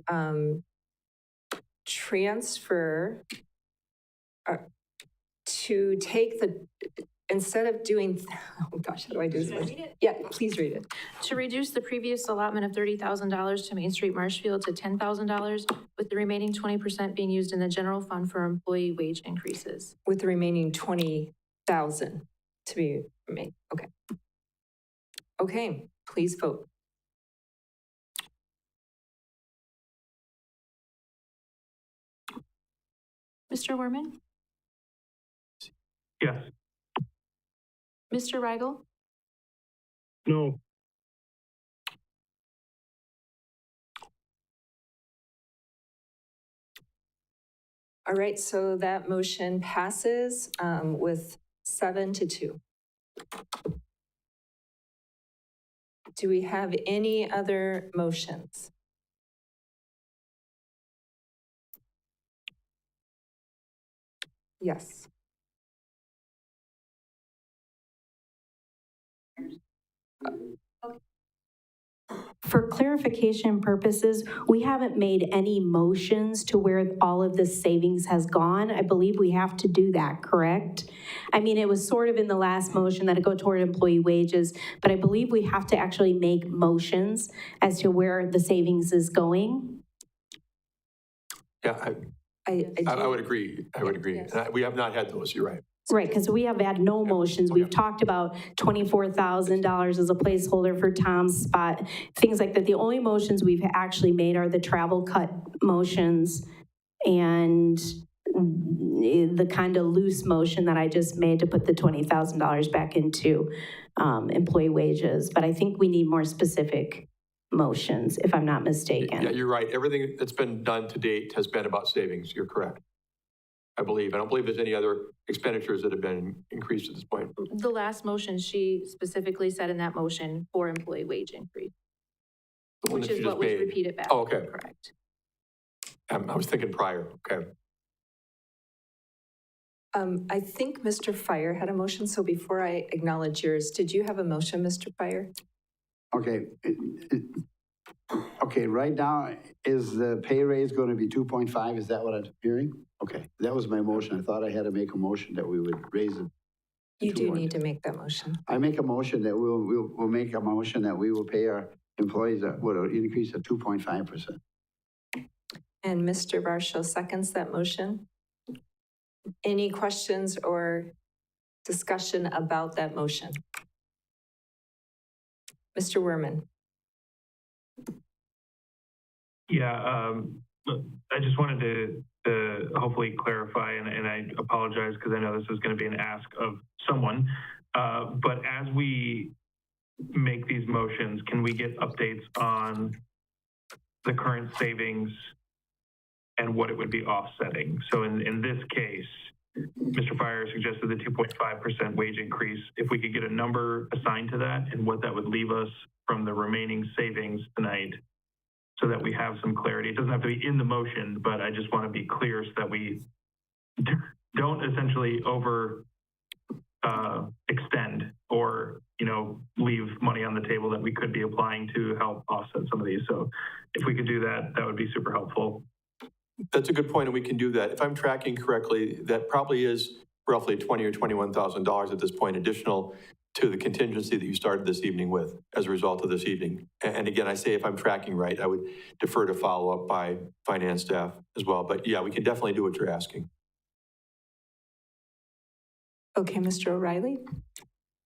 transfer, to take the, instead of doing, oh gosh, how do I do this? Should I read it? Yeah, please read it. To reduce the previous allotment of $30,000 to Main Street Marshfield to $10,000, with the remaining 20% being used in the general fund for employee wage increases. With the remaining 20,000 to be made. Okay. Okay, please vote. Mr. Werman? Yes. Mr. Rigel? No. All right, so that motion passes with 7-2. Do we have any other motions? Yes. For clarification purposes, we haven't made any motions to where all of the savings has gone. I believe we have to do that, correct? I mean, it was sort of in the last motion that it go toward employee wages, but I believe we have to actually make motions as to where the savings is going. Yeah, I would agree. I would agree. Yes. And we have not had those, you're right. Right, because we have had no motions. We've talked about $24,000 as a placeholder for Tom's spot, things like that. The only motions we've actually made are the travel cut motions and the kind of loose motion that I just made to put the $20,000 back into employee wages. But I think we need more specific motions, if I'm not mistaken. Yeah, you're right. Everything that's been done to date has been about savings. You're correct. I believe. I don't believe there's any other expenditures that have been increased at this point. The last motion, she specifically said in that motion for employee wage increase, which is what was repeated back. Oh, okay. Correct. I was thinking prior. Okay. I think Mr. Fire had a motion, so before I acknowledge yours, did you have a motion, Mr. Fire? Okay. Okay, right now, is the pay raise going to be 2.5? Is that what I'm hearing? Okay, that was my motion. I thought I had to make a motion that we would raise it. You do need to make that motion. I make a motion that we'll make a motion that we will pay our employees an increase of 2.5%. And Mr. Varsho seconds that motion. Any questions or discussion about that motion? Mr. Werman. Yeah, I just wanted to hopefully clarify, and I apologize because I know this is going to be an ask of someone, but as we make these motions, can we get updates on the current savings and what it would be offsetting? So in this case, Mr. Fire suggested the 2.5% wage increase. If we could get a number assigned to that and what that would leave us from the remaining savings tonight, so that we have some clarity. It doesn't have to be in the motion, but I just want to be clear so that we don't essentially extend or, leave money on the table that we could be applying to help offset some of these. So if we could do that, that would be super helpful. That's a good point, and we can do that. If I'm tracking correctly, that probably is roughly $20,000 or $21,000 at this point, additional to the contingency that you started this evening with as a result of this evening. And again, I say if I'm tracking right, I would defer to follow up by finance staff as well. But yeah, we can definitely do what you're asking. Okay, Mr. O'Reilly.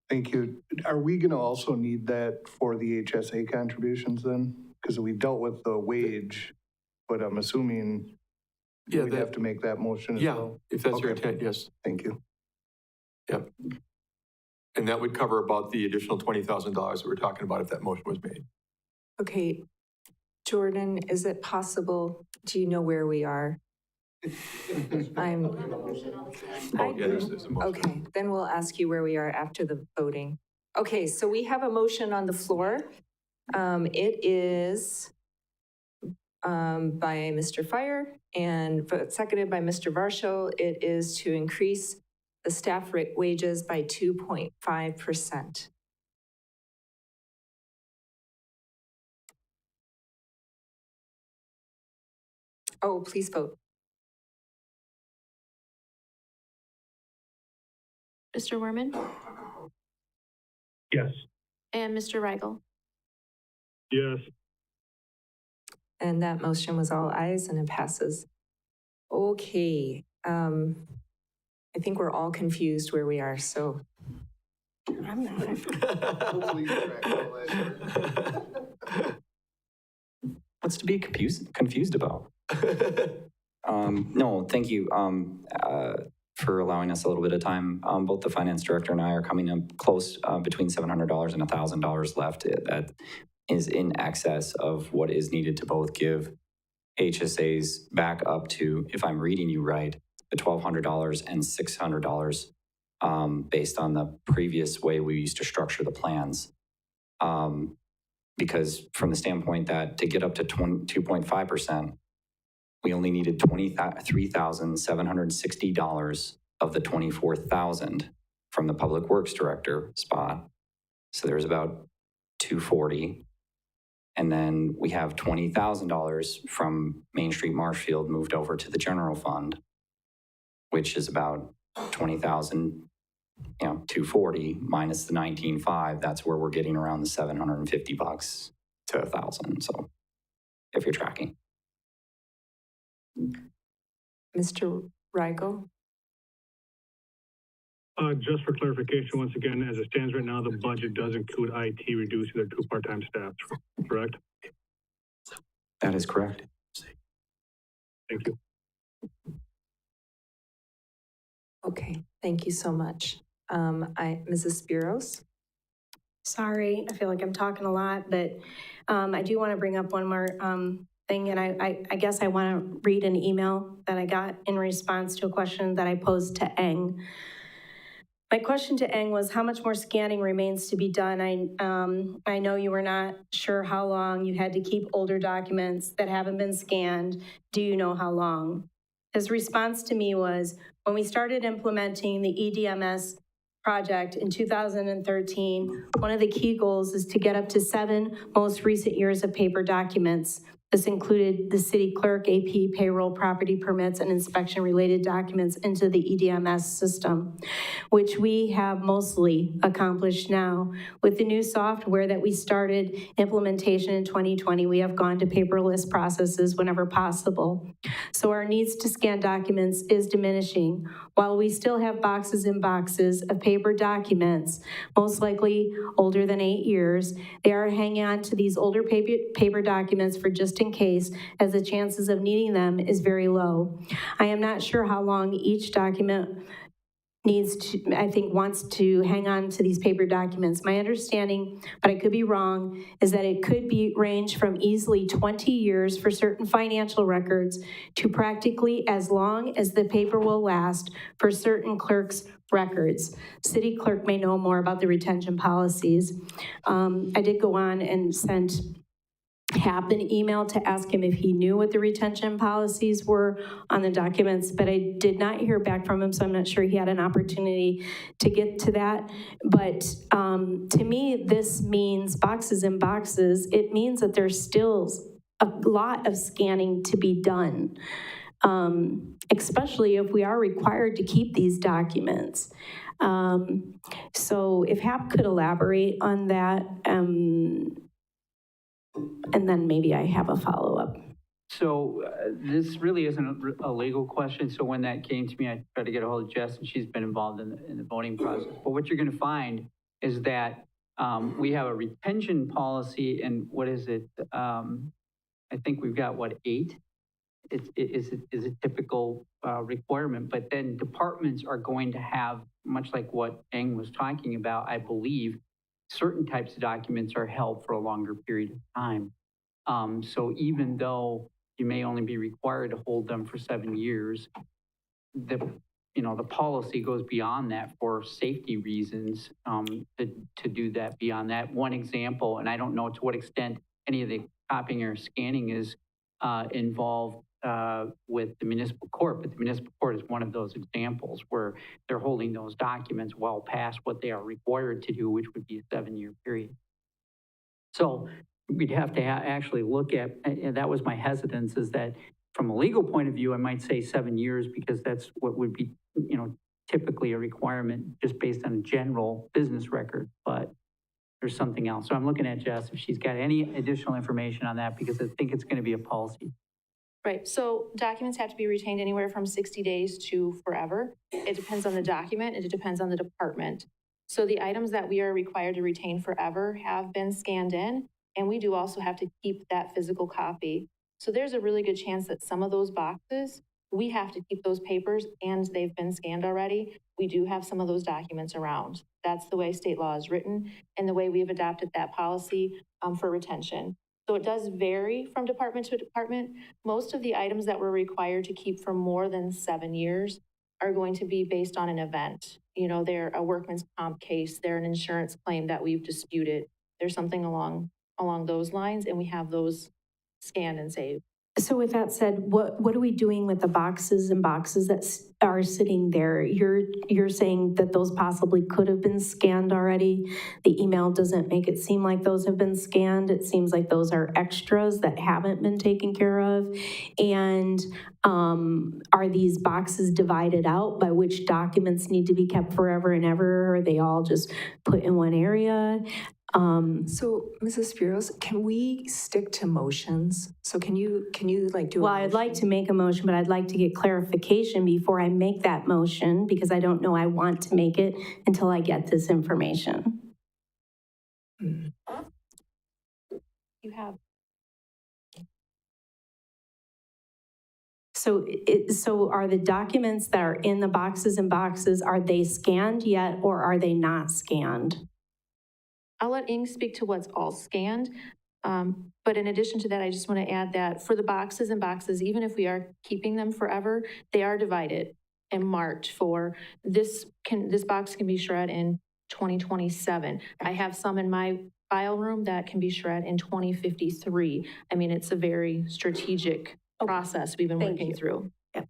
Thank you. Are we going to also need that for the HSA contributions then? Because we dealt with the wage but I'm assuming Yeah, we'd have to make that motion as Yeah, well. if that's your Okay. intent, yes. Thank you. Yep. And that would cover about the additional $20,000 that we're talking about if that motion was made. Okay, Jordan, is it possible, do you know where we are? I'm, Oh, yeah, there's a motion. okay, then we'll ask you where we are after the voting. Okay, so we have a motion on the floor. It is by Mr. Fire and seconded by Mr. Varsho. It is to increase the staff wages by 2.5%. Oh, please vote. Mr. Werman Yes. and Mr. Rigel. Yes. And that motion was all ayes and it passes. Okay, I think we're all confused where we are, so. I'm not. What's to be confused about? No, thank you for allowing us a little bit of time. Both the finance director and I are coming up close between $700 and $1,000 left. That is in excess of what is needed to both give HSAs back up to, if I'm reading you right, the $1,200 and $600 based on the previous way we used to structure the plans. Because from the standpoint that to get up to 2.5%, we only needed $23,760 of the $24,000 from the Public Works Director spot. So there's about $240. And then we have $20,000 from Main Street Marshfield moved over to the general fund, which is about $20,000, $240 minus the $19,500. That's where we're getting around the $750 to $1,000. So if you're tracking. Mr. Rigel? Just for clarification, once again, as it stands right now, the budget does include IT reducing their 2 part-time staff, correct? That is correct. Thank you. Okay, thank you so much. Mrs. Spiros? Sorry, I feel like I'm talking a lot, but I do want to bring up one more thing, and I guess I want to read an email that I got in response to a question that I posed to Eng. My question to Eng was how much more scanning remains to be done. I know you were not sure how long you had to keep older documents that haven't been scanned. Do you know how long? His response to me was, when we started implementing the EDMS project in 2013, one of the key goals is to get up to 7 most recent years of paper documents. This included the city clerk, AP, payroll, property permits, and inspection-related documents into the EDMS system, which we have mostly accomplished now. With the new software that we started implementation in 2020, we have gone to paperless processes whenever possible. So our needs to scan documents is diminishing. While we still have boxes and boxes of paper documents, most likely older than 8 years, they are hanging on to these older paper documents for just in case, as the chances of needing them is very low. I am not sure how long each document wants to hang on to these paper documents. My understanding, but I could be wrong, is that it could range from easily 20 years for certain financial records to practically as long as the paper will last for certain clerks' records. City clerk may know more about the retention policies. I did go on and sent Hap an email to ask him if he knew what the retention policies were on the documents, but I did not hear back from him, so I'm not sure he had an opportunity to get to that. But to me, this means boxes and boxes. It means that there's still a lot of scanning to be done, especially if we are required to keep these documents. So if Hap could elaborate on that, and then maybe I have a follow-up. So this really isn't a legal question. So when that came to me, I tried to get a hold of Jess, and she's been involved in the voting process. But what you're going to find is that we have a retention policy, and what is it? I think we've got, 8 is a typical requirement. But then departments are going to have, much like what Eng was talking about, I believe, certain types of documents are held for a longer period of time. So even though you may only be required to hold them for 7 years, the policy goes beyond that for safety reasons, to do that beyond that. One example, and I don't know to what extent any of the copying or scanning is involved with the municipal court, but the municipal court is one of those examples where they're holding those documents well past what they are required to do, which would be a 7-year period. So we'd have to actually look at, and that was my hesitance, is that from a legal point of view, I might say 7 years because that's what would be, typically a requirement just based on a general business record, but there's something else. So I'm looking at Jess if she's got any additional information on that, because I think it's going to be a policy. Right, so documents have to be retained anywhere from 60 days to forever. It depends on the document, and it depends on the department. So the items that we are required to retain forever have been scanned in, and we do also have to keep that physical copy. So there's a really good chance that some of those boxes, we have to keep those papers and they've been scanned already. We do have some of those documents around. That's the way state law is written and the way we've adopted that policy for retention. So it does vary from department to department. Most of the items that we're required to keep for more than 7 years are going to be based on an event. They're a workman's comp case, they're an insurance claim that we've disputed. There's something along those lines, and we have those scanned and saved. So with that said, what are we doing with the boxes and boxes that are sitting there? You're saying that those possibly could have been scanned already. The email doesn't make it seem like those have been scanned. It seems like those are extras that haven't been taken care of. And are these boxes divided out by which documents need to be kept forever and ever? Or are they all just put in one area? So, Mrs. Spiros, can we stick to motions? So can you like do a Well, motion? I'd like to make a motion, but I'd like to get clarification before I make that motion, because I don't know I want to make it until I get this information. You have. So are the documents that are in the boxes and boxes, are they scanned yet or are they not scanned? I'll let Ing speak to what's all scanned. But in addition to that, I just want to add that for the boxes and boxes, even if we are keeping them forever, they are divided and marked for this box can be shred in 2027. I have some in my file room that can be shred in 2053. I mean, it's a very strategic process we've been working through. Yep.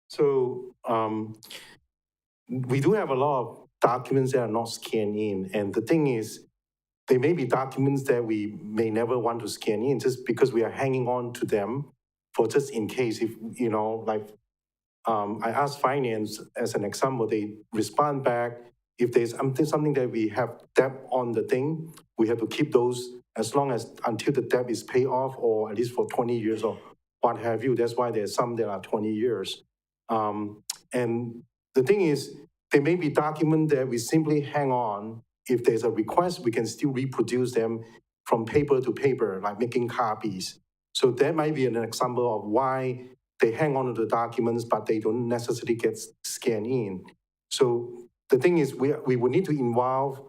So we do have a lot of documents that are not scanned in. And the thing is, there may be documents that we may never want to scan in just because we are hanging on to them for just in case. If, I asked finance as an example, they respond back. If there's something that we have debt on the thing, we have to keep those until the debt is paid off, or at least for 20 years or what have you. That's why there's some that are 20 years. And the thing is, there may be documents that we simply hang on. If there's a request, we can still reproduce them from paper to paper, like making copies. So that might be an example of why they hang on to the documents, but they don't necessarily get scanned in. So the thing is, we would need to involve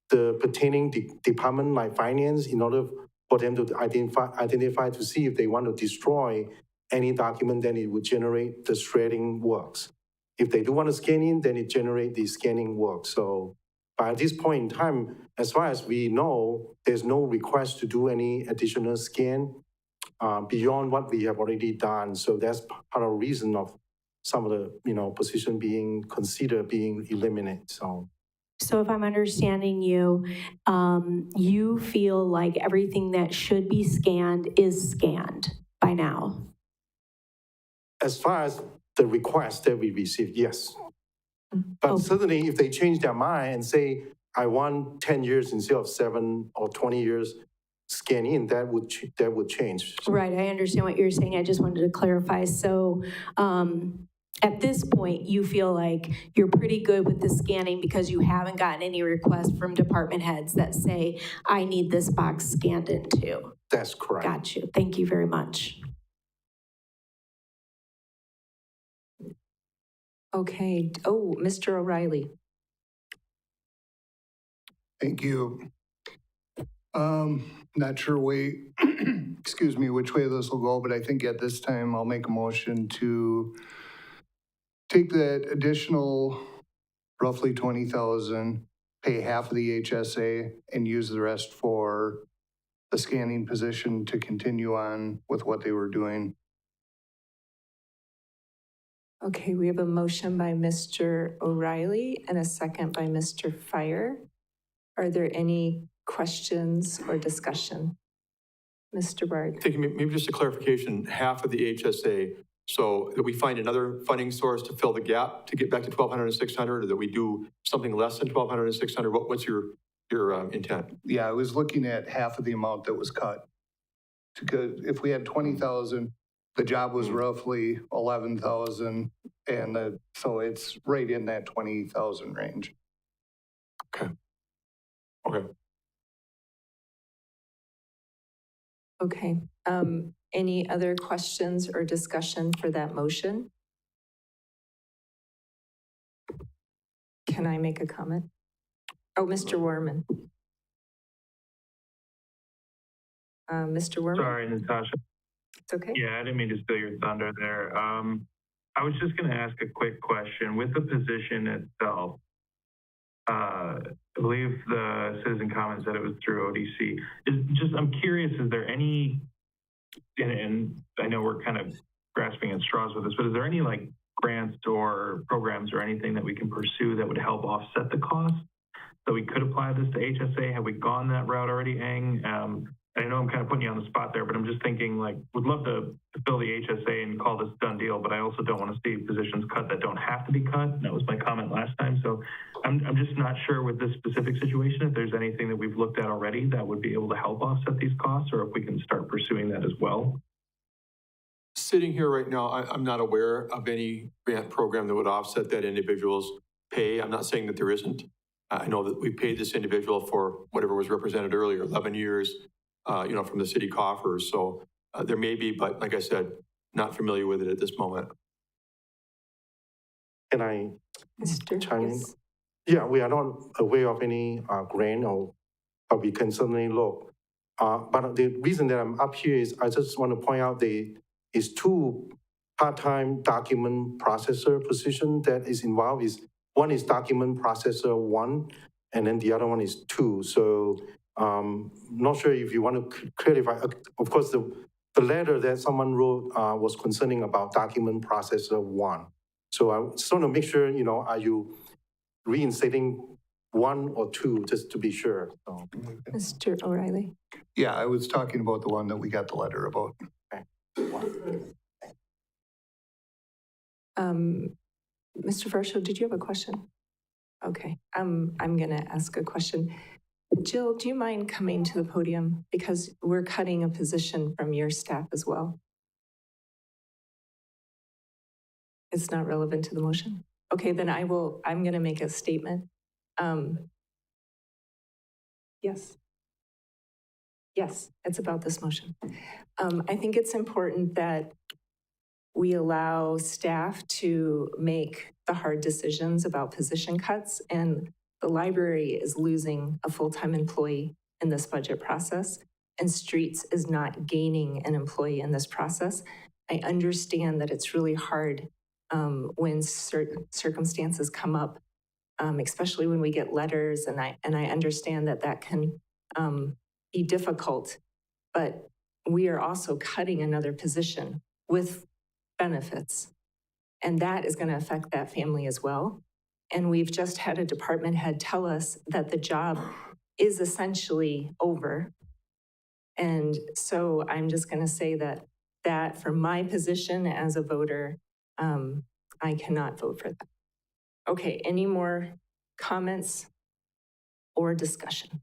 the pertaining department like finance in order for them to identify to see if they want to destroy any document, then it would generate the shredding works. If they do want to scan in, then it generates the scanning work. So by this point in time, as far as we know, there's no request to do any additional scan beyond what we have already done. So that's part of the reason of some of the position being considered being eliminated. So if I'm understanding you, you feel like everything that should be scanned is scanned by now? As far as the request that we received, yes. But certainly if they change their mind and say, I want 10 years instead of 7 or 20 years scan in, that would change. Right, I understand what you're saying. I just wanted to clarify. So at this point, you feel like you're pretty good with the scanning because you haven't gotten any requests from department heads that say, I need this box scanned into. That's correct. Got you. Thank you very much. Okay, oh, Mr. O'Reilly. Thank you. Not sure excuse me, which way this will go, but I think at this time I'll make a motion to take that additional roughly 20,000, pay half of the HSA and use the rest for the scanning position to continue on with what they were doing. Okay, we have a motion by Mr. O'Reilly and a second by Mr. Fire. Are there any questions or discussion? Mr. Bard. Thinking maybe just a clarification, half of the HSA, so that we find another funding source to fill the gap to get back to 1,200 and 600, or that we do something less than 1,200 and 600? What's your intent? Yeah, I was looking at half of the amount that was cut. Because if we had 20,000, the job was roughly 11,000, and so it's right in that 20,000 range. Okay. Okay. Okay, any other questions or discussion for that motion? Can I make a comment? Oh, Mr. Werman. Mr. Werman? Sorry, Natasha. It's okay. Yeah, I didn't mean to steal your thunder there. I was just going to ask a quick question. With the position itself, I believe the citizen comment said it was through ODC. I'm curious, is there any, and I know we're kind of grasping at straws with this, but is there any like grants or programs or anything that we can pursue that would help offset the cost? So we could apply this to HSA. Have we gone that route already, Eng? I know I'm kind of putting you on the spot there, but I'm just thinking like, would love to fill the HSA and call this done deal, but I also don't want to see positions cut that don't have to be cut. That was my comment last time. So I'm just not sure with this specific situation, if there's anything that we've looked at already that would be able to help offset these costs, or if we can start pursuing that as well. Sitting here right now, I'm not aware of any grant program that would offset that individual's pay. I'm not saying that there isn't. I know that we paid this individual for whatever was represented earlier, 11 years, from the city coffers. So there may be, but like I said, not familiar with it at this moment. Can I chime in? Yeah, we are not aware of any grant, but we can certainly look. But the reason that I'm up here is I just want to point out there is two part-time document processor position that is involved. One is document processor 1, and then the other one is 2. So not sure if you want to clarify. Of course, the letter that someone wrote was concerning about document processor 1. So I just want to make sure, are you reinstating 1 or 2, just to be sure. So. Mr. O'Reilly. Yeah, I was talking about the one that we got the letter about. Okay. Mr. Varsho, did you have a question? Okay, I'm going to ask a question. Jill, do you mind coming to the podium? Because we're cutting a position from your staff as well. It's not relevant to the motion? Okay, then I'm going to make a statement. Yes. Yes, it's about this motion. I think it's important that we allow staff to make the hard decisions about position cuts, and the library is losing a full-time employee in this budget process, and Streets is not gaining an employee in this process. I understand that it's really hard when certain circumstances come up, especially when we get letters, and I understand that can be difficult, but we are also cutting another position with benefits, and that is going to affect that family as well. And we've just had a department head tell us that the job is essentially over. And so I'm just going to say that for my position as a voter, I cannot vote for that. Okay, any more comments or discussion?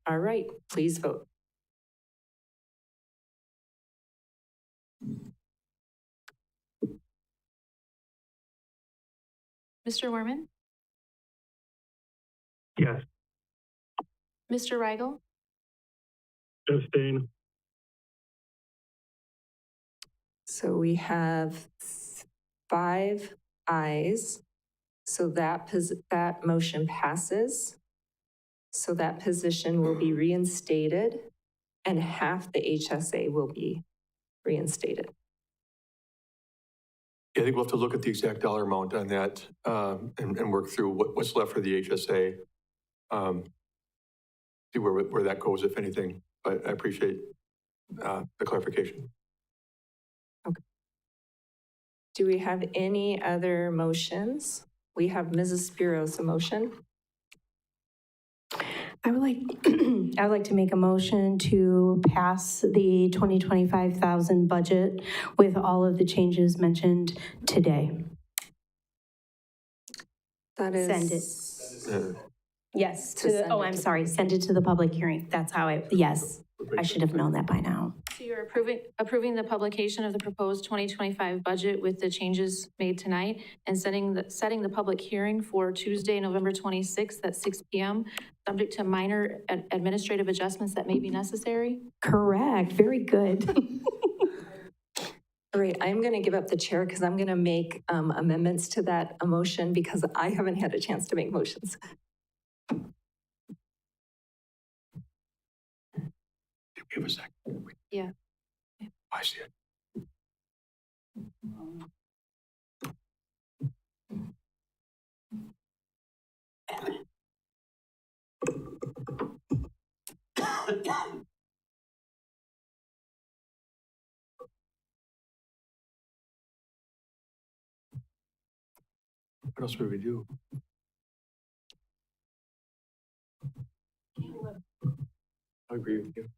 All right, please vote. Mr. Werman? Yes. Mr. Rigel? Abstain. So we have 5 ayes. So that motion passes. So that position will be reinstated and half the HSA will be reinstated. Yeah, I think we'll have to look at the exact dollar amount on that and work through what's left for the HSA. See where that goes, if anything, but I appreciate the clarification. Okay. Do we have any other motions? We have Mrs. Spiros, a motion. I would like to make a motion to pass the 2025,000 budget with all of the changes mentioned today. That is. Send it. Yes. I'm sorry. Send it to the public hearing. That's how yes. I should have known that by now. So you're approving the publication of the proposed 2025 budget with the changes made tonight and setting the public hearing for Tuesday, November 26th at 6 p.m., subject to minor administrative adjustments that may be necessary? Correct. Very good. All right, I'm going to give up the chair because I'm going to make amendments to that motion because I haven't had a chance to make motions. Give a second. Yeah. I see it. What else would we do? I agree with you.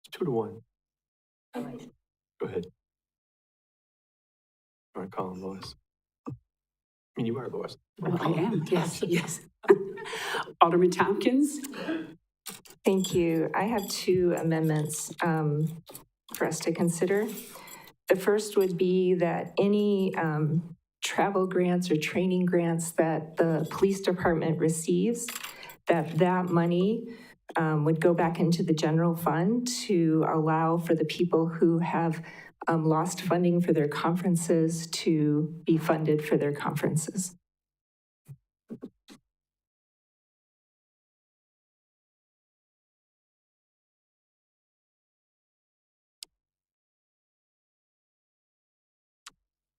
It's 2-1. Go ahead. All right, call him Lois. I mean, you are Lois. Well, I am, yes, yes. Alderman Tompkins? Thank you. I have two amendments for us to consider. The first would be that any travel grants or training grants that the police department receives, that money would go back into the general fund to allow for the people who have lost funding for their conferences to be funded for their conferences.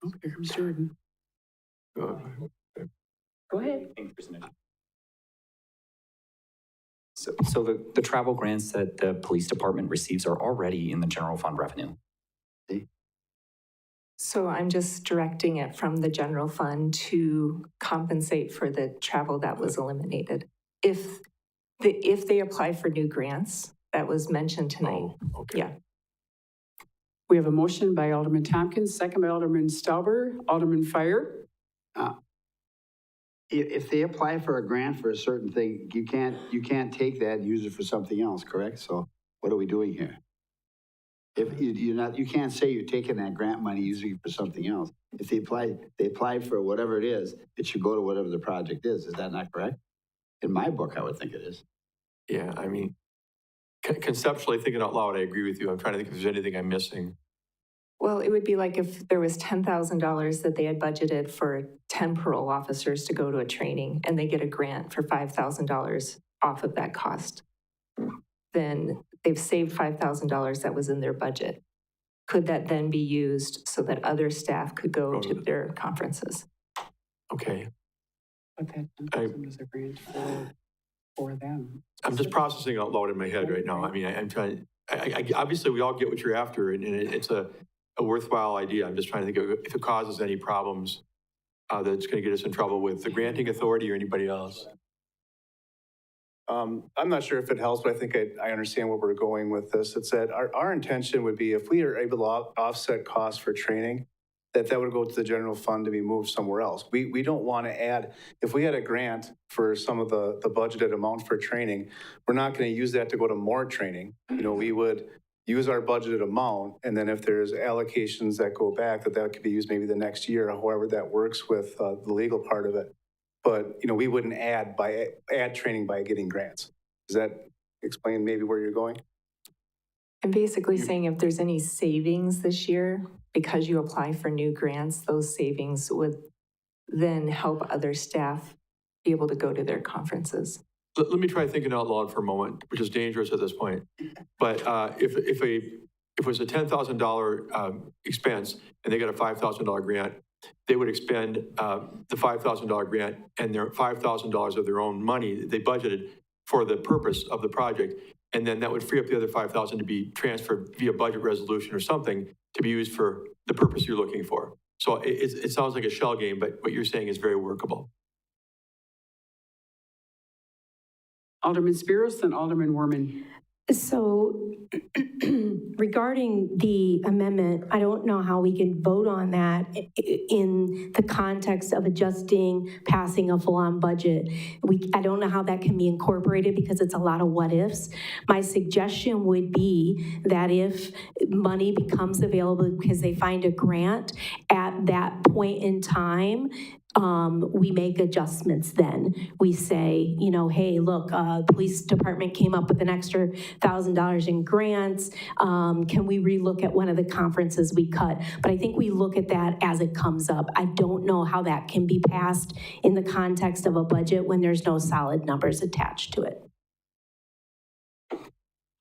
Oh, here comes Jordan. Go ahead. So the travel grants that the police department receives are already in the general fund revenue. So I'm just directing it from the general fund to compensate for the travel that was eliminated. If they apply for new grants, that was mentioned tonight. Oh, okay. Yeah. We have a motion by Alderman Tompkins, second by Alderman Stauber. Alderman Fire? If they apply for a grant for a certain thing, you can't take that and use it for something else, correct? So what are we doing here? If you can't say you're taking that grant money, using it for something else. If they apply for whatever it is, it should go to whatever the project is. Is that not correct? In my book, I would think it is. Yeah, I mean, conceptually thinking out loud, I agree with you. I'm trying to think if there's anything I'm missing. Well, it would be like if there was $10,000 that they had budgeted for 10 parole officers to go to a training and they get a grant for $5,000 off of that cost. Then they've saved $5,000 that was in their budget. Could that then be used so that other staff could go to their conferences? Okay. But that 10,000 was a grant for them. I'm just processing out loud in my head right now. I mean, I'm trying, obviously we all get what you're after and it's a worthwhile idea. I'm just trying to think of if it causes any problems that's going to get us in trouble with the granting authority or anybody else. I'm not sure if it helps, but I think I understand where we're going with this. It's that our intention would be if we are able to offset costs for training, that would go to the general fund to be moved somewhere else. We don't want to add, if we had a grant for some of the budgeted amount for training, we're not going to use that to go to more training. You know, we would use our budgeted amount, and then if there's allocations that go back, that could be used maybe the next year, or however that works with the legal part of it. But, you know, we wouldn't add training by getting grants. Does that explain maybe where you're going? I'm basically saying if there's any savings this year, because you apply for new grants, those savings would then help other staff be able to go to their conferences. Let me try thinking out loud for a moment, which is dangerous at this point. But if it was a $10,000 expense and they got a $5,000 grant, they would expend the $5,000 grant and their $5,000 of their own money that they budgeted for the purpose of the project. And then that would free up the other $5,000 to be transferred via budget resolution or something to be used for the purpose you're looking for. So it sounds like a shell game, but what you're saying is very workable. Alderman Spiros and Alderman Werman. So regarding the amendment, I don't know how we can vote on that in the context of adjusting, passing a full-on budget. I don't know how that can be incorporated because it's a lot of what ifs. My suggestion would be that if money becomes available because they find a grant at that point in time, we make adjustments then. We say, you know, hey, look, police department came up with an extra $1,000 in grants. Can we relook at one of the conferences we cut? But I think we look at that as it comes up. I don't know how that can be passed in the context of a budget when there's no solid numbers attached to it.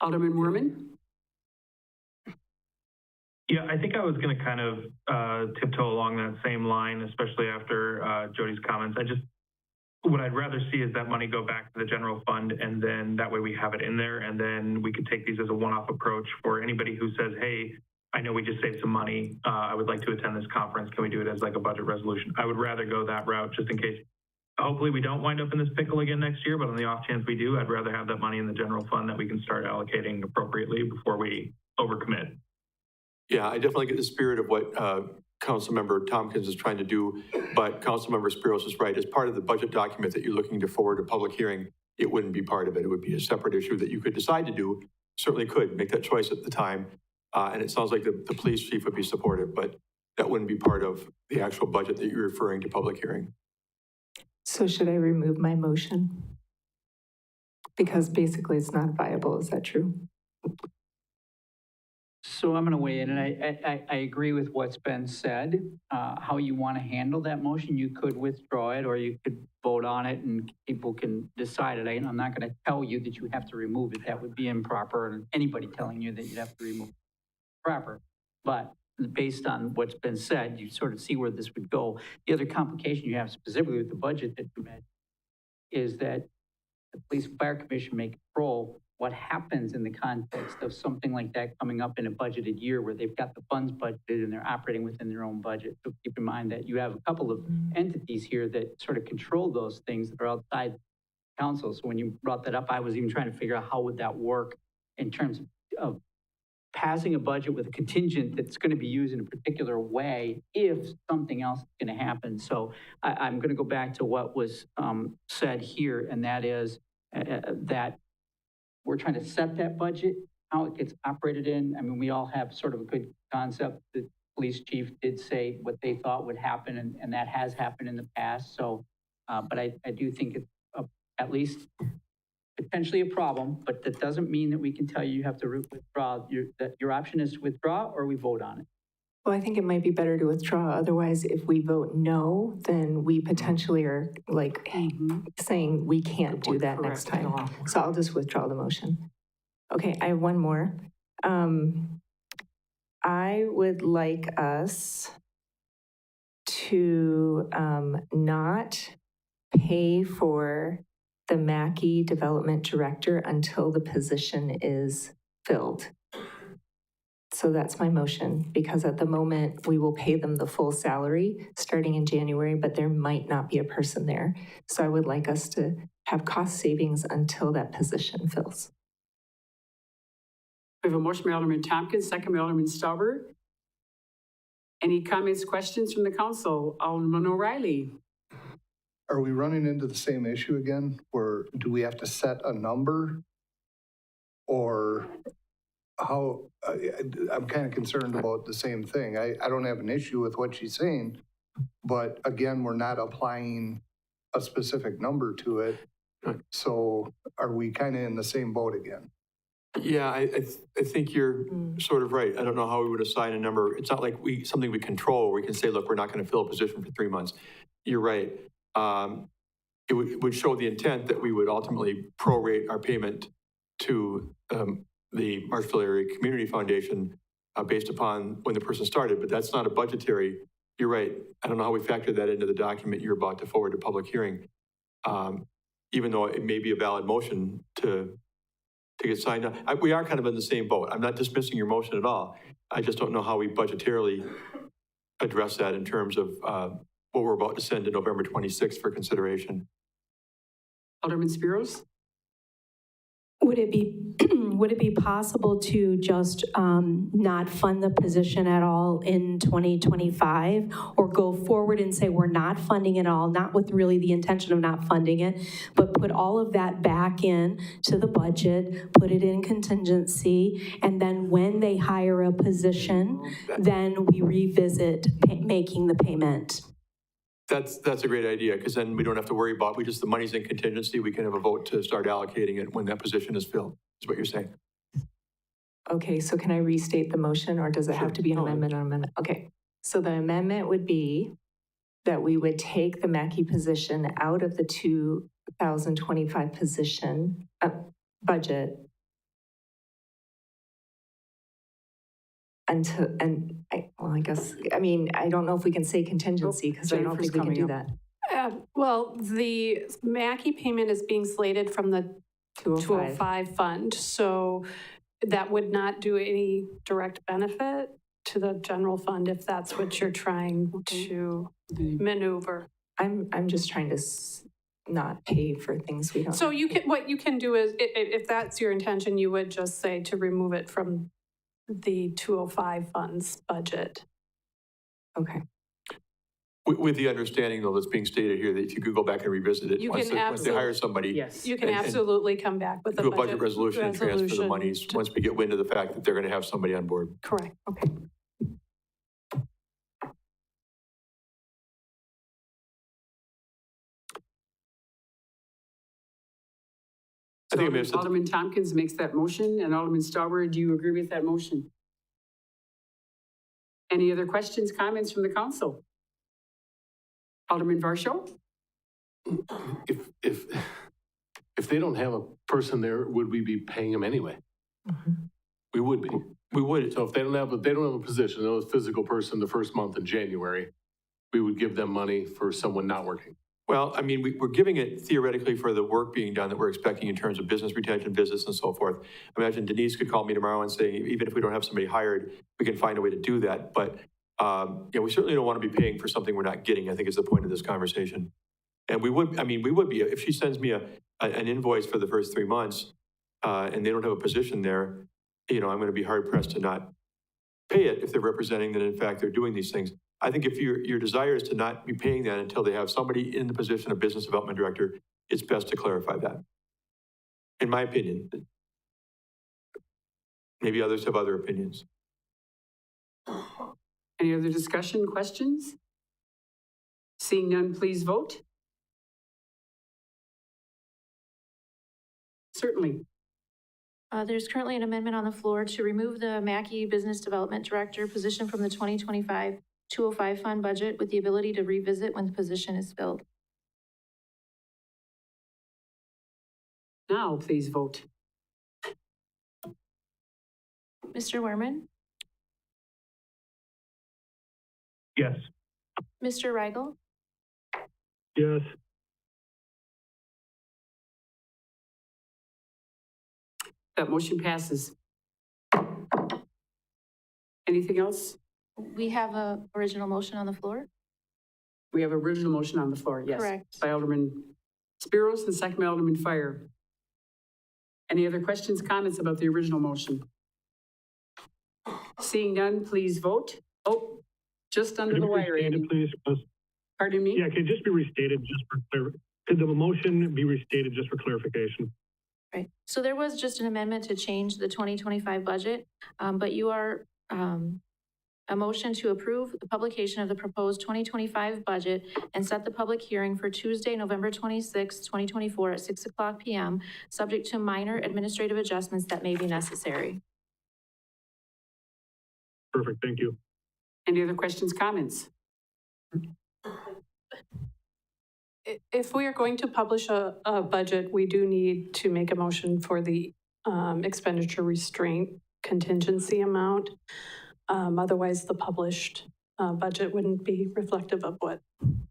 Alderman Werman. Yeah, I think I was going to kind of tiptoe along that same line, especially after Jody's comments. What I'd rather see is that money go back to the general fund, and then that way we have it in there, and then we could take these as a one-off approach for anybody who says, hey, I know we just saved some money. I would like to attend this conference. Can we do it as like a budget resolution? I would rather go that route just in case. Hopefully we don't wind up in this pickle again next year, but on the off chance we do, I'd rather have that money in the general fund that we can start allocating appropriately before we overcommit. Yeah, I definitely get the spirit of what Councilmember Tompkins is trying to do, but Councilmember Spiros is right. As part of the budget document that you're looking to forward to public hearing, it wouldn't be part of it. It would be a separate issue that you could decide to do. Certainly could make that choice at the time. And it sounds like the police chief would be supportive, but that wouldn't be part of the actual budget that you're referring to public hearing. So should I remove my motion? Because basically it's not viable, is that true? So I'm going to weigh in, and I agree with what's been said. How you want to handle that motion, you could withdraw it, or you could vote on it, and people can decide it. I'm not going to tell you that you have to remove it. That would be improper, and anybody telling you that you'd have to remove it proper. But based on what's been said, you sort of see where this would go. The other complication you have specifically with the budget that you mentioned is that the Police and Fire Commission may control what happens in the context of something like that coming up in a budgeted year where they've got the funds budgeted and they're operating within their own budget. So keep in mind that you have a couple of entities here that sort of control those things that are outside council. So when you brought that up, I was even trying to figure out how would that work in terms of passing a budget with a contingent that's going to be used in a particular way if something else is going to happen. So I'm going to go back to what was said here, and that is that we're trying to set that budget, how it gets operated in. I mean, we all have sort of a good concept. The police chief did say what they thought would happen, and that has happened in the past. So, but I do think it's at least potentially a problem, but that doesn't mean that we can tell you have to withdraw. That your option is to withdraw or we vote on it. Well, I think it might be better to withdraw. Otherwise, if we vote no, then we potentially are like saying we can't do that next time. So I'll just withdraw the motion. Okay, I have one more. I would like us to not pay for the Mackey Development Director until the position is filled. So that's my motion, because at the moment we will pay them the full salary starting in January, but there might not be a person there. So I would like us to have cost savings until that position fills. We have a motion by Alderman Tompkins, second by Alderman Stauber. Any comments, questions from the council? Alderman O'Reilly. Are we running into the same issue again, or do we have to set a number? Or how, I'm kind of concerned about the same thing. I don't have an issue with what she's saying, but again, we're not applying a specific number to it. So are we kind of in the same boat again? Yeah, I think you're sort of right. I don't know how we would assign a number. It's not like something we control where we can say, look, we're not going to fill a position for 3 months. You're right. It would show the intent that we would ultimately prorate our payment to the Marshfield Area Community Foundation based upon when the person started, but that's not a budgetary, you're right. I don't know how we factor that into the document you're about to forward to public hearing. Even though it may be a valid motion to get signed up. We are kind of in the same boat. I'm not dismissing your motion at all. I just don't know how we budgetarily address that in terms of what we're about to send to November 26th for consideration. Alderman Spiros? Would it be possible to just not fund the position at all in 2025, or go forward and say we're not funding it all, not with really the intention of not funding it, but put all of that back in to the budget, put it in contingency, and then when they hire a position, then we revisit making the payment? That's a great idea, because then we don't have to worry about, the money's in contingency, we can have a vote to start allocating it when that position is filled, is what you're saying. Okay, so can I restate the motion, or does it have to be an amendment or amendment? Okay, so the amendment would be that we would take the Mackey position out of the 2025 position budget until, I guess, I don't know if we can say contingency, because I don't think we can do that. Well, the Mackey payment is being slated from the 205 fund, so that would not do any direct benefit to the general fund if that's what you're trying to maneuver. I'm just trying to not pay for things we don't. So what you can do is, if that's your intention, you would just say to remove it from the 205 funds budget. Okay. With the understanding, though, that's being stated here, that if you could go back and revisit it, once they hire somebody. Yes. You can absolutely come back with do a budget resolution and transfer the monies once we get wind of the fact that they're going to have somebody on board. Correct. Okay. I think it Alderman Tompkins makes that motion, and Alderman Stauber, do you agree with that motion? Any other questions, comments from the council? Alderman Varsho? If they don't have a person there, would we be paying them anyway? We would be. We would. So if they don't have a position, no physical person the first month in January, we would give them money for someone not working. Well, we're giving it theoretically for the work being done that we're expecting in terms of business retention, business, and so forth. Imagine Denise could call me tomorrow and say, even if we don't have somebody hired, we can find a way to do that. But we certainly don't want to be paying for something we're not getting, I think is the point of this conversation. And we would be, if she sends me an invoice for the first 3 months and they don't have a position there, I'm going to be hard pressed to not pay it if they're representing that in fact they're doing these things. I think if your desire is to not be paying that until they have somebody in the position of business development director, it's best to clarify that. In my opinion. Maybe others have other opinions. Any other discussion, questions? Seeing none, please vote. Certainly. There's currently an amendment on the floor to remove the Mackey Business Development Director position from the 2025 205 fund budget with the ability to revisit when the position is filled. Now, please vote. Mr. Werman? Yes. Mr. Rigel? Yes. That motion passes. Anything else? We have a original motion on the floor? We have original motion on the floor, yes. Correct. By Alderman Spiros and second by Alderman Fire. Any other questions, comments about the original motion? Seeing none, please vote. Oh, just under the wire, Andy. Please. Pardon me? Yeah, can it just be restated just for could the motion be restated just for clarification? Right. So there was just an amendment to change the 2025 budget, but you are a motion to approve the publication of the proposed 2025 budget and set the public hearing for Tuesday, November 26, 2024 at 6 o'clock p.m., subject to minor administrative adjustments that may be necessary. Perfect, thank you. Any other questions, comments? If we are going to publish a budget, we do need to make a motion for the expenditure restraint contingency amount. Otherwise, the published budget wouldn't be reflective of what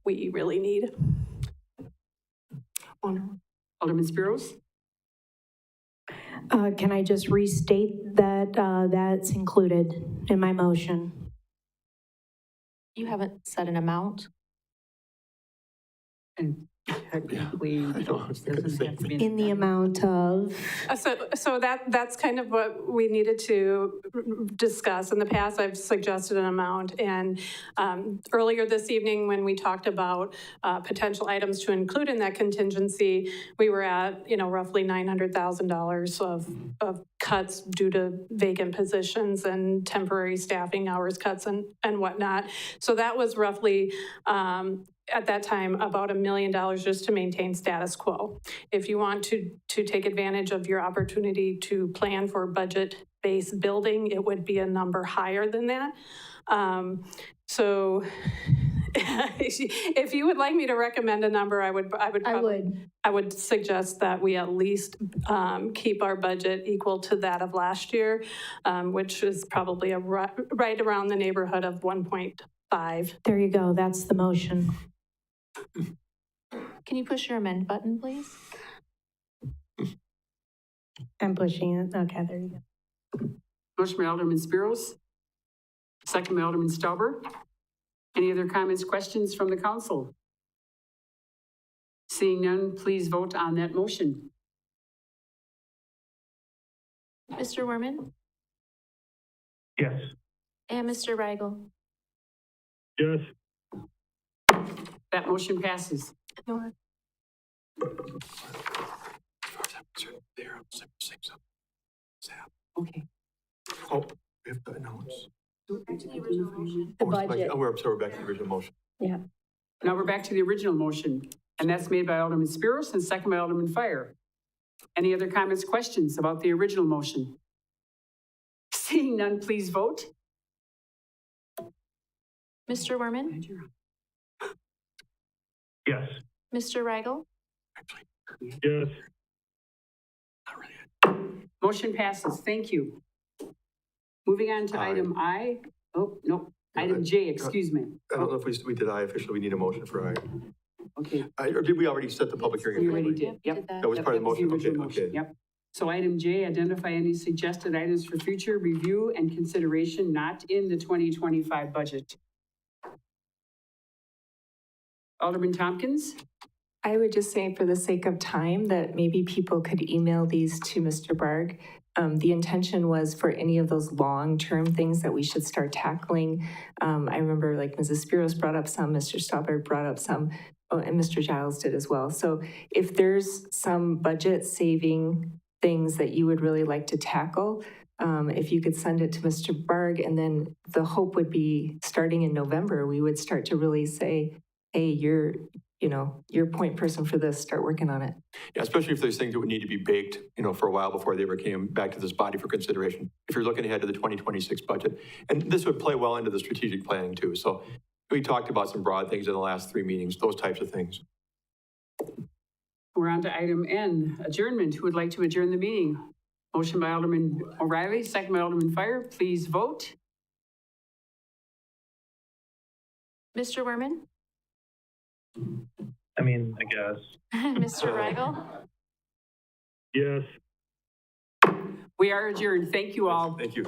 we really need. Alderman Spiros? Can I just restate that that's included in my motion? You haven't set an amount? And technically, it doesn't have to be. In the amount of? So that's kind of what we needed to discuss. In the past, I've suggested an amount, and earlier this evening when we talked about potential items to include in that contingency, we were at, roughly $900,000 of cuts due to vacant positions and temporary staffing hours cuts and whatnot. So that was roughly, at that time, about $1 million just to maintain status quo. If you want to take advantage of your opportunity to plan for budget-based building, it would be a number higher than that. So if you would like me to recommend a number, I would suggest that we at least keep our budget equal to that of last year, which is probably right around the neighborhood of 1.5. There you go. That's the motion. Can you push your amend button, please? I'm pushing it. Okay, there you go. Motion by Alderman Spiros, second by Alderman Stauber. Any other comments, questions from the council? Seeing none, please vote on that motion. Mr. Werman? Yes. And Mr. Rigel? Yes. That motion passes. Okay. Oh, we have to announce. The Oh, budget. we're back to the original motion. Yeah. Now we're back to the original motion, and that's made by Alderman Spiros and second by Alderman Fire. Any other comments, questions about the original motion? Seeing none, please vote. Mr. Werman? Yes. Mr. Rigel? Yes. Motion passes. Thank you. Moving on to item I. Oh, no, item J, excuse me. I don't know if we did I officially. We need a motion for I. Okay. Or did we already set the public hearing? We already officially? did, yep. That was part of the motion. Okay, original okay. Yep. So item J, identify any suggested items for future review and consideration not in the 2025 budget. Alderman Tompkins? I would just say, for the sake of time, that maybe people could email these to Mr. Barg. The intention was for any of those long-term things that we should start tackling. I remember, like, Mrs. Spiros brought up some, Mr. Stauber brought up some, and Mr. Giles did as well. So if there's some budget-saving things that you would really like to tackle, if you could send it to Mr. Barg, and then the hope would be, starting in November, we would start to really say, hey, you're point person for this, start working on it. Yeah, especially if there's things that would need to be baked, for a while before they ever came back to this body for consideration. If you're looking ahead to the 2026 budget, and this would play well into the strategic planning too. So we talked about some broad things in the last 3 meetings, those types of things. We're on to item N, adjournment. Who would like to adjourn the meeting? Motion by Alderman O'Reilly, second by Alderman Fire. Please vote. Mr. Werman? I mean, I guess. Mr. Rigel? Yes. We are adjourned. Thank you all. Thank you.